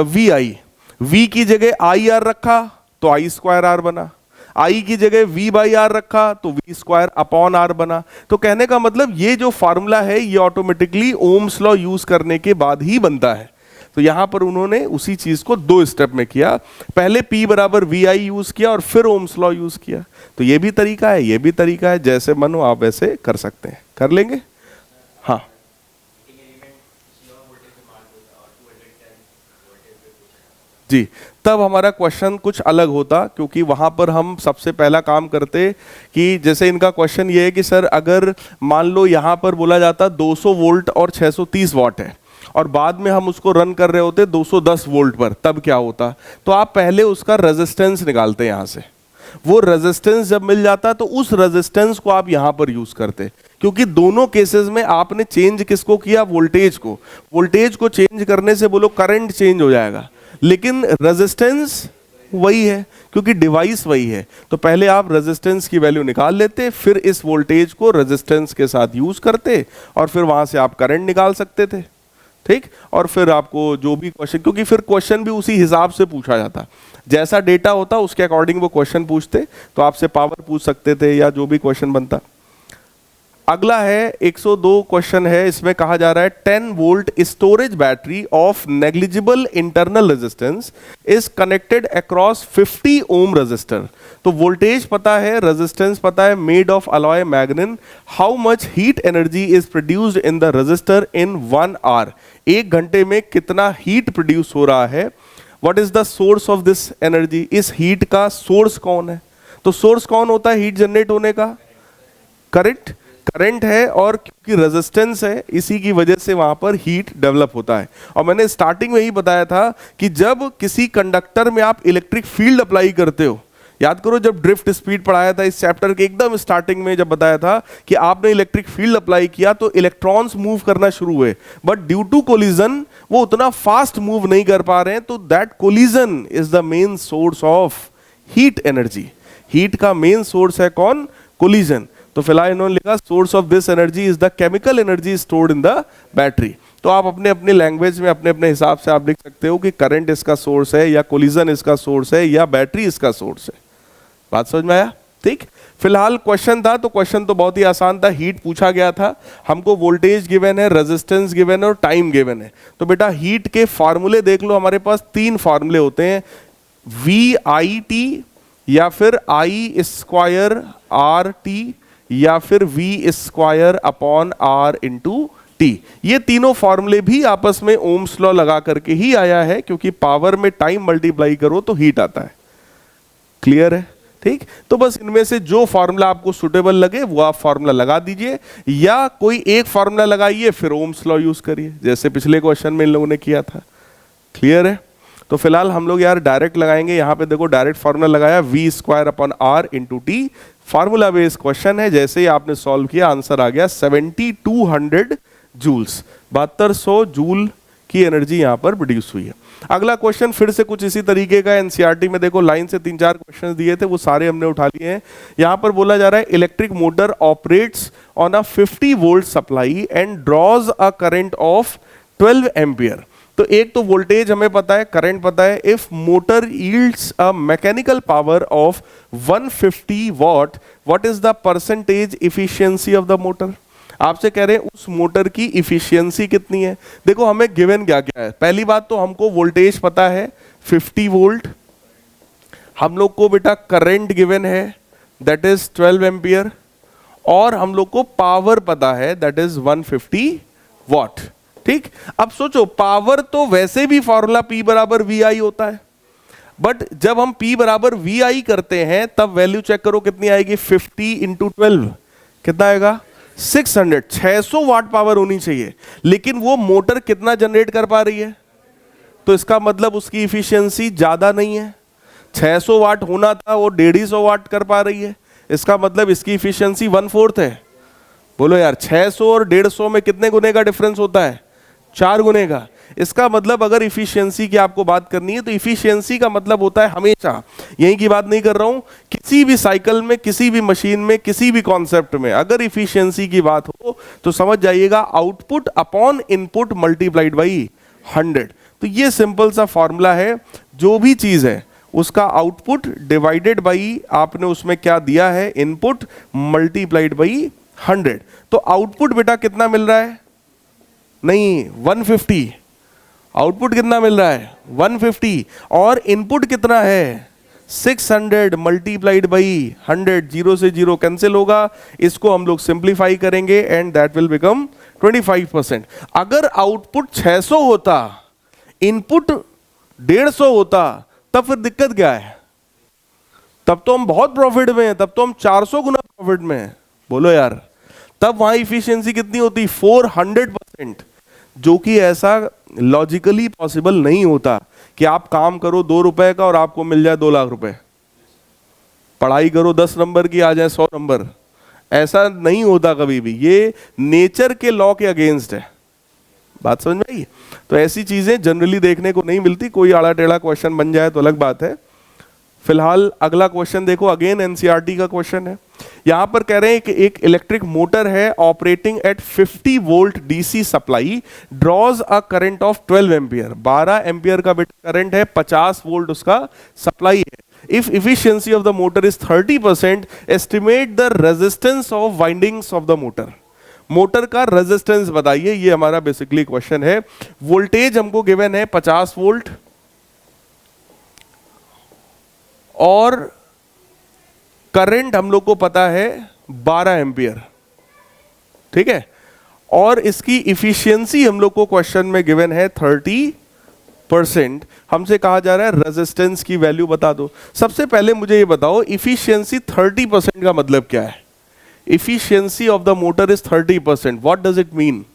VI, V की जगह IR रखा तो I² R बना, I की जगह V/R रखा तो V²/R बना। तो कहने का मतलब ये जो फार्मूला है ये ऑटोमेटिकली ओम्स लॉ यूज करने के बाद ही बनता है। तो यहां पर उन्होंने उसी चीज को 2 स्टेप में किया, पहले P बराबर VI यूज किया और फिर ओम्स लॉ यूज किया। तो ये भी तरीका है, ये भी तरीका है, जैसे मन हो आप वैसे कर सकते हैं, कर लेंगे। जी, तब हमारा क्वेश्चन कुछ अलग होता, क्योंकि वहाँ पर हम सबसे पहला काम करते कि जैसे इनका क्वेश्चन ये है कि सर अगर मान लो यहाँ पर बोला जाता 200 वोल्ट और 630 वाट है और बाद में हम उसको रन कर रहे होते 210 वोल्ट पर, तब क्या होता? तो आप पहले उसका रेजिस्टेंस निकालते यहाँ से। वो रेजिस्टेंस जब मिल जाता तो उस रेजिस्टेंस को आप यहां पर यूज करते, क्योंकि दोनों केसेस में आपने चेंज किसको किया? वोल्टेज को। वोल्टेज को चेंज करने से बोलो करंट चेंज हो जाएगा, लेकिन रेजिस्टेंस वही है क्योंकि डिवाइस वही है। तो पहले आप रेजिस्टेंस की वैल्यू निकाल लेते, फिर इस वोल्टेज को रेजिस्टेंस के साथ यूज करते और फिर वहां से आप करंट निकाल सकते थे, ठीक। और फिर आपको जो भी क्वेश्चन, क्योंकि फिर क्वेश्चन भी उसी हिसाब से पूछा जाता, जैसा डेटा होता उसके अकॉर्डिंग वो क्वेश्चन पूछते, तो आपसे पावर पूछ सकते थे या जो भी क्वेश्चन बनता। अगला है 102 क्वेश्चन है, इसमें कहा जा रहा है 10 volt storage battery of negligible internal resistance is connected across 50 ohm resistor. तो वोल्टेज पता है, रेजिस्टेंस पता है, made of alloy manganin, how much heat energy is produced in the resistor in 1 hour. 1 घंटे में कितना हीट प्रोड्यूस हो रहा है। What is the source of this energy, इस हीट का सोर्स कौन है? तो सोर्स कौन होता है हीट जनरेट होने का? करंट। करंट है और क्योंकि रेजिस्टेंस है इसी की वजह से वहां पर हीट डेवलप होता है। और मैंने स्टार्टिंग में ही बताया था कि जब किसी कंडक्टर में आप इलेक्ट्रिक फील्ड अप्लाई करते हो, याद करो जब ड्रिफ्ट स्पीड पढ़ाया था इस चैप्टर के एकदम स्टार्टिंग में, जब बताया था कि आपने इलेक्ट्रिक फील्ड अप्लाई किया तो इलेक्ट्रॉन्स मूव करना शुरू हुए, बट ड्यू टू कोलिजन वो उतना फास्ट मूव नहीं कर पा रहे हैं, तो that collision is the main source of heat energy. Heat का मेन सोर्स है कौन? कोलिजन। तो फिलहाल इन्होंने लिखा source of this energy is the chemical energy stored in the battery. तो आप अपने अपने लैंग्वेज में अपने अपने हिसाब से आप लिख सकते हो कि करंट इसका सोर्स है या कोलिजन इसका सोर्स है या बैटरी इसका सोर्स है। बात समझ में आया? ठीक। फिलहाल क्वेश्चन था, तो क्वेश्चन तो बहुत ही आसान था, हीट पूछा गया था, हमको वोल्टेज गिवन है, रेजिस्टेंस गिवन है और टाइम गिवन है। तो बेटा हीट के फार्मूले देख लो, हमारे पास 3 फार्मूले होते हैं, VIT या फिर I स्क्वायर RT या फिर V square upon R into T। ये तीनों फॉर्मूले भी आपस में ओम्स लॉ लगा करके ही आया है, क्योंकि पावर में टाइम मल्टीप्लाई करो तो हीट आता है। क्लियर है? ठीक। तो बस इनमें से जो फॉर्मूला आपको सुटेबल लगे वो आप फॉर्मूला लगा दीजिए, या कोई एक फॉर्मूला लगाइए फिर ओम्स लॉ यूज करिए, जैसे पिछले क्वेश्चन में इन लोगों ने किया था। क्लियर है? तो फिलहाल हम लोग यार डायरेक्ट लगाएंगे। यहाँ पे देखो डायरेक्ट फॉर्मूला लगाया, V square upon R into T। Formula based question है, जैसे ही आपने सॉल्व किया आंसर आ गया 7200 जूल्स। 7200 जूल की एनर्जी यहाँ पर प्रोड्यूस हुई है। अगला क्वेश्चन फिर से कुछ इसी तरीके का, एनसीईआरटी में देखो लाइन से 3-4 क्वेश्चन दिए थे, वो सारे हमने उठा लिए हैं। यहाँ पर बोला जा रहा है electric motor operates on a 50 volt supply and draws a current of 12 ampere. तो एक तो वोल्टेज हमें पता है, करंट पता है। If motor yields a mechanical power of 150 what, what is the percentage efficiency of the motor. आपसे कह रहे हैं उस मोटर की इफिशियंसी कितनी है। देखो हमें गिवन क्या क्या है। पहली बात तो हमको वोल्टेज पता है 50 वोल्ट, हम लोग को बेटा करंट गिवन है दैट इज 12 एम्पियर, और हम लोग को पावर पता है दैट इज 150 वॉट। ठीक। अब सोचो पावर तो वैसे भी फॉर्मूला P बराबर VI होता है, बट जब हम P बराबर VI करते हैं तब वैल्यू चेक करो कितनी आएगी, 50 इंटू 12 कितना आएगा, 600 वाट पावर होनी चाहिए। लेकिन वो मोटर कितना जनरेट कर पा रही है, तो इसका मतलब उसकी इफिशियंसी ज्यादा नहीं है। 600 वाट होना था, वो 150 वाट कर पा रही है, इसका मतलब इसकी इफिशियंसी 1/4 है। बोलो यार 600 और 150 में कितने गुने का डिफरेंस होता है, 4 गुने का। इसका मतलब अगर इफिशियंसी की आपको बात करनी है तो इफिशियंसी का मतलब होता है हमेशा, यही की बात नहीं कर रहा हूं, किसी भी साइकिल में, किसी भी मशीन में, किसी भी कॉन्सेप्ट में अगर इफिशियंसी की बात हो तो समझ जाइएगा output upon input multiplied by 100। तो ये सिंपल सा फॉर्मूला है, जो भी चीज है उसका आउटपुट डिवाइडेड बाई आपने उसमें क्या दिया है, इनपुट मल्टीप्लाइड बाई 100। तो आउटपुट बेटा कितना मिल रहा है, नहीं 150। आउटपुट कितना मिल रहा है 150, और इनपुट कितना है 600 मल्टीप्लाइड बाई 100। 0 से 0 कैंसिल होगा, इसको हम लोग सिंप्लीफाई करेंगे एंड दैट विल बिकम 25%। अगर आउटपुट 600 होता, इनपुट 150 होता तब फिर दिक्कत क्या है? तब तो हम बहुत प्रॉफिट में हैं, तब तो हम 400 गुना प्रॉफिट में हैं। बोलो यार, तब वहां इफिशियंसी कितनी होती? 400%, जो कि ऐसा लॉजिकली पॉसिबल नहीं होता कि आप काम करो 2 रुपए का और आपको मिल जाए 2 लाख रुपए। पढ़ाई करो 10 नंबर की, आ जाए 100 नंबर। ऐसा नहीं होता कभी भी, ये नेचर के लॉ के अगेंस्ट है। बात समझ में आई? तो ऐसी चीजें जनरली देखने को नहीं मिलती। कोई आड़ा टेढ़ा क्वेश्चन बन जाए तो अलग बात है। फिलहाल अगला क्वेश्चन देखो, अगेन एनसीईआरटी का क्वेश्चन है। यहां पर कह रहे हैं कि एक इलेक्ट्रिक मोटर है operating eight 50 volt DC supply, draws a current of 12 ampere. 12 ampere का करंट है, 50 वोल्ट उसका सप्लाई है। If efficiency of the motor is 30%, estimate the resistance of windings of the motor. Motor का resistance बताइए, ये हमारा basically question है। Voltage हमको गिवन है 50 वोल्ट और करंट हम लोग को पता है 12 एम्पियर, ठीक है। और इसकी इफिशियंसी हम लोग को क्वेश्चन में गिवन है 30%। हमसे कहा जा रहा है रेजिस्टेंस की वैल्यू बता दो। सबसे पहले मुझे ये बताओ, इफिशियंसी 30% का मतलब क्या है? Efficiency of the motor is 30%, what does it mean?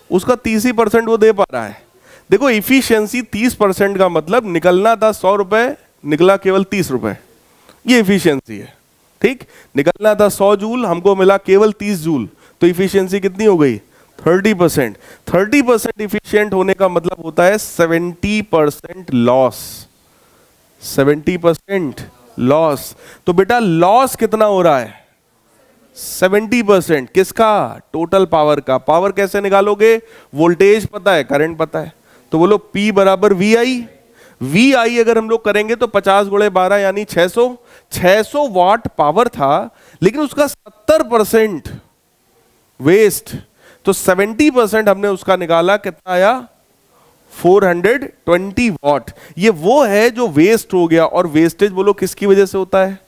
उसका 30% वो दे पा रहा है। देखो, इफिशियंसी 30% का मतलब निकलना था 100 रुपए, निकला केवल 30 रुपए, ये इफिशियंसी है। ठीक, निकलना था 100 जूल, हमको मिला केवल 30 जूल, तो इफिशियंसी कितनी हो गई? 30%। 30% इफिशियंट होने का मतलब होता है 70% लॉस। 70% लॉस। तो बेटा लॉस कितना हो रहा है? 70%। किसका? टोटल पावर का। पावर कैसे निकालोगे? वोल्टेज पता है, करंट पता है, तो बोलो P बराबर VI। VI अगर हम लोग करेंगे तो 50 गुणे 12 यानी 600 वाट पावर था, लेकिन उसका 70% वेस्ट। तो 70% हमने उसका निकाला, कितना आया? 420 वाट। ये वो है जो वेस्ट हो गया। और वेस्टेज बोलो किसकी वजह से होता है?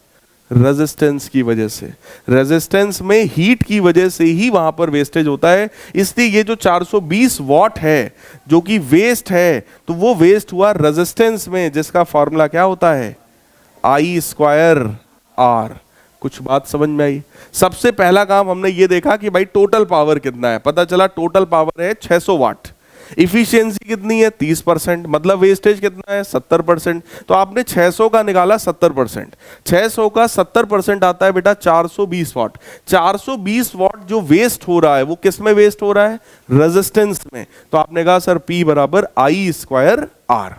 रेजिस्टेंस की वजह से। रेजिस्टेंस में हीट की वजह से ही वहां पर वेस्टेज होता है। इसलिए ये जो 420 वाट है जो कि वेस्ट है, तो वो वेस्ट हुआ रेजिस्टेंस में, जिसका फॉर्मूला क्या होता है? I²R। कुछ बात समझ में आई? सबसे पहला काम हमने ये देखा कि भाई टोटल पावर कितना है। पता चला टोटल पावर है 600 वाट। इफिशियंसी कितनी है? 30%। मतलब वेस्टेज कितना है? 70%। तो आपने 600 का निकाला 70%। 600 का 70% आता है बेटा 420 वाट। 420 वाट जो वेस्ट हो रहा है वो किस में वेस्ट हो रहा है? रेजिस्टेंस में। तो आपने कहा सर P बराबर I²R।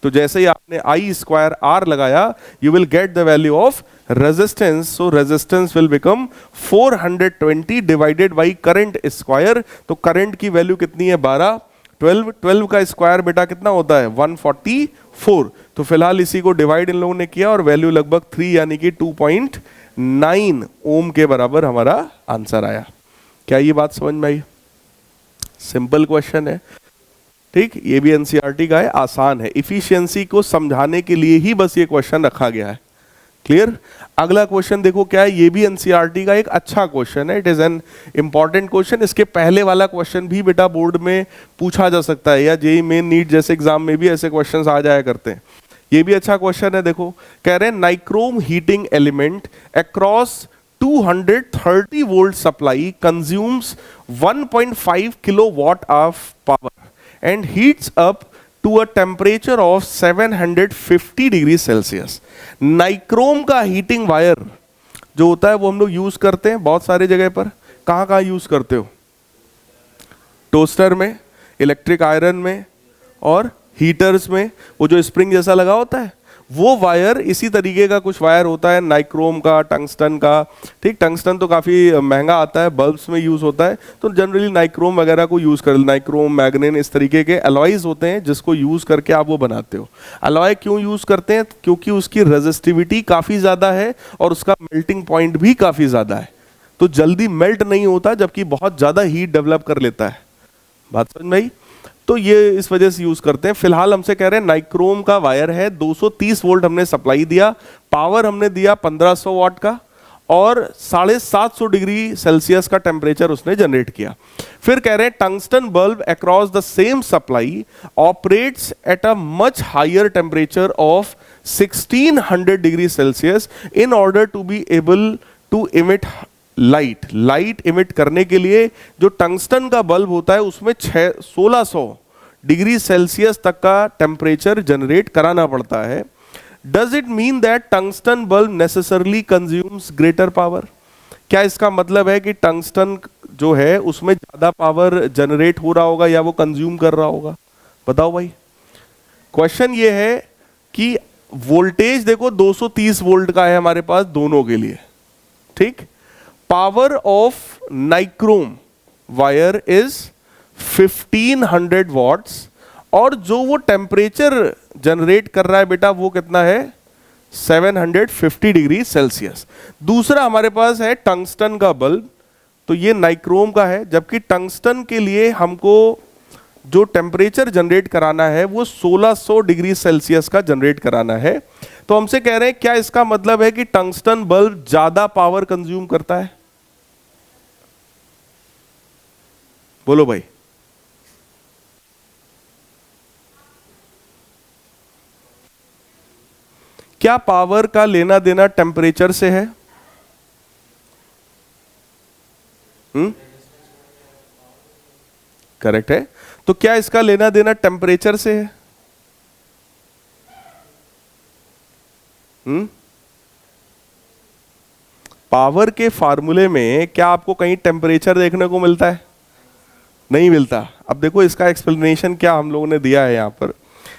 तो जैसे ही आपने I²R लगाया, you will get the value of resistance. So resistance will become 420 divided by current square. तो करंट की वैल्यू कितनी है? 12। 12 का स्क्वायर बेटा कितना होता है? 144। तो फिलहाल इसी को डिवाइड इन लोगों ने किया और वैल्यू लगभग 3 यानी कि 2.9 ओम के बराबर हमारा आंसर आया। क्या ये बात समझ में आई? सिंपल क्वेश्चन है, ठीक। ये भी एनसीईआरटी का है, आसान है। इफिशियंसी को समझाने के लिए ही बस ये क्वेश्चन रखा गया है। क्लियर? अगला क्वेश्चन देखो क्या है, ये भी एनसीईआरटी का एक अच्छा क्वेश्चन है। It is an important question. इसके पहले वाला क्वेश्चन भी बेटा बोर्ड में पूछा जा सकता है, या जेईई मेन नीट जैसे एग्जाम में भी ऐसे क्वेश्चंस आ जाया करते हैं। ये भी अच्छा क्वेश्चन है। देखो कह रहे हैं nichrome heating element across 230 volt supply consumes 1.5 kilowatt of power and heats up to a temperature of 750 degree Celsius. Nichrome का हीटिंग वायर जो होता है वो हम लोग यूज करते हैं बहुत सारे जगह पर। कहाँ कहाँ यूज करते हो? टोस्टर में, इलेक्ट्रिक आयरन में और हीटर्स में। वो जो स्प्रिंग जैसा लगा होता है वो वायर, इसी तरीके का कुछ वायर होता है नाइक्रोम का, टंगस्टन का। ठीक, टंगस्टन तो काफ़ी महंगा आता है, बल्ब्स में यूज़ होता है, तो जनरली नाइक्रोम वगैरह को यूज़ कर, नाइक्रोम, मैग्नीन, इस तरीके के अलॉयज होते हैं जिसको यूज़ करके आप वो बनाते हो। अलॉय क्यों यूज़ करते हैं? क्योंकि उसकी रेजिस्टिविटी काफ़ी ज़्यादा है और उसका मेल्टिंग पॉइंट भी काफ़ी ज़्यादा है, तो जल्दी मेल्ट नहीं होता, जबकि बहुत ज़्यादा हीट डेवलप कर लेता है। बात समझ में आई? तो ये इस वजह से यूज करते हैं। फिलहाल हमसे कह रहे हैं नाइक्रोम का वायर है, 230 वोल्ट हमने सप्लाई दिया, पावर हमने दिया 1500 वाट का और 750 डिग्री सेल्सियस का टेम्परेचर उसने जनरेट किया। फिर कह रहे हैं tungsten bulb across the same supply operates at a much higher temperature of 1600 degree Celsius in order to be able to emit light. Light emit करने के लिए जो टंगस्टन का बल्ब होता है उसमें 1600 डिग्री सेल्सियस तक का टेम्परेचर जनरेट कराना पड़ता है। Does it mean that tungsten bulb necessarily consumes greater power? क्या इसका मतलब है कि टंगस्टन जो है उसमें ज्यादा पावर जनरेट हो रहा होगा या वो कंज्यूम कर रहा होगा? बताओ भाई। क्वेश्चन ये है कि वोल्टेज देखो 230 वोल्ट का है हमारे पास दोनों के लिए, ठीक। Power of nichrome wire is 1500 watts और जो वो टेम्परेचर जनरेट कर रहा है बेटा वो कितना है? 750 डिग्री सेल्सियस। दूसरा हमारे पास है टंगस्टन का बल्ब, तो ये नाइक्रोम का है, जबकि टंगस्टन के लिए हमको जो टेम्परेचर जनरेट कराना है वो 1600 डिग्री सेल्सियस का जनरेट कराना है। तो हमसे कह रहे हैं क्या इसका मतलब है कि टंगस्टन बल्ब ज्यादा पावर कंज्यूम करता है? बोलो भाई। क्या पावर का लेना देना टेम्परेचर से है? करेक्ट है। तो क्या इसका लेना देना टेम्परेचर से है? पावर के फार्मूले में क्या आपको कहीं टेम्परेचर देखने को मिलता है? नहीं मिलता। अब देखो इसका एक्सप्लेनेशन क्या हम लोगों ने दिया है यहां पर।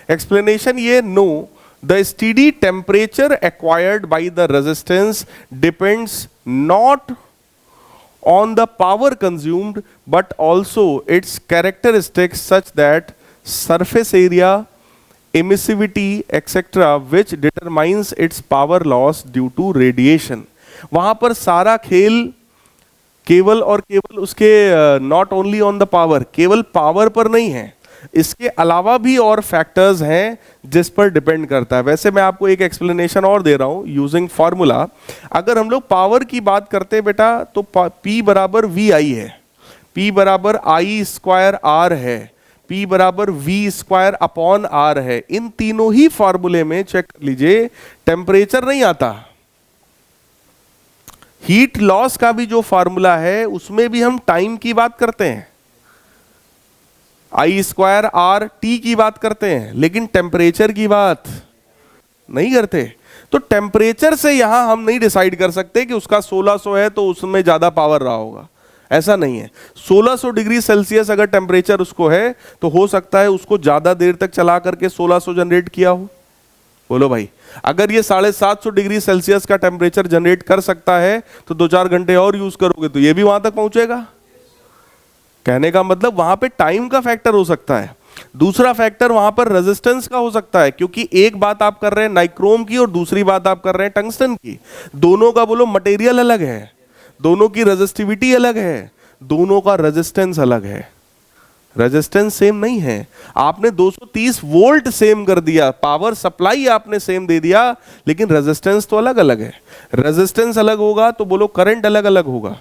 एक्सप्लेनेशन ये, no the steady temperature acquired by the resistance depends not on the power consumed but also its characteristics such that surface area, emissivity etc which determines its power loss due to radiation। वहां पर सारा खेल केवल और केवल उसके not only on the power, केवल power पर नहीं है, इसके अलावा भी और फैक्टर्स हैं जिस पर डिपेंड करता है। वैसे मैं आपको एक एक्सप्लेनेशन और दे रहा हूं यूजिंग फॉर्मूला। अगर हम लोग पावर की बात करते हैं बेटा तो P बराबर वी आई है, P बराबर आई स्क्वायर आर है, P बराबर वी स्क्वायर अपॉन आर है। इन तीनों ही फॉर्मूले में चेक कर लीजिए टेम्परेचर नहीं आता। हीट लॉस का भी जो फॉर्मूला है उसमें भी हम टाइम की बात करते हैं, आई स्क्वायर आर टी की बात करते हैं, लेकिन टेम्परेचर की बात नहीं करते। तो टेम्परेचर से यहां हम नहीं डिसाइड कर सकते कि उसका 1600 है तो उसमें ज्यादा पावर रहा होगा, ऐसा नहीं है। 1600 डिग्री सेल्सियस अगर टेम्परेचर उसको है तो हो सकता है उसको ज्यादा देर तक चला करके 1600 जनरेट किया हो। बोलो भाई। अगर ये 750 डिग्री सेल्सियस का टेम्परेचर जनरेट कर सकता है तो 2-4 घंटे और यूज करोगे तो ये भी वहां तक पहुंचेगा। कहने का मतलब वहां पे टाइम का फैक्टर हो सकता है, दूसरा फैक्टर वहां पर रेजिस्टेंस का हो सकता है, क्योंकि एक बात आप कर रहे हैं नाइक्रोम की और दूसरी बात आप कर रहे हैं टंगस्टन की। दोनों का बोलो मटेरियल अलग है, दोनों की रेजिस्टिविटी अलग है, दोनों का रेजिस्टेंस अलग है, रेजिस्टेंस सेम नहीं है। आपने 230 वोल्ट सेम कर दिया, पावर सप्लाई आपने सेम दे दिया, लेकिन रेजिस्टेंस तो अलग अलग है। रेजिस्टेंस अलग होगा तो बोलो करंट अलग अलग होगा,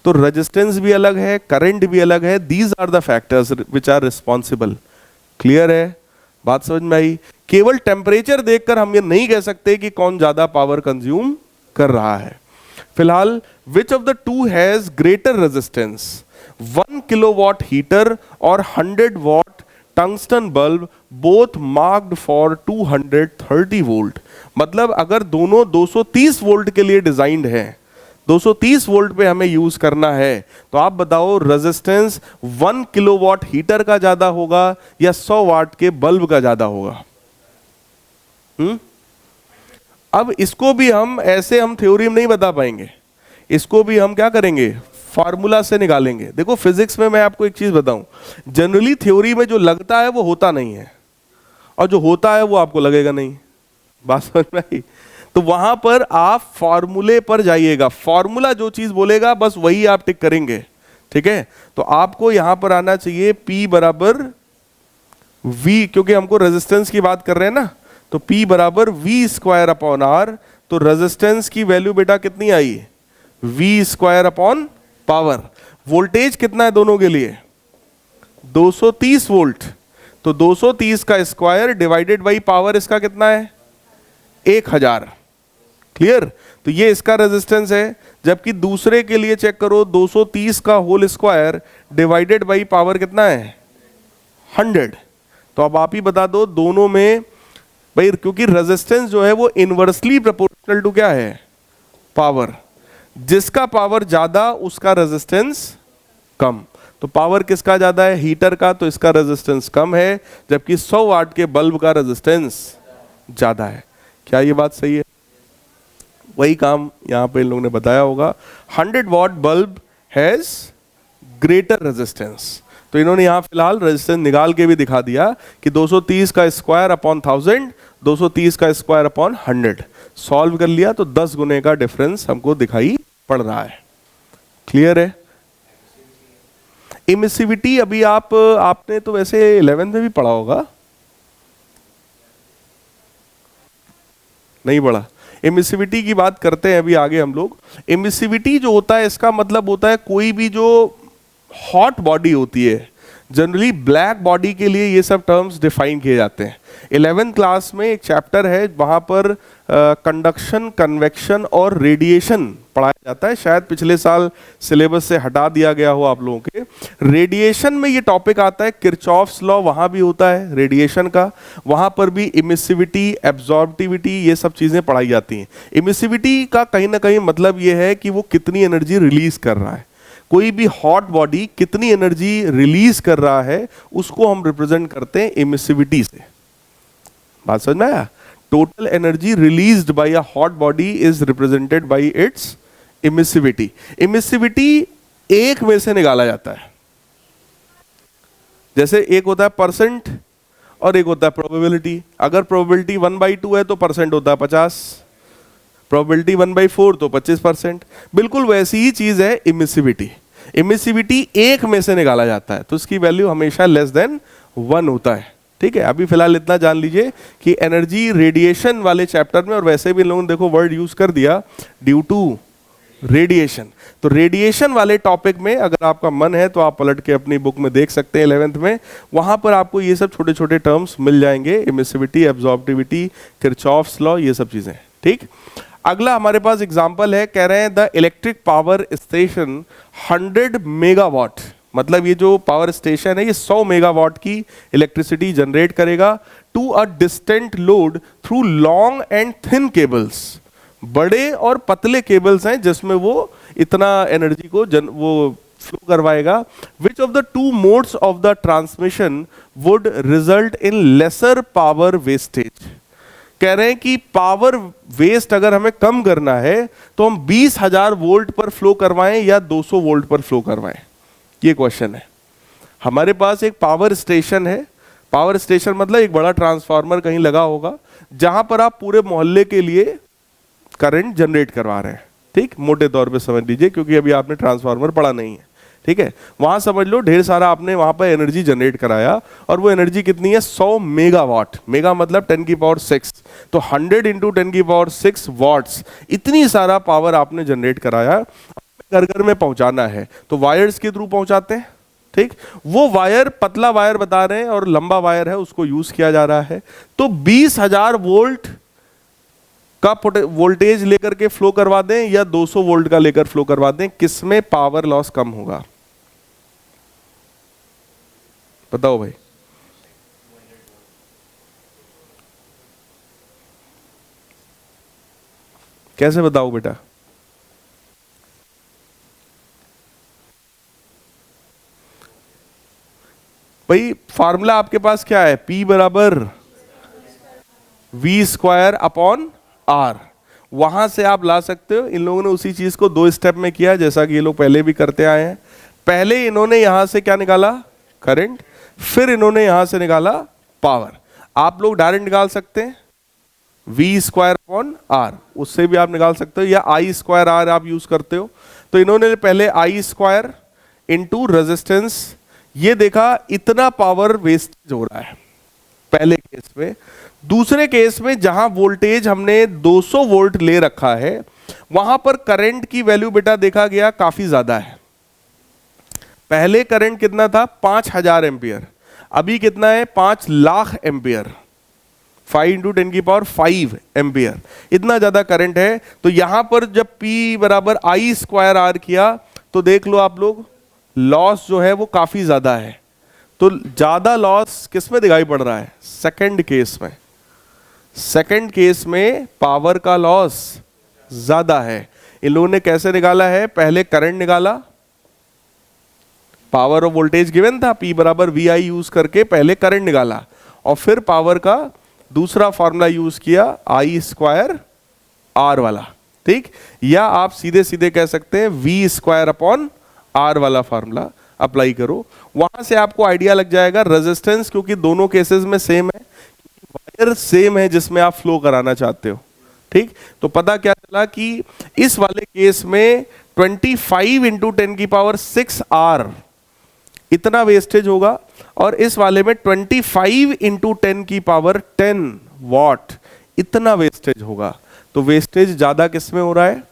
तो रेजिस्टेंस भी अलग है, करंट भी अलग है। These are the factors which are responsible. Clear है? बात समझ में आई? केवल टेम्परेचर देखकर हम ये नहीं कह सकते कि कौन ज्यादा पावर कंज्यूम कर रहा है। फिलहाल which of the two has greater resistance, 1 kilowatt heater और 100 what tungsten bulb both marked for 230 volt. मतलब अगर दोनों 230 वोल्ट के लिए डिजाइंड है, 230 वोल्ट पे हमें यूज करना है, तो आप बताओ रेजिस्टेंस 1 किलोवाट हीटर का ज्यादा होगा या 100 वाट के बल्ब का ज्यादा होगा? अब इसको भी हम ऐसे हम थ्योरी में नहीं बता पाएंगे, इसको भी हम क्या करेंगे, फार्मूला से निकालेंगे। देखो फिजिक्स में मैं आपको एक चीज बताऊं, जनरली थ्योरी में जो लगता है वो होता नहीं है, और जो होता है वो आपको लगेगा नहीं। बात समझ में आई? तो वहां पर आप फॉर्मूले पर जाइएगा, फॉर्मूला जो चीज बोलेगा बस वही आप टिक करेंगे, ठीक है? तो आपको यहां पर आना चाहिए P बराबर V, क्योंकि हमको रेजिस्टेंस की बात कर रहे हैं ना, तो P बराबर V स्क्वायर अपॉन आर, तो रेजिस्टेंस की वैल्यू बेटा कितनी आई, V square upon power. Voltage कितना है दोनों के लिए, 230 वोल्ट, तो 230 का स्क्वायर डिवाइडेड बाई पावर इसका कितना है, 1000। क्लियर, तो ये इसका रेजिस्टेंस है। जबकि दूसरे के लिए चेक करो, 230 का whole square divided by power कितना है, 100। तो अब आप ही बता दो दोनों में भाई, क्योंकि रेजिस्टेंस जो है वो इनवर्सली प्रोपोर्शनल टू क्या है, पावर। जिसका पावर ज्यादा उसका रेजिस्टेंस कम। तो पावर किसका ज्यादा है, हीटर का, तो इसका रेजिस्टेंस कम है, जबकि 100 वाट के बल्ब का रेजिस्टेंस ज्यादा है। क्या ये बात सही है? वही काम यहां पे इन लोगों ने बताया होगा। 100 what bulb has greater resistance. तो इन्होंने यहां फिलहाल रेजिस्टेंस निकाल के भी दिखा दिया कि 230 का स्क्वायर अपॉन 1000, 230 का स्क्वायर अपॉन 100। सॉल्व कर लिया तो 10 गुने का डिफरेंस हमको दिखाई पड़ रहा है। क्लियर है? इमिसिविटी अभी आपने तो वैसे 11th में भी पढ़ा होगा, नहीं पढ़ा? इमिसिविटी की बात करते हैं अभी आगे हम लोग। इमिसिविटी जो होता है इसका मतलब होता है कोई भी जो हॉट बॉडी होती है, जनरली ब्लैक बॉडी के लिए ये सब टर्म्स डिफाइन किए जाते हैं। 11th क्लास में एक चैप्टर है वहां पर कंडक्शन, कन्वेक्शन और रेडिएशन पढ़ाया जाता है। शायद पिछले साल सिलेबस से हटा दिया गया हो आप लोगों के। रेडिएशन में ये टॉपिक आता है, किरचॉफ्स लॉ वहां भी होता है रेडिएशन का, वहां पर भी इमिसिविटी, एब्जॉर्बिविटी, ये सब चीजें पढ़ाई जाती हैं। इमिसिविटी का कहीं ना कहीं मतलब ये है कि वो कितनी एनर्जी रिलीज कर रहा है। कोई भी हॉट बॉडी कितनी एनर्जी रिलीज कर रहा है उसको हम रिप्रेजेंट करते हैं इमिसिविटी से। बात समझ में आया? Total energy released by a hot body is represented by it's emissivity. Emissivity एक में से निकाला जाता है। जैसे एक होता है परसेंट और एक होता है प्रोबेबिलिटी। अगर प्रोबेबिलिटी 1/2 है तो परसेंट होता है 50, प्रोबेबिलिटी 1/4 तो 25%। बिल्कुल वैसी ही चीज है इमिसिविटी। इमिसिविटी एक में से निकाला जाता है तो उसकी वैल्यू हमेशा लेस देन 1 होता है। ठीक है, अभी फिलहाल इतना जान लीजिए कि एनर्जी रेडिएशन वाले चैप्टर में, और वैसे भी इन लोगों ने देखो वर्ड यूज कर दिया ड्यू टू रेडिएशन। तो रेडिएशन वाले टॉपिक में अगर आपका मन है तो आप पलट के अपनी बुक में देख सकते हैं 11th में, वहां पर आपको ये सब छोटे छोटे टर्म्स मिल जाएंगे, इमिसिविटी, एब्जॉर्बिविटी, किरचॉफ्स लॉ, ये सब चीजें। ठीक, अगला हमारे पास एग्जांपल है, कह रहे हैं the electric power station 100 megawatt, मतलब ये जो पावर स्टेशन है ये 100 मेगावाट की इलेक्ट्रिसिटी जनरेट करेगा to a distant load through long and thin cables. बड़े और पतले केबल्स हैं जिसमें वो इतना एनर्जी को वो फ्लो करवाएगा। Which of the two modes of the transmission would result in laser power wastage. कह रहे हैं कि पावर वेस्ट अगर हमें कम करना है तो हम 20,000 वोल्ट पर फ्लो करवाएं या 200 वोल्ट पर फ्लो करवाएं, ये क्वेश्चन है। हमारे पास एक पावर स्टेशन है। पावर स्टेशन मतलब एक बड़ा ट्रांसफार्मर कहीं लगा होगा जहां पर आप पूरे मोहल्ले के लिए करंट जनरेट करवा रहे हैं। ठीक, मोटे तौर पे समझ लीजिए क्योंकि अभी आपने ट्रांसफार्मर पढ़ा नहीं है। ठीक है, वहां समझ लो ढेर सारा आपने वहां पर एनर्जी जनरेट कराया और वो एनर्जी कितनी है, 100 मेगावाट। मेगा मतलब 10⁶। तो 100 इंटू 10⁶ वॉट्स, इतनी सारा पावर आपने जनरेट कराया, घर घर में पहुंचाना है तो वायर्स के थ्रू पहुंचाते हैं। ठीक, वो वायर पतला वायर बता रहे हैं और लंबा वायर है उसको यूज किया जा रहा है। तो 20,000 वोल्ट का वोल्टेज लेकर के फ्लो करवा दें या 200 वोल्ट का लेकर फ्लो करवा दें, किसमें पावर लॉस कम होगा? बताओ भाई। कैसे बताओ बेटा? भाई फार्मूला आपके पास क्या है, P बराबर V स्क्वायर अपॉन R। वहां से आप ला सकते हो। इन लोगों ने उसी चीज को 2 स्टेप में किया जैसा कि ये लोग पहले भी करते आए हैं। पहले इन्होंने यहां से क्या निकाला, करंट, फिर इन्होंने यहां से निकाला पावर। आप लोग डायरेक्ट निकाल सकते हैं V स्क्वायर अपॉन R, उससे भी आप निकाल सकते हो, या I स्क्वायर R आप यूज करते हो। तो इन्होंने पहले I स्क्वायर इंटू रेजिस्टेंस, ये देखा इतना पावर वेस्टेज हो रहा है पहले केस में। दूसरे केस में जहां वोल्टेज हमने 200 वोल्ट ले रखा है, वहां पर करंट की वैल्यू बेटा देखा गया काफी ज्यादा है। पहले करंट कितना था? 5000 एम्पियर। अभी कितना है? 5 लाख एम्पियर। 5 इंटू 10 की पावर 5 एम्पियर, इतना ज्यादा करंट है। तो यहां पर जब P बराबर I स्क्वायर R किया तो देख लो आप लोग, लॉस जो है वो काफी ज्यादा है। तो ज्यादा लॉस किस में दिखाई पड़ रहा है? सेकंड केस में। सेकंड केस में पावर का लॉस ज्यादा है। इन लोगों ने कैसे निकाला है? पहले करंट निकाला, पावर और वोल्टेज गिवन था, P बराबर VI यूज करके पहले करंट निकाला, और फिर पावर का दूसरा फॉर्मूला यूज किया, I स्क्वायर R वाला, ठीक। या आप सीधे सीधे कह सकते हैं V स्क्वायर अपॉन R वाला फॉर्मूला अप्लाई करो। वहां से आपको आइडिया लग जाएगा रेजिस्टेंस, क्योंकि दोनों केसेस में सेम है, वायर सेम है जिसमें आप फ्लो कराना चाहते हो, ठीक। तो पता क्या चला कि इस वाले केस में 25 इंटू 10 की पावर 6 R इतना वेस्टेज होगा, और इस वाले में 25 इंटू 10 की पावर 10 वॉट इतना वेस्टेज होगा। तो वेस्टेज ज्यादा किस में हो रहा है?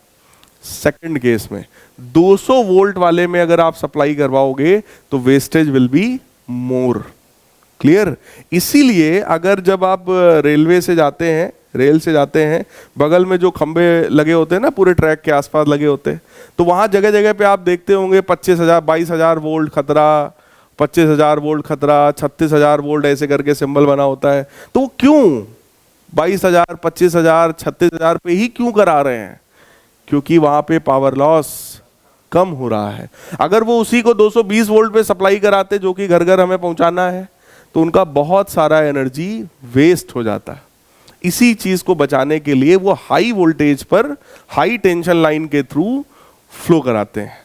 सेकंड केस में। 200 वोल्ट वाले में अगर आप सप्लाई करवाओगे तो wastage will be more. Clear? इसीलिए अगर जब आप रेलवे से जाते हैं, रेल से जाते हैं, बगल में जो खंबे लगे होते हैं ना, पूरे ट्रैक के आसपास लगे होते हैं, तो वहां जगह जगह पे आप देखते होंगे 25,000 22,000 वोल्ट खतरा, 25,000 वोल्ट खतरा, 36,000 वोल्ट ऐसे करके सिंबल बना होता है। तो वो क्यों 22,000 25,000 36,000 पे ही क्यों करा रहे हैं? क्योंकि वहां पे पावर लॉस कम हो रहा है। अगर वो उसी को 220 वोल्ट पे सप्लाई कराते, जो कि घर घर हमें पहुंचाना है, तो उनका बहुत सारा एनर्जी वेस्ट हो जाता है। इसी चीज को बचाने के लिए वो हाई वोल्टेज पर हाई टेंशन लाइन के थ्रू फ्लो कराते हैं।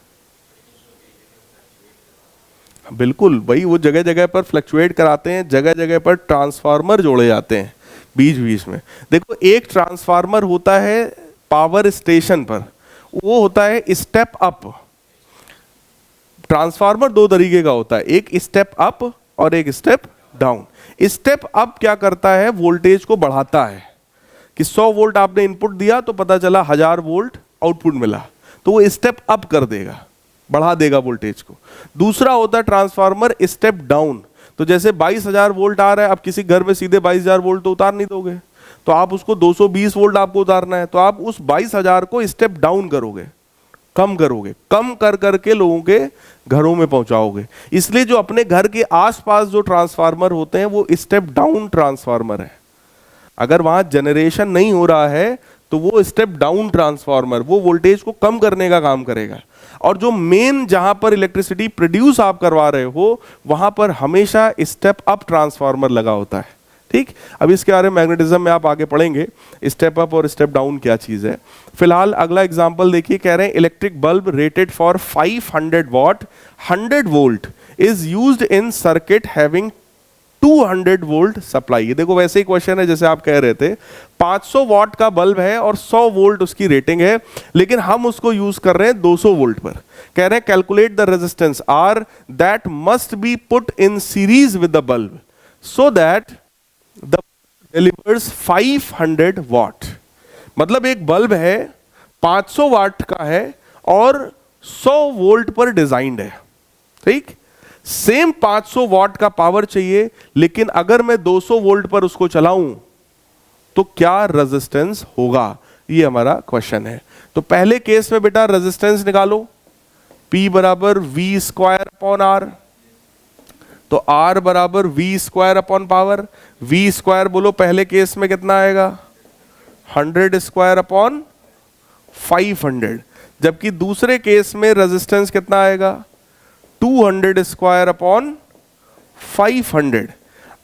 बिल्कुल भाई, वो जगह जगह पर फ्लक्चुएट कराते हैं, जगह जगह पर ट्रांसफार्मर जोड़े जाते हैं बीच बीच में। देखो, एक ट्रांसफार्मर होता है पावर स्टेशन पर, वो होता है स्टेप अप। ट्रांसफार्मर दो तरीके का होता है, एक स्टेप अप और एक स्टेप डाउन। स्टेप अप क्या करता है? वोल्टेज को बढ़ाता है, कि 100 वोल्ट आपने इनपुट दिया तो पता चला 1000 वोल्ट आउटपुट मिला, तो वो स्टेप अप कर देगा, बढ़ा देगा वोल्टेज को। दूसरा होता है ट्रांसफार्मर स्टेप डाउन। तो जैसे 22,000 वोल्ट आ रहा है, अब किसी घर में सीधे 22,000 वोल्ट तो उतार नहीं दोगे, तो आप उसको 220 वोल्ट आपको उतारना है, तो आप उस 22,000 को स्टेप डाउन करोगे, कम करोगे, कम कर करके लोगों के घरों में पहुंचाओगे। इसलिए जो अपने घर के आसपास जो ट्रांसफार्मर होते हैं वो स्टेप डाउन ट्रांसफार्मर है। अगर वहां जनरेशन नहीं हो रहा है तो वो स्टेप डाउन ट्रांसफार्मर वो वोल्टेज को कम करने का काम करेगा। और जो मेन जहां पर इलेक्ट्रिसिटी प्रोड्यूस आप करवा रहे हो, वहां पर हमेशा स्टेप अप ट्रांसफार्मर लगा होता है, ठीक। अब इसके बारे में मैग्नेटिज्म में आप आगे पढ़ेंगे, स्टेप अप और स्टेप डाउन क्या चीज है। फिलहाल अगला एग्जांपल देखिए, कह रहे हैं electric bulb rated for 500 what 100 volt is used in circuit having 200 volt supply. ये देखो वैसे ही क्वेश्चन है जैसे आप कह रहे थे, 500 वॉट का बल्ब है और 100 वोल्ट उसकी रेटिंग है, लेकिन हम उसको यूज कर रहे हैं 200 वोल्ट पर। कह रहे हैं calculate the resistance R that must be put in series with the bulb so that the delivers 500 what. मतलब एक बल्ब है 500 वाट का है और 100 वोल्ट पर डिजाइंड है, ठीक। सेम 500 वॉट का पावर चाहिए, लेकिन अगर मैं 200 वोल्ट पर उसको चलाऊं तो क्या रेजिस्टेंस होगा, ये हमारा क्वेश्चन है। तो पहले केस में बेटा रेजिस्टेंस निकालो, P बराबर V स्क्वायर अपॉन R, तो R बराबर V square upon power. V square बोलो पहले केस में कितना आएगा? 100 स्क्वायर अपॉन 500, जबकि दूसरे केस में रेजिस्टेंस कितना आएगा? 200 स्क्वायर अपॉन 500।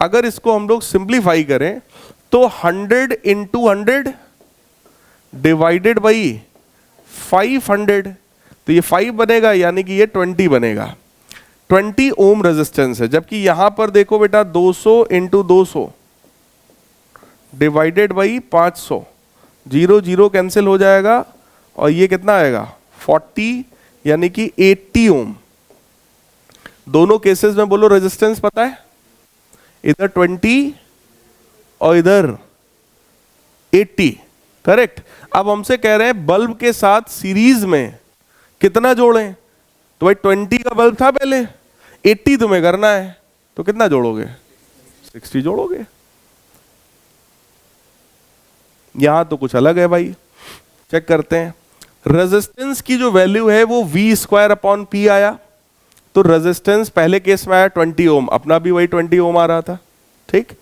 अगर इसको हम लोग सिंप्लीफाई करें तो 100 इंटू 100 डिवाइडेड बाई 500, तो ये 5 बनेगा, यानी कि ये 20 बनेगा। 20 ओम रेजिस्टेंस है, जबकि यहां पर देखो बेटा 200 इंटू 200 डिवाइडेड बाई 500, 0 0 कैंसिल हो जाएगा और ये कितना आएगा? 40, यानी कि 80 ओम। दोनों केसेस में बोलो रेजिस्टेंस पता है, इधर 20 और इधर 80, करेक्ट। अब हमसे कह रहे हैं बल्ब के साथ सीरीज में कितना जोड़ें, तो भाई 20 का बल्ब था पहले, 80 तुम्हें करना है, तो कितना जोड़ोगे, 60 जोड़ोगे। यहां तो कुछ अलग है भाई, चेक करते हैं। रेजिस्टेंस की जो वैल्यू है वो V² आया, तो रेजिस्टेंस पहले केस में आया 20 ओम, अपना भी वही 20 ओम आ रहा था, ठीक।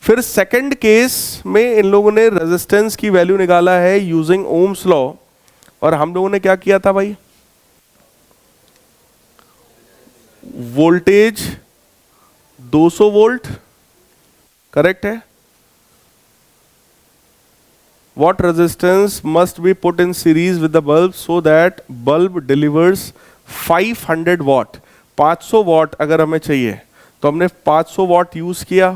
फिर सेकंड केस में इन लोगों ने रेजिस्टेंस की वैल्यू निकाला है यूजिंग ओम्स लॉ, और हम लोगों ने क्या किया था भाई, वोल्टेज 200 वोल्ट, करेक्ट है। What resistance must be put in series with the bulb so that bulb delivers 500 watt, 500 watt अगर हमें चाहिए तो हमने 500 watt यूज किया,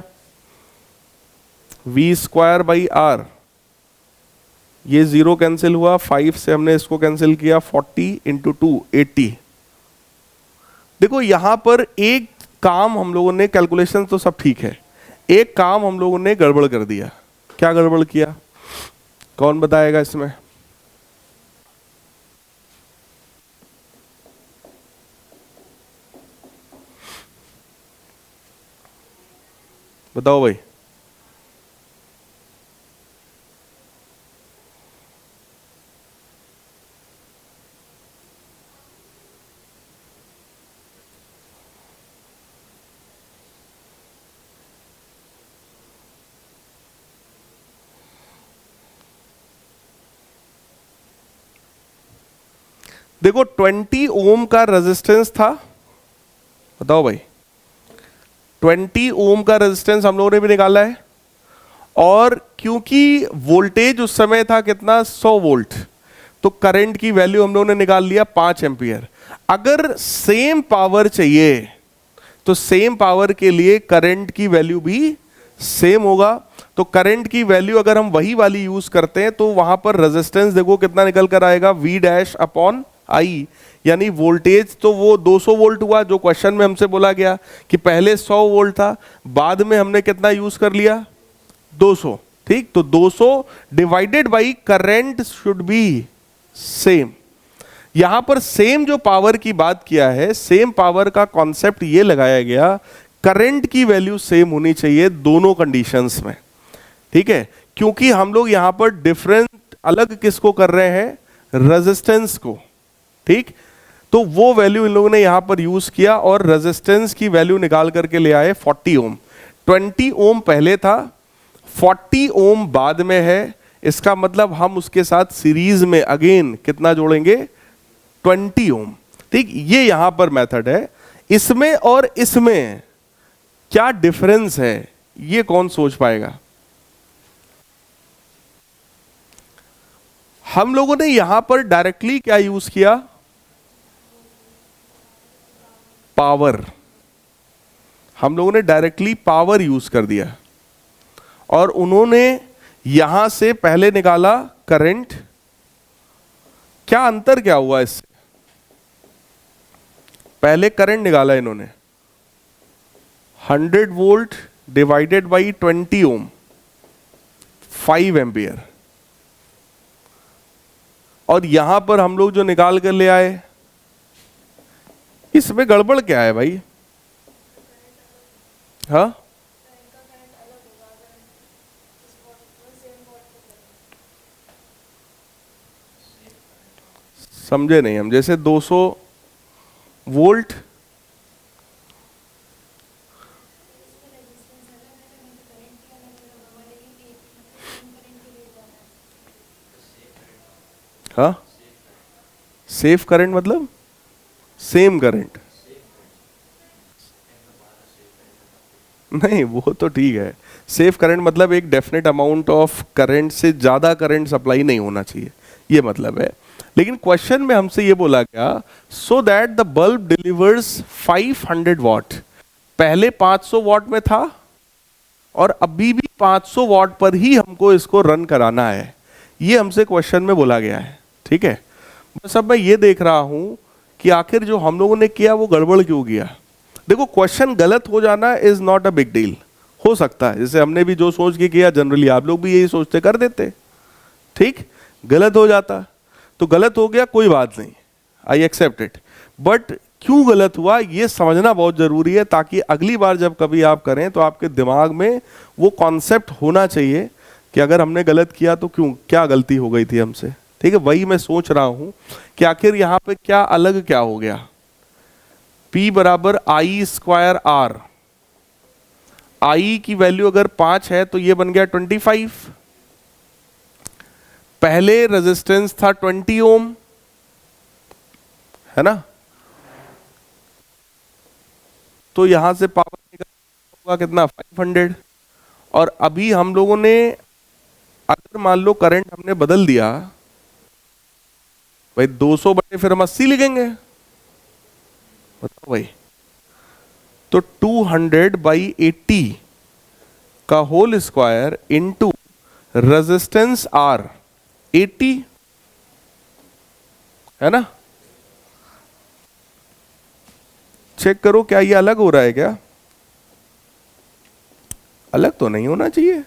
V²/R, ये 0 कैंसिल हुआ, 5 से हमने इसको कैंसिल किया, 40 × 2 80। देखो यहां पर एक काम हम लोगों ने, कैलकुलेशन तो सब ठीक है, एक काम हम लोगों ने गड़बड़ कर दिया। क्या गड़बड़ किया, कौन बताएगा इसमें, बताओ भाई। देखो 20 ओम का रेजिस्टेंस था, बताओ भाई, 20 ओम का रेजिस्टेंस हम लोगों ने भी निकाला है, और क्योंकि वोल्टेज उस समय था कितना, 100 वोल्ट, तो करंट की वैल्यू हम लोगों ने निकाल लिया 5 एम्पियर। अगर सेम पावर चाहिए तो सेम पावर के लिए करंट की वैल्यू भी सेम होगा, तो करंट की वैल्यू अगर हम वही वाली यूज करते हैं तो वहां पर रेजिस्टेंस देखो कितना निकल कर आएगा, V'/I, यानी वोल्टेज तो वो 200 वोल्ट हुआ जो क्वेश्चन में हमसे बोला गया कि पहले 100 वोल्ट था, बाद में हमने कितना यूज कर लिया, 200, ठीक। तो 200 divided by current should be same. यहां पर सेम जो पावर की बात किया है, सेम पावर का कॉन्सेप्ट ये लगाया गया, करंट की वैल्यू सेम होनी चाहिए दोनों कंडीशंस में, ठीक है। क्योंकि हम लोग यहां पर डिफरेंट अलग किसको कर रहे हैं, रेजिस्टेंस को, ठीक। तो वो वैल्यू इन लोगों ने यहां पर यूज किया और रेजिस्टेंस की वैल्यू निकाल करके ले आए 40 ओम। 20 ओम पहले था, 40 ओम बाद में है, इसका मतलब हम उसके साथ सीरीज में अगेन कितना जोड़ेंगे, 20 ओम, ठीक। ये यहां पर मेथड है। इसमें और इसमें क्या डिफरेंस है, ये कौन सोच पाएगा। हम लोगों ने यहां पर डायरेक्टली क्या यूज किया, पावर, हम लोगों ने डायरेक्टली पावर यूज कर दिया, और उन्होंने यहां से पहले निकाला करंट। क्या अंतर क्या हुआ इससे, पहले करंट निकाला इन्होंने 100 volt divided by 20 ohm, 5 ampere, और यहां पर हम लोग जो निकाल कर ले आए, इसमें गड़बड़ क्या है भाई, हाँ समझे नहीं हम, जैसे 200 वोल्ट, हाँ सेफ करंट मतलब सेम करंट, नहीं वो तो ठीक है, सेफ करंट मतलब एक डेफिनेट अमाउंट ऑफ करंट से ज्यादा करंट सप्लाई नहीं होना चाहिए, ये मतलब है। लेकिन क्वेश्चन में हमसे ये बोला गया so that the bulb delivers 500 what, पहले 500 वॉट में था और अभी भी 500 वॉट पर ही हमको इसको रन कराना है, ये हमसे क्वेश्चन में बोला गया है, ठीक है। बस अब मैं ये देख रहा हूं कि आखिर जो हम लोगों ने किया वो गड़बड़ क्यों किया। देखो क्वेश्चन गलत हो जाना is not a big deal, हो सकता है, जैसे हमने भी जो सोच के किया जनरली आप लोग भी यही सोचते कर देते, ठीक, गलत हो जाता तो गलत हो गया, कोई बात नहीं, आई एक्सेप्ट इट, बट क्यों गलत हुआ ये समझना बहुत जरूरी है, ताकि अगली बार जब कभी आप करें तो आपके दिमाग में वो कॉन्सेप्ट होना चाहिए कि अगर हमने गलत किया तो क्यों, क्या गलती हो गई थी हमसे, ठीक है। वही मैं सोच रहा हूं कि आखिर यहां पे क्या अलग क्या हो गया। P बराबर आई स्क्वायर आर, आई की वैल्यू अगर 5 है तो ये बन गया 25, पहले रेजिस्टेंस था 20 ओम, है ना, तो यहां से पावर निकल कितना 500, और अभी हम लोगों ने अगर मान लो करंट हमने बदल दिया भाई 200 बटे फिर हम 80 लिखेंगे, बताओ भाई, तो 200/80 का whole square into resistance R 80, है ना। चेक करो क्या ये अलग हो रहा है क्या, अलग तो नहीं होना चाहिए,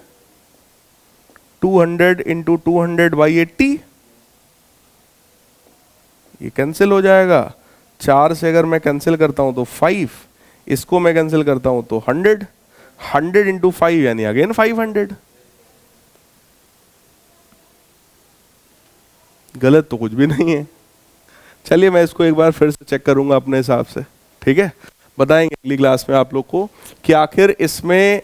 200 इंटू 200/80 ये कैंसिल हो जाएगा, 4 से अगर मैं कैंसिल करता हूं तो 5, इसको मैं कैंसिल करता हूं तो 100, 100 इंटू 5 यानी अगेन 500, गलत तो कुछ भी नहीं है। चलिए मैं इसको एक बार फिर से चेक करूंगा अपने हिसाब से, ठीक है, बताएंगे अगली क्लास में आप लोग को कि आखिर इसमें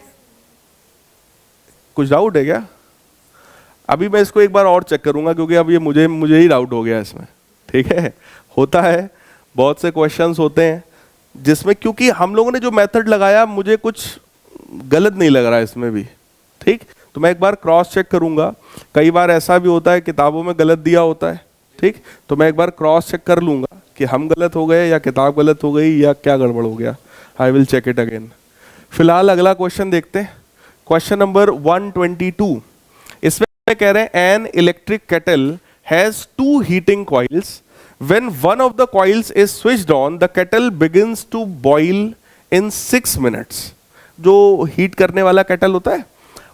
कुछ डाउट है क्या। अभी मैं इसको एक बार और चेक करूंगा क्योंकि अब ये मुझे ही डाउट हो गया इसमें, ठीक है। होता है, बहुत से क्वेश्चंस होते हैं जिसमें क्योंकि हम लोगों ने जो मेथड लगाया मुझे कुछ गलत नहीं लग रहा है इसमें भी, ठीक, तो मैं एक बार क्रॉस चेक करूंगा, कई बार ऐसा भी होता है किताबों में गलत दिया होता है, ठीक, तो मैं एक बार क्रॉस चेक कर लूंगा कि हम गलत हो गए या किताब गलत हो गई या क्या गड़बड़ हो गया, I will check it again. फिलहाल अगला क्वेश्चन देखते हैं, क्वेश्चन नंबर 122, इसमें कह रहे हैं an electric kettle has 2 heating coils, when one of the coils is switched on the kettle begins to boil in 6 minutes। जो हीट करने वाला केटल होता है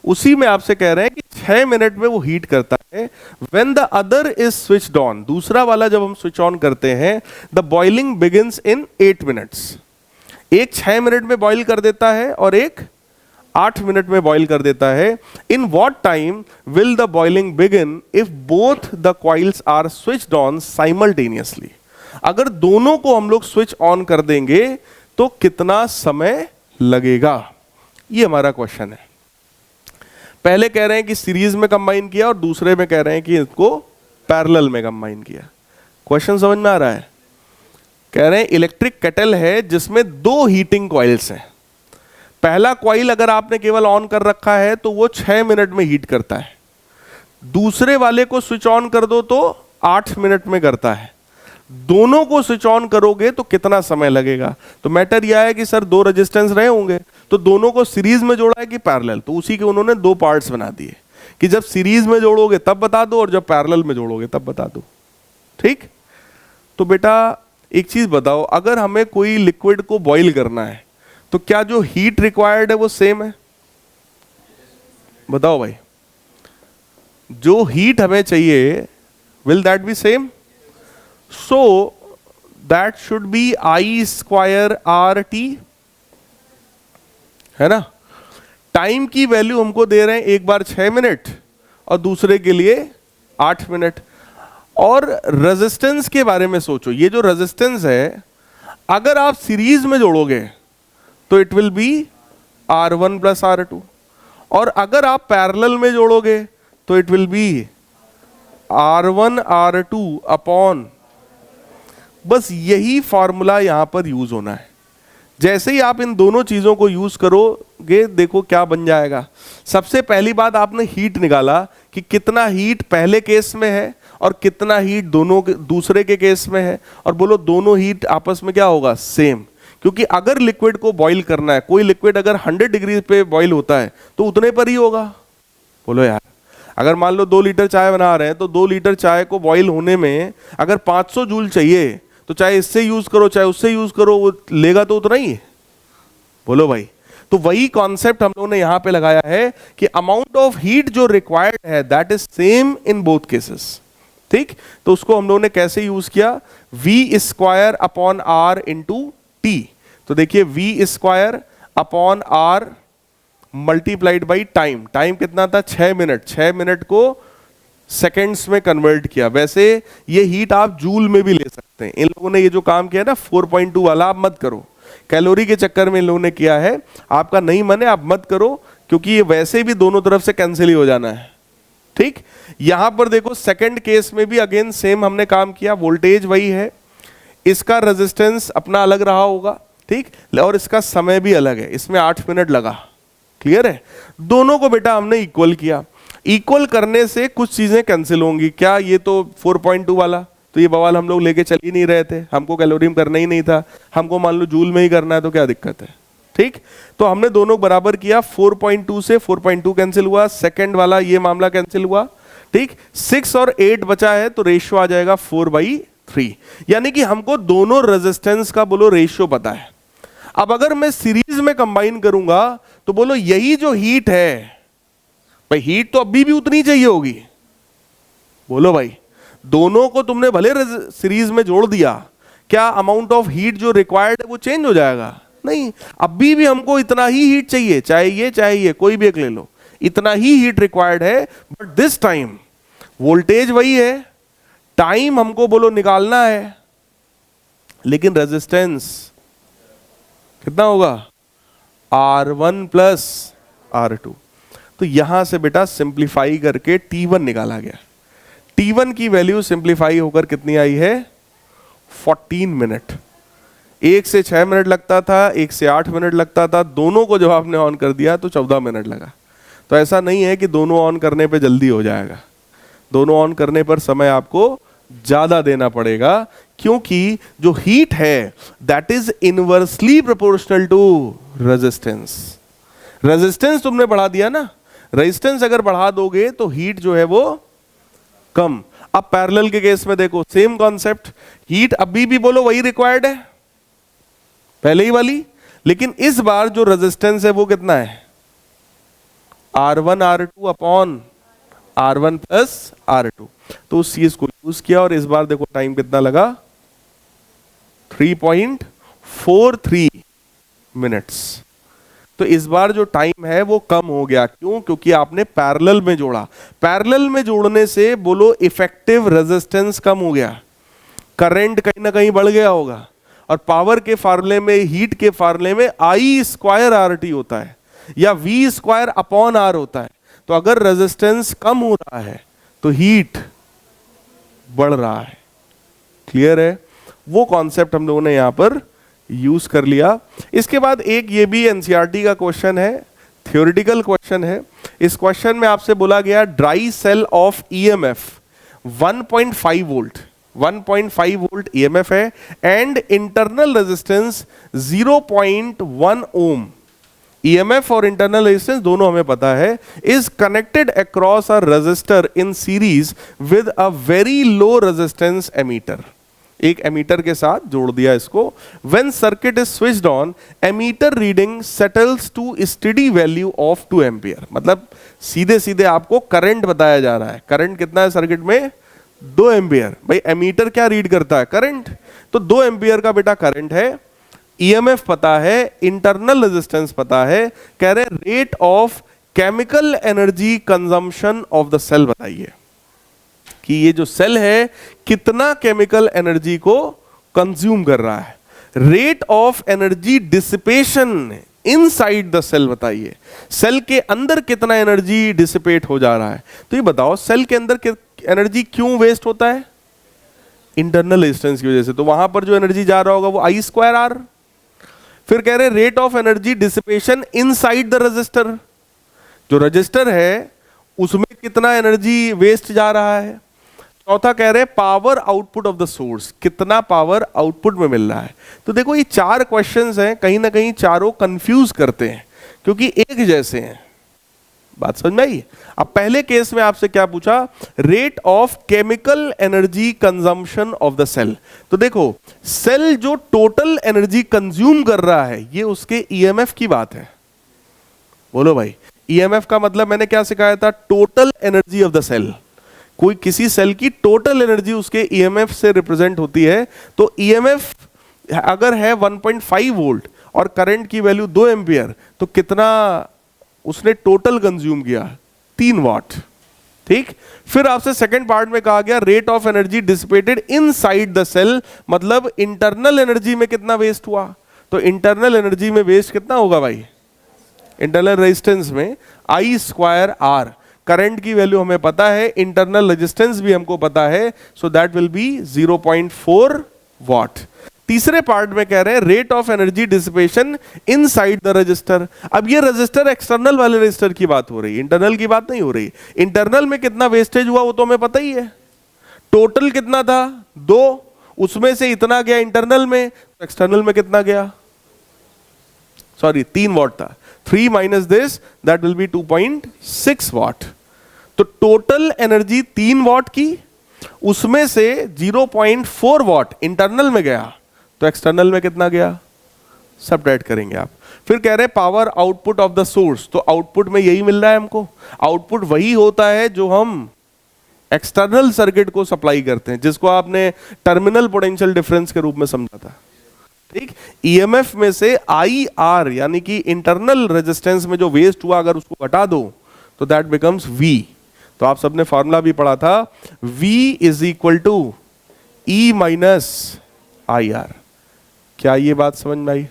उसी में आपसे कह रहे हैं कि 6 मिनट में वो हीट करता है। when the other is switched on, दूसरा वाला जब हम स्विच ऑन करते हैं the boiling begins in 8 minutes, एक 6 मिनट में बॉइल कर देता है और एक 8 मिनट में बॉइल कर देता है। In what time will the boiling begin if both the coils are switched on simultaneously, अगर दोनों को हम लोग स्विच ऑन कर देंगे तो कितना समय लगेगा, ये हमारा क्वेश्चन है। पहले कह रहे हैं कि सीरीज में कंबाइन किया और दूसरे में कह रहे हैं कि इसको पैरेलल में कंबाइन किया। क्वेश्चन समझ में आ रहा है, कह रहे हैं इलेक्ट्रिक केटल है जिसमें 2 हीटिंग कॉइल्स हैं, पहला कॉइल अगर आपने केवल ऑन कर रखा है तो वो 6 मिनट में हीट करता है, दूसरे वाले को स्विच ऑन कर दो तो 8 मिनट में करता है, दोनों को स्विच ऑन करोगे तो कितना समय लगेगा। तो मैटर यह है कि सर 2 रेजिस्टेंस रहे होंगे तो दोनों को सीरीज में जोड़ा है कि पैरेलल, तो उसी के उन्होंने 2 पार्ट्स बना दिए कि जब सीरीज में जोड़ोगे तब बता दो और जब पैरेलल में जोड़ोगे तब बता दो, ठीक। तो बेटा एक चीज बताओ, अगर हमें कोई लिक्विड को बॉईल करना है तो क्या जो हीट रिक्वायर्ड है वो सेम है, बताओ भाई, जो हीट हमें चाहिए will that be same, so that should be I square R T, है ना। टाइम की वैल्यू हमको दे रहे हैं एक बार 6 मिनट और दूसरे के लिए 8 मिनट। और रेजिस्टेंस के बारे में सोचो, ये जो रेजिस्टेंस है अगर आप सीरीज में जोड़ोगे तो it will be R1 plus R2, और अगर आप पैरेलल में जोड़ोगे तो it will be R1 R2 upon, बस यही फॉर्मूला यहां पर यूज होना है। जैसे ही आप इन दोनों चीजों को यूज करोगे देखो क्या बन जाएगा। सबसे पहली बात आपने हीट निकाला कि कितना हीट पहले केस में है और कितना हीट दोनों के दूसरे के केस में है, और बोलो दोनों हीट आपस में क्या होगा, सेम, क्योंकि अगर लिक्विड को बॉईल करना है, कोई लिक्विड अगर 100 डिग्री पे बॉईल होता है तो उतने पर ही होगा। बोलो यार, अगर मान लो 2 लीटर चाय बना रहे हैं तो 2 लीटर चाय को बॉईल होने में अगर 500 जूल चाहिए तो चाहे इससे यूज करो चाहे उससे यूज करो, वो लेगा तो उतना ही। बोलो भाई, तो वही कॉन्सेप्ट हम लोगों ने यहां पे लगाया है कि अमाउंट ऑफ हीट जो रिक्वायर्ड है that is same in both cases. ठीक, तो उसको हम लोगों ने कैसे यूज किया, v square upon r into T. तो देखिए v square upon r multiplied by time, time कितना था 6 मिनट, 6 मिनट को सेकेंड्स में कन्वर्ट किया। वैसे ये हीट आप जूल में भी ले सकते हैं, इन लोगों ने ये जो काम किया ना 4.2 वाला आप मत करो, कैलोरी के चक्कर में इन लोगों ने किया है, आपका नहीं मन है आप मत करो, क्योंकि ये वैसे भी दोनों तरफ से कैंसिल ही हो जाना है। ठीक, यहां पर देखो सेकंड केस में भी अगेन सेम हमने काम किया, वोल्टेज वही है, इसका रेजिस्टेंस अपना अलग रहा होगा, ठीक, और इसका समय भी अलग है, इसमें 8 मिनट लगा। क्लियर है, दोनों को बेटा हमने इक्वल किया, इक्वल करने से कुछ चीजें कैंसिल होंगी। क्या, ये तो 4.2 वाला तो ये बवाल हम लोग लेके चल ही नहीं रहे थे, हमको कैलोरी में करना ही नहीं था, हमको मान लो जूल में ही करना है, तो क्या दिक्कत है। ठीक, तो हमने दोनों बराबर किया, 4.2 से 4.2 कैंसिल हुआ, सेकंड वाला ये मामला कैंसिल हुआ। ठीक, 6 और 8 बचा है, तो रेशियो आ जाएगा 4/3, यानी कि हमको दोनों रेजिस्टेंस का बोलो रेशियो पता है। अब अगर मैं सीरीज में कंबाइन करूंगा तो बोलो यही जो हीट है, भाई हीट तो अभी भी उतनी चाहिए होगी, बोलो भाई, दोनों को तुमने भले सीरीज में जोड़ दिया, क्या अमाउंट ऑफ हीट जो रिक्वायर्ड है वो चेंज हो जाएगा? नहीं, अभी भी हमको इतना ही हीट चाहिए, चाहे ये कोई भी एक ले लो, इतना ही हीट रिक्वायर्ड है, बट दिस टाइम वोल्टेज वही है, टाइम हमको बोलो निकालना है, लेकिन रेजिस्टेंस कितना होगा, R1 प्लस R2। तो यहां से बेटा सिंप्लीफाई करके T1 निकाला गया, T1 की वैल्यू सिंप्लीफाई होकर कितनी आई है, 14 मिनट। 1 से 6 मिनट लगता था, 1 से 8 मिनट लगता था, दोनों को जब आपने ऑन कर दिया तो 14 मिनट लगा। तो ऐसा नहीं है कि दोनों ऑन करने पे जल्दी हो जाएगा, दोनों ऑन करने पर समय आपको ज्यादा देना पड़ेगा, क्योंकि जो हीट है that is inversely proportional to resistance. Resistance तुमने बढ़ा दिया ना, रेजिस्टेंस अगर बढ़ा दोगे तो हीट जो है वो कम। अब पैरेलल के केस में देखो सेम कॉन्सेप्ट, हीट अभी भी बोलो वही रिक्वायर्ड है पहले ही वाली, लेकिन इस बार जो रेजिस्टेंस है वो कितना है, R1 R2 upon R1 plus R2। तो उस चीज को यूज किया और इस बार देखो टाइम कितना लगा, 3.43 मिनट्स। तो इस बार जो टाइम है वो कम हो गया, क्यों, क्योंकि आपने पैरेलल में जोड़ा, पैरेलल में जोड़ने से बोलो इफेक्टिव रेजिस्टेंस कम हो गया, करंट कहीं ना कहीं बढ़ गया होगा, और पावर के फार्मूले में, हीट के फार्मूले में I स्क्वायर RT होता है या V स्क्वायर अपॉन R होता है। तो अगर रेजिस्टेंस कम हो रहा है तो हीट बढ़ रहा है। क्लियर है, वो कॉन्सेप्ट हम लोगों ने यहां पर यूज कर लिया। इसके बाद एक ये भी एनसीईआरटी का क्वेश्चन है, थ्योरेटिकल क्वेश्चन है। इस क्वेश्चन में आपसे बोला गया dry cell of EMF 1.5 volt, 1.5 volt EMF है and internal resistance 0.1 ohm. EMF और इंटरनल रेजिस्टेंस दोनों हमें पता है, is connected across a resistor in series with a very low resistance ammeter. एक एमीटर के साथ जोड़ दिया इसको। When circuit is switched on, ammeter reading settles to steady value of 2 ampere. मतलब सीधे सीधे आपको करंट बताया जा रहा है, करंट कितना है सर्किट में, 2 एम्पियर। भाई एमीटर क्या रीड करता है, करंट, तो 2 एम्पियर का बेटा करंट है, ईएमएफ पता है, इंटरनल रेजिस्टेंस पता है, कह रहे rate of chemical energy consumption of the cell बताइए कि ये जो सेल है कितना केमिकल एनर्जी को कंज्यूम कर रहा है। Rate of energy dissipation inside the cell बताइए, सेल के अंदर कितना एनर्जी डिसिपेट हो जा रहा है। तो ये बताओ सेल के अंदर एनर्जी क्यों वेस्ट होता है, इंटरनल रेजिस्टेंस की वजह से। तो वहां पर जो एनर्जी जा रहा होगा वो I स्क्वायर R। फिर कह रहे rate of energy dissipation inside the register, जो रजिस्टर है उसमें कितना एनर्जी वेस्ट जा रहा है। चौथा कह रहे power output of the source, कितना पावर आउटपुट में मिल रहा है। तो देखो ये 4 क्वेश्चंस हैं, कहीं ना कहीं चारों कंफ्यूज करते हैं क्योंकि एक जैसे हैं। बात समझ में आई। अब पहले केस में आपसे क्या पूछा, rate of chemical energy consumption of the cell. तो देखो सेल जो टोटल एनर्जी कंज्यूम कर रहा है ये उसके ईएमएफ की बात है, बोलो भाई, ईएमएफ का मतलब मैंने क्या सिखाया था? Total energy of the cell. कोई किसी सेल की टोटल एनर्जी उसके ईएमएफ से रिप्रेजेंट होती है। तो ईएमएफ अगर है 1.5 वोल्ट और करंट की वैल्यू 2 एम्पियर, तो कितना उसने टोटल कंज्यूम किया? 3 वाट। ठीक, फिर आपसे सेकंड पार्ट में कहा गया rate of energy dissipated inside the cell, मतलब इंटरनल एनर्जी में कितना वेस्ट हुआ। तो इंटरनल एनर्जी में वेस्ट कितना होगा भाई? इंटरनल रेजिस्टेंस में आई स्क्वायर आर। करंट की वैल्यू हमें पता है, इंटरनल रेजिस्टेंस भी हमको पता है, सो दैट विल बी 0.4 वाट। तीसरे पार्ट में कह रहे हैं rate of energy dissipation inside the register. अब ये रजिस्टर एक्सटर्नल वाले रजिस्टर की बात हो रही है, इंटरनल की बात नहीं हो रही। इंटरनल में कितना वेस्टेज हुआ वो तो हमें पता ही है। टोटल कितना था? 2, उसमें से इतना गया इंटरनल में, तो एक्सटर्नल में कितना गया? सॉरी 3 वाट था। 3 minus this, that will B 2.6 वाट। तो टोटल एनर्जी 3 वाट की, उसमें से 0.4 वाट इंटरनल में गया, तो एक्सटर्नल में कितना गया? सबट्रैक्ट करेंगे आप। फिर कह रहे हैं power output of the source. तो आउटपुट में यही मिल रहा है हमको। आउटपुट वही होता है जो हम एक्सटर्नल सर्किट को सप्लाई करते हैं, जिसको आपने टर्मिनल पोटेंशियल डिफरेंस के रूप में समझा था। ठीक, ईएमएफ में से आई आर यानी कि इंटरनल रेजिस्टेंस में जो वेस्ट हुआ अगर उसको घटा दो तो दैट बिकम्स वी। तो आप सबने फॉर्मूला भी पढ़ा था, V is equal to E minus I R. क्या ये बात समझ में आई?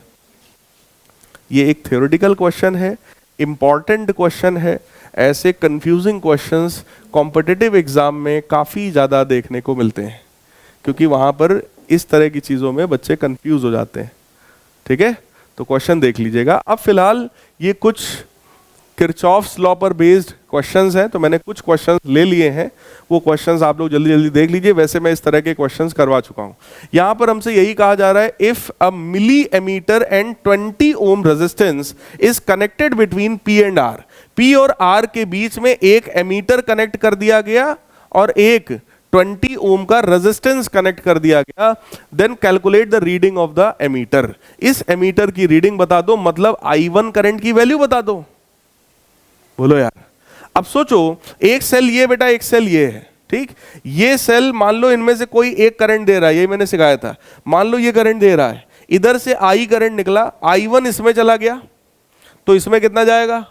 ये एक थ्योरेटिकल क्वेश्चन है, इंपॉर्टेंट क्वेश्चन है। ऐसे कंफ्यूजिंग क्वेश्चंस कॉम्पिटिटिव एग्जाम में काफी ज्यादा देखने को मिलते हैं, क्योंकि वहां पर इस तरह की चीजों में बच्चे कंफ्यूज हो जाते हैं। ठीक है, तो क्वेश्चन देख लीजिएगा। अब फिलहाल ये कुछ किरचॉफ्स लॉ पर बेस्ड क्वेश्चंस हैं, तो मैंने कुछ क्वेश्चंस ले लिए हैं, वो क्वेश्चंस आप लोग जल्दी जल्दी देख लीजिए। वैसे मैं इस तरह के क्वेश्चंस करवा चुका हूं। यहां पर हमसे यही कहा जा रहा है, if a milli ammeter and 20 ohm resistance is connected between P and R. P और आर के बीच में एक एमीटर कनेक्ट कर दिया गया और एक 20 ओम का रेजिस्टेंस कनेक्ट कर दिया गया, then calculate the reading of the ammeter. इस एमीटर की रीडिंग बता दो, मतलब I1 करंट की वैल्यू बता दो। बोलो यार। अब सोचो, एक सेल ये बेटा, एक सेल ये है। ठीक, ये सेल मान लो इनमें से कोई एक करंट दे रहा है, यही मैंने सिखाया था। मान लो ये करंट दे रहा है, इधर से I करंट निकला, I1 इसमें चला गया, तो इसमें कितना जाएगा?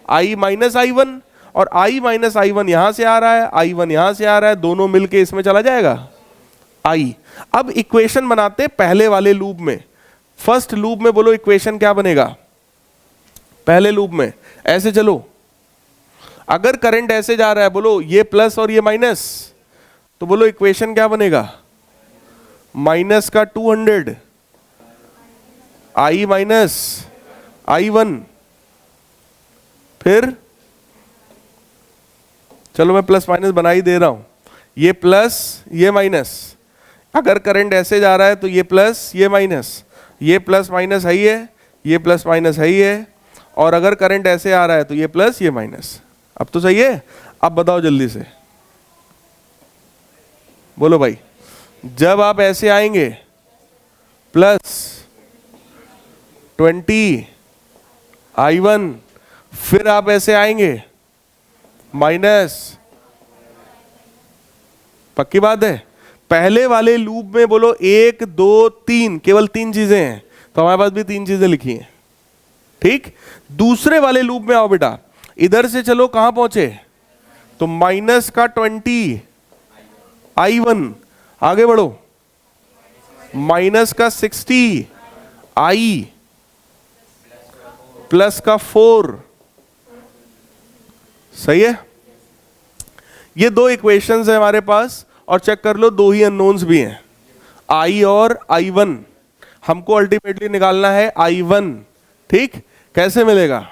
I माइनस I1, और I माइनस I1 यहां से आ रहा है, I1 यहां से आ रहा है, दोनों मिलके इसमें चला जाएगा I। अब इक्वेशन बनाते पहले वाले लूप में। फर्स्ट लूप में बोलो इक्वेशन क्या बनेगा? पहले लूप में ऐसे चलो, अगर करंट ऐसे जा रहा है, बोलो ये प्लस और ये माइनस, तो बोलो इक्वेशन क्या बनेगा? माइनस का 200 I माइनस I1। फिर चलो मैं प्लस माइनस बना ही दे रहा हूं, ये प्लस ये माइनस। अगर करंट ऐसे जा रहा है तो ये प्लस ये माइनस, ये प्लस माइनस है ही है, ये प्लस माइनस है ही है, और अगर करंट ऐसे आ रहा है तो ये प्लस ये माइनस। अब तो सही है? अब बताओ जल्दी से, बोलो भाई। जब आप ऐसे आएंगे प्लस 20 I1, फिर आप ऐसे आएंगे माइनस, पक्की बात है? पहले वाले लूप में बोलो 1 2 3, केवल 3 चीजें हैं, तो हमारे पास भी 3 चीजें लिखी हैं। ठीक, दूसरे वाले लूप में आओ बेटा, इधर से चलो, कहां पहुंचे? तो माइनस का 20 I1, आगे बढ़ो, माइनस का 60 I, प्लस का 4। सही है? ये 2 इक्वेशंस है हमारे पास, और चेक कर लो 2 ही अननोन्स भी हैं, I और I1। हमको अल्टीमेटली निकालना है I1। ठीक, कैसे मिलेगा?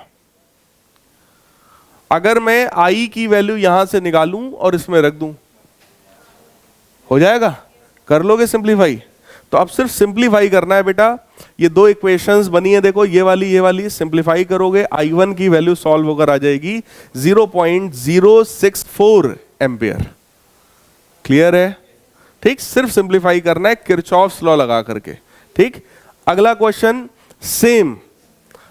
अगर मैं I की वैल्यू यहां से निकालूं और इसमें रख दूं, हो जाएगा? कर लोगे सिंप्लीफाई? तो अब सिर्फ सिंप्लीफाई करना है बेटा। ये 2 इक्वेशंस बनी है, देखो ये वाली सिंप्लीफाई करोगे, I1 की वैल्यू सॉल्व होकर आ जाएगी 0.064 एम्पियर। क्लियर है? ठीक, सिर्फ सिंप्लीफाई करना है किरचॉफ्स लॉ लगा करके। ठीक, अगला क्वेश्चन सेम।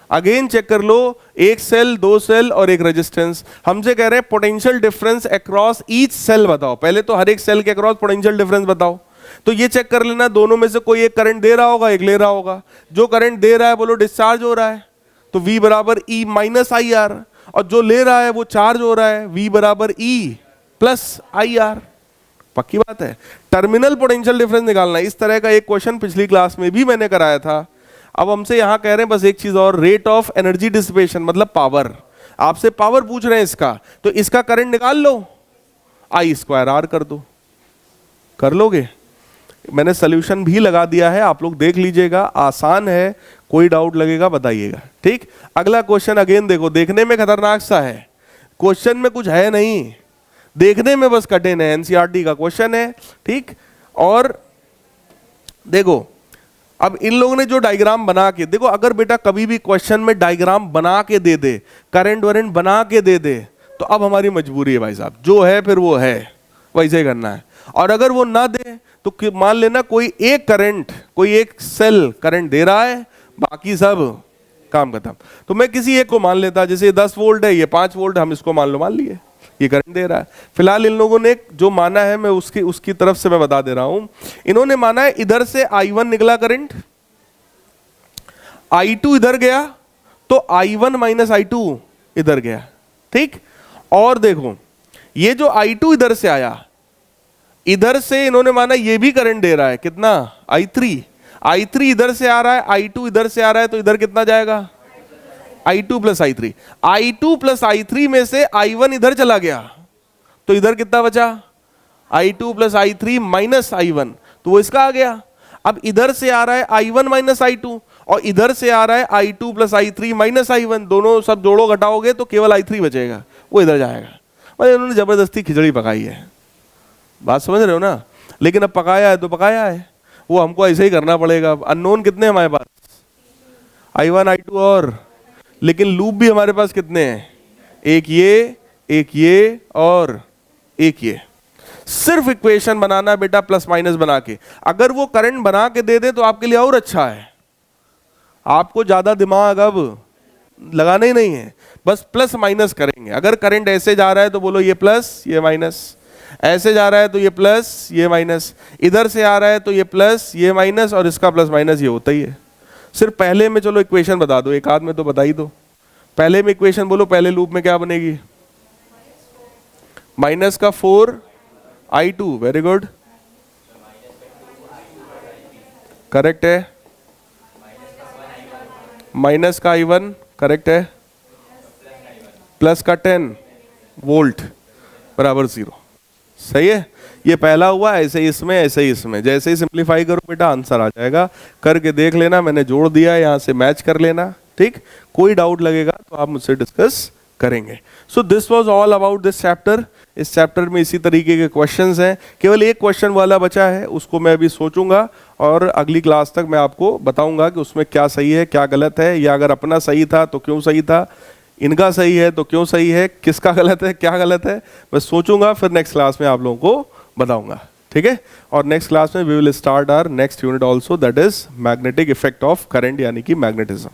अगेन चेक कर लो, एक सेल, दो सेल और एक रेजिस्टेंस। हमसे कह रहे हैं potential difference across each cell बताओ। पहले तो हर एक सेल के अक्रॉस पोटेंशियल डिफरेंस बताओ। तो ये चेक कर लेना, दोनों में से कोई एक करंट दे रहा होगा, एक ले रहा होगा। जो करंट दे रहा है बोलो डिस्चार्ज हो रहा है, तो V बराबर E माइनस आई आर, और जो ले रहा है वो चार्ज हो रहा है, V बराबर E प्लस आई आर। पक्की बात है। टर्मिनल पोटेंशियल डिफरेंस निकालना, इस तरह का एक क्वेश्चन पिछली क्लास में भी मैंने कराया था। अब हमसे यहां कह रहे हैं बस एक चीज और, रेट ऑफ एनर्जी डिसिपेशन मतलब पावर। आपसे पावर पूछ रहे हैं इसका, तो इसका करंट निकाल लो, I स्क्वायर R कर दो। कर लोगे? मैंने सोल्यूशन भी लगा दिया है, आप लोग देख लीजिएगा, आसान है। कोई डाउट लगेगा बताइएगा, ठीक। अगला क्वेश्चन अगेन देखो, देखने में खतरनाक सा है, क्वेश्चन में कुछ है नहीं, देखने में बस कठिन है, एनसीईआरटी का क्वेश्चन है, ठीक। और देखो अब इन लोगों ने जो डायग्राम बना के, देखो अगर बेटा कभी भी क्वेश्चन में डायग्राम बना के दे दे, करंट वरेंट बना के दे दे, तो अब हमारी मजबूरी है भाई साहब, जो है फिर वो है, वैसे ही करना है। और अगर वो ना दे तो मान लेना कोई एक करंट, कोई एक सेल करंट दे रहा है, बाकी सब काम खत्म। तो मैं किसी एक को मान लेता, जैसे 10 वोल्ट है, ये 5 वोल्ट, हम इसको मान लिए ये करंट दे रहा है। फिलहाल इन लोगों ने जो माना है, मैं उसकी तरफ से मैं बता दे रहा हूं। इन्होंने माना है इधर से I1 निकला करंट, I2 इधर गया, तो I1 माइनस I2 इधर गया, ठीक। और देखो ये जो I2 इधर से आया, इधर से इन्होंने माना ये भी करंट दे रहा है, कितना? I3 इधर से आ रहा है, I2 इधर से आ रहा है, तो इधर कितना जाएगा? I2 plus I3। I2 plus I3 में से I1 इधर चला गया, तो इधर कितना बचा? I2 plus I3 minus I1, तो वो इसका आ गया। अब इधर से आ रहा है I1 माइनस I2, और इधर से आ रहा है I2 plus I3 minus I1, दोनों सब जोड़ो घटाओगे तो केवल I3 बचेगा, वो इधर जाएगा। मतलब इन्होंने जबरदस्ती खिचड़ी पकाई है, बात समझ रहे हो ना। लेकिन अब पकाया है तो पकाया है, वो हमको ऐसे ही करना पड़ेगा। अननोन कितने हमारे पास? I1 I2 और, लेकिन लूप भी हमारे पास कितने हैं? एक ये और एक ये। सिर्फ इक्वेशन बनाना बेटा प्लस माइनस बना के। अगर वो करंट बना के दे दे तो आपके लिए और अच्छा है, आपको ज्यादा दिमाग अब लगाना ही नहीं है, बस प्लस माइनस करेंगे। अगर करंट ऐसे जा रहा है तो बोलो ये प्लस ये माइनस, ऐसे जा रहा है तो ये प्लस ये माइनस, इधर से आ रहा है तो ये प्लस ये माइनस, और इसका प्लस माइनस ये होता ही है। सिर्फ पहले में चलो इक्वेशन बता दो, एक आध में तो बता ही दो। पहले में इक्वेशन बोलो, पहले लूप में क्या बनेगी? माइनस का 4I2, वेरी गुड, करेक्ट है। माइनस का I1 करेक्ट है, प्लस का 10 वोल्ट बराबर 0, सही है। ये पहला हुआ, ऐसे ही इसमें, ऐसे ही इसमें। जैसे ही सिंप्लीफाई करो बेटा आंसर आ जाएगा, करके देख लेना, मैंने जोड़ दिया है, यहाँ से मैच कर लेना, ठीक। कोई डाउट लगेगा तो आप मुझसे डिस्कस करेंगे। So this was all about this chapter. इस चैप्टर में इसी तरीके के क्वेश्चंस हैं, केवल एक क्वेश्चन वाला बचा है, उसको मैं अभी सोचूंगा और अगली क्लास तक मैं आपको बताऊंगा कि उसमें क्या सही है क्या गलत है, या अगर अपना सही था तो क्यों सही था, इनका सही है तो क्यों सही है, किसका गलत है क्या गलत है, मैं सोचूंगा, फिर नेक्स्ट क्लास में आप लोगों को बताऊंगा, ठीक है। और नेक्स्ट क्लास में we will start our next unit also, that is magnetic effect of current, यानी कि मैग्नेटिज्म।